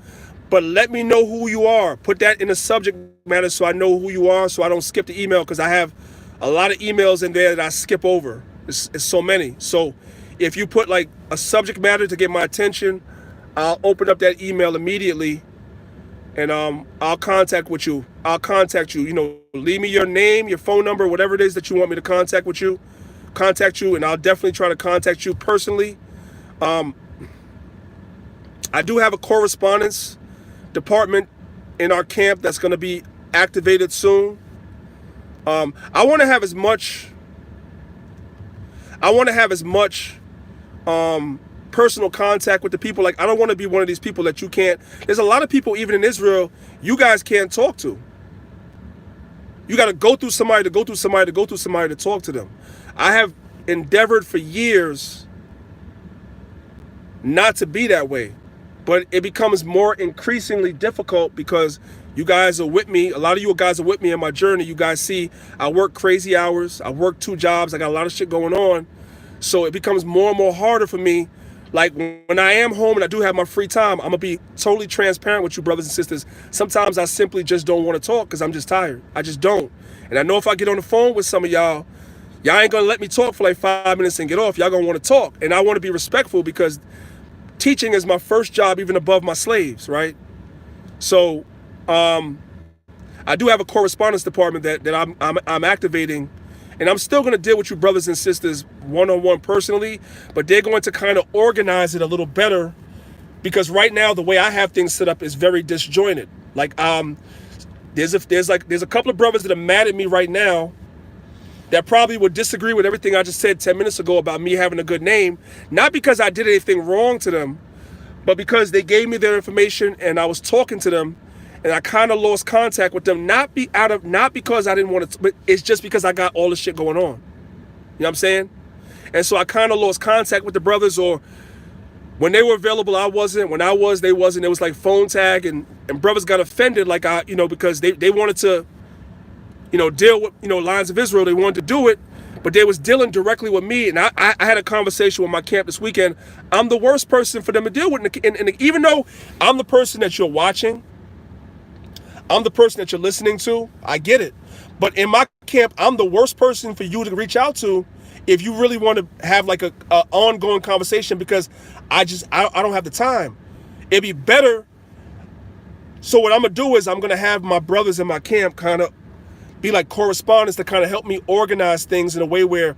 But let me know who you are. Put that in the subject matter so I know who you are, so I don't skip the email, because I have a lot of emails in there that I skip over. It's so many. So if you put like a subject matter to get my attention, I'll open up that email immediately, and I'll contact you. You know, leave me your name, your phone number, whatever it is that you want me to contact you, and I'll definitely try to contact you personally. I do have a correspondence department in our camp that's going to be activated soon. I want to have as much personal contact with the people. Like, I don't want to be one of these people that you can't. There's a lot of people, even in Israel, you guys can't talk to. You got to go through somebody to talk to them. I have endeavored for years not to be that way, but it becomes more increasingly difficult because you guys are with me. A lot of you guys are with me in my journey. You guys see I work crazy hours. I work 2 jobs. I got a lot of shit going on. So it becomes more and more harder for me. Like, when I am home and I do have my free time, I'm going to be totally transparent with you, brothers and sisters. Sometimes I simply just don't want to talk because I'm just tired. I just don't. And I know if I get on the phone with some of y'all ain't going to let me talk for like 5 minutes and get off. Y'all going to want to talk. And I want to be respectful because teaching is my first job, even above my slaves, right? So I do have a correspondence department that I'm activating, and I'm still going to deal with you brothers and sisters one-on-one personally, but they're going to kind of organize it a little better, because right now the way I have things set up is very disjointed. Like there's a couple of brothers that are mad at me right now that probably would disagree with everything I just said 10 minutes ago about me having a good name, not because I did anything wrong to them, but because they gave me their information and I was talking to them, and I kind of lost contact with them. Not because I didn't want to, but it's just because I got all this shit going on. You know what I'm saying? And so I kind of lost contact with the brothers, or when they were available, I wasn't. When I was, they wasn't. It was like phone tag, and brothers got offended, like because they wanted to, deal with, Lions of Israel. They wanted to do it, but they was dealing directly with me. And I had a conversation with my camp this weekend. I'm the worst person for them to deal with. And even though I'm the person that you're watching, I'm the person that you're listening to, I get it. But in my camp, I'm the worst person for you to reach out to if you really want to have like a ongoing conversation, because I don't have the time. It'd be better. So what I'm going to do is I'm going to have my brothers in my camp kind of be like correspondents to kind of help me organize things in a way where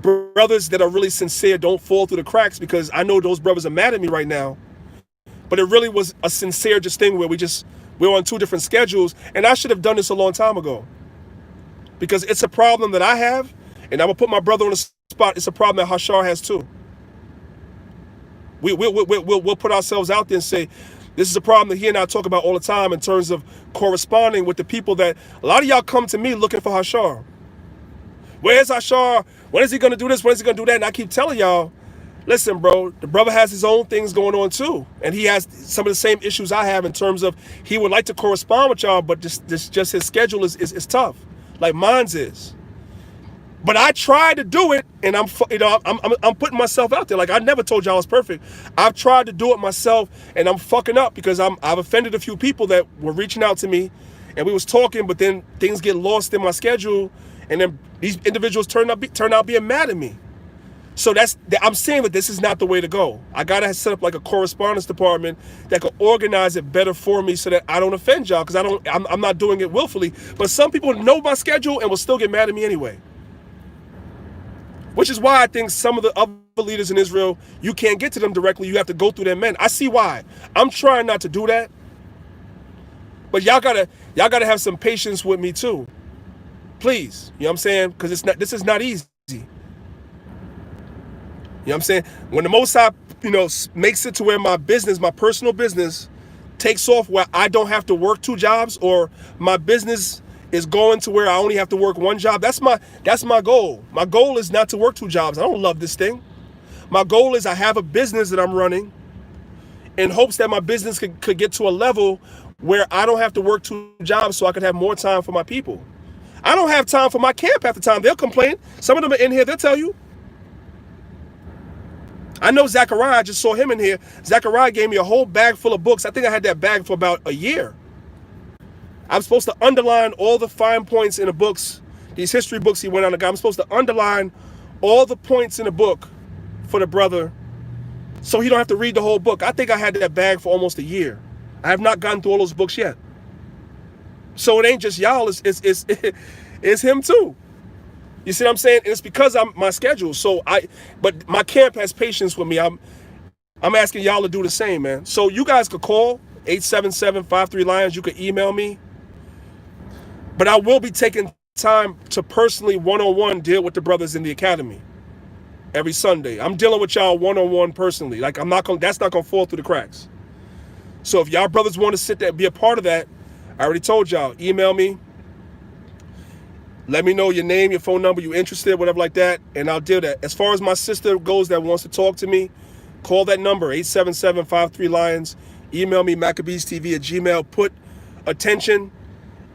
brothers that are really sincere don't fall through the cracks, because I know those brothers are mad at me right now. But it really was a sincere just thing where we're on two different schedules, and I should have done this a long time ago. Because it's a problem that I have, and I'm going to put my brother on the spot. It's a problem that Hashar has too. We'll put ourselves out there and say, this is a problem that he and I talk about all the time in terms of corresponding with the people that, a lot of y'all come to me looking for Hashar. Where's Hashar? When is he going to do this? When is he going to do that? And I keep telling y'all, listen, bro, the brother has his own things going on too. And he has some of the same issues I have in terms of he would like to correspond with y'all, but just his schedule is tough. Like mine's is. But I tried to do it, and I'm putting myself out there. Like, I never told y'all I was perfect. I've tried to do it myself, and I'm fucking up because I've offended a few people that were reaching out to me, and we was talking, but then things get lost in my schedule, and then these individuals turn out being mad at me. So I'm saying that this is not the way to go. I gotta set up like a correspondence department that can organize it better for me so that I don't offend y'all, because I'm not doing it willfully. But some people know my schedule and will still get mad at me anyway. Which is why I think some of the other leaders in Israel, you can't get to them directly. You have to go through their men. I see why. I'm trying not to do that. But y'all gotta have some patience with me too. Please. You know what I'm saying? Because this is not easy. You know what I'm saying? When the Most High, makes it to where my personal business takes off, where I don't have to work two jobs, or my business is going to where I only have to work one job. That's my goal. My goal is not to work two jobs. I don't love this thing. My goal is I have a business that I'm running in hopes that my business could get to a level where I don't have to work two jobs, so I could have more time for my people. I don't have time for my camp half the time. They'll complain. Some of them are in here. They'll tell you. I know Zachariah. I just saw him in here. Zachariah gave me a whole bag full of books. I think I had that bag for about a year. I'm supposed to underline all the fine points in the books, these history books he went on. I'm supposed to underline all the points in the book for the brother so he don't have to read the whole book. I think I had that bag for almost a year. I have not gotten through all those books yet. So it ain't just y'all, it's him too. You see what I'm saying? And it's because I'm my schedule. But my camp has patience with me. I'm asking y'all to do the same, man. So you guys could call 877-53-LIONS. You could email me. But I will be taking time to personally one-on-one deal with the brothers in the academy every Sunday. I'm dealing with y'all one-on-one personally. Like that's not gonna fall through the cracks. So if y'all brothers want to sit there and be a part of that, I already told y'all, email me. Let me know your name, your phone number, you interested, whatever like that, and I'll deal that. As far as my sister goes that wants to talk to me, call that number, 877-53-LIONS. Email me, Maccabeestv@gmail. Put attention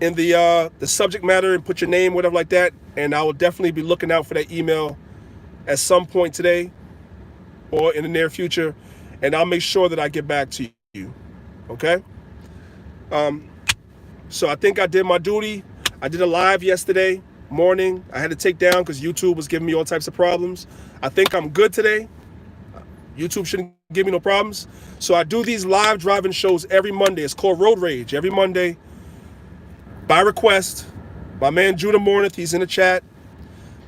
in the subject matter and put your name, whatever like that, and I will definitely be looking out for that email at some point today or in the near future, and I'll make sure that I get back to you. Okay? So I think I did my duty. I did a live yesterday morning. I had to take down because YouTube was giving me all types of problems. I think I'm good today. YouTube shouldn't give me no problems. So I do these live driving shows every Monday. It's called Road Rage. Every Monday, by request. My man Judah Mornith, he's in the chat.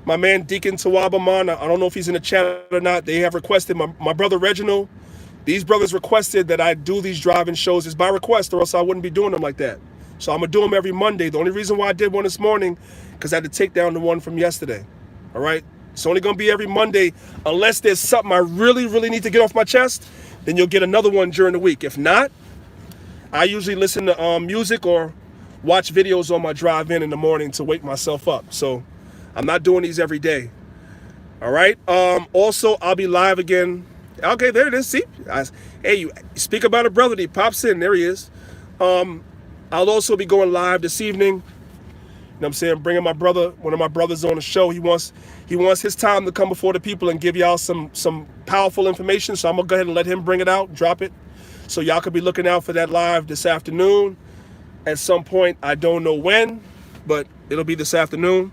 My man Deacon Tawaba Man, I don't know if he's in the chat or not. They have requested. My brother Reginald, these brothers requested that I do these driving shows. It's by request, or else I wouldn't be doing them like that. So I'm going to do them every Monday. The only reason why I did one this morning, because I had to take down the one from yesterday. All right? It's only going to be every Monday, unless there's something I really, really need to get off my chest, then you'll get another one during the week. If not, I usually listen to music or watch videos on my drive in the morning to wake myself up. So I'm not doing these every day. All right. Also, I'll be live again. Okay, there it is. See, hey, you speak about a brother. He pops in. There he is. I'll also be going live this evening. You know what I'm saying? Bringing my brother, one of my brothers on the show. He wants his time to come before the people and give y'all some powerful information. So I'm gonna go ahead and let him bring it out, drop it. So y'all could be looking out for that live this afternoon at some point. I don't know when, but it'll be this afternoon.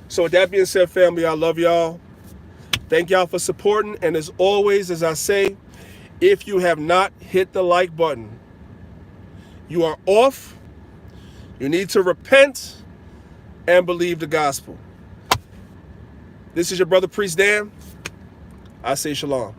So with that being said, family, I love y'all. Thank y'all for supporting. And as always, as I say, if you have not hit the like button, you are off. You need to repent and believe the gospel. This is your brother, Priest Dan. I say shalom.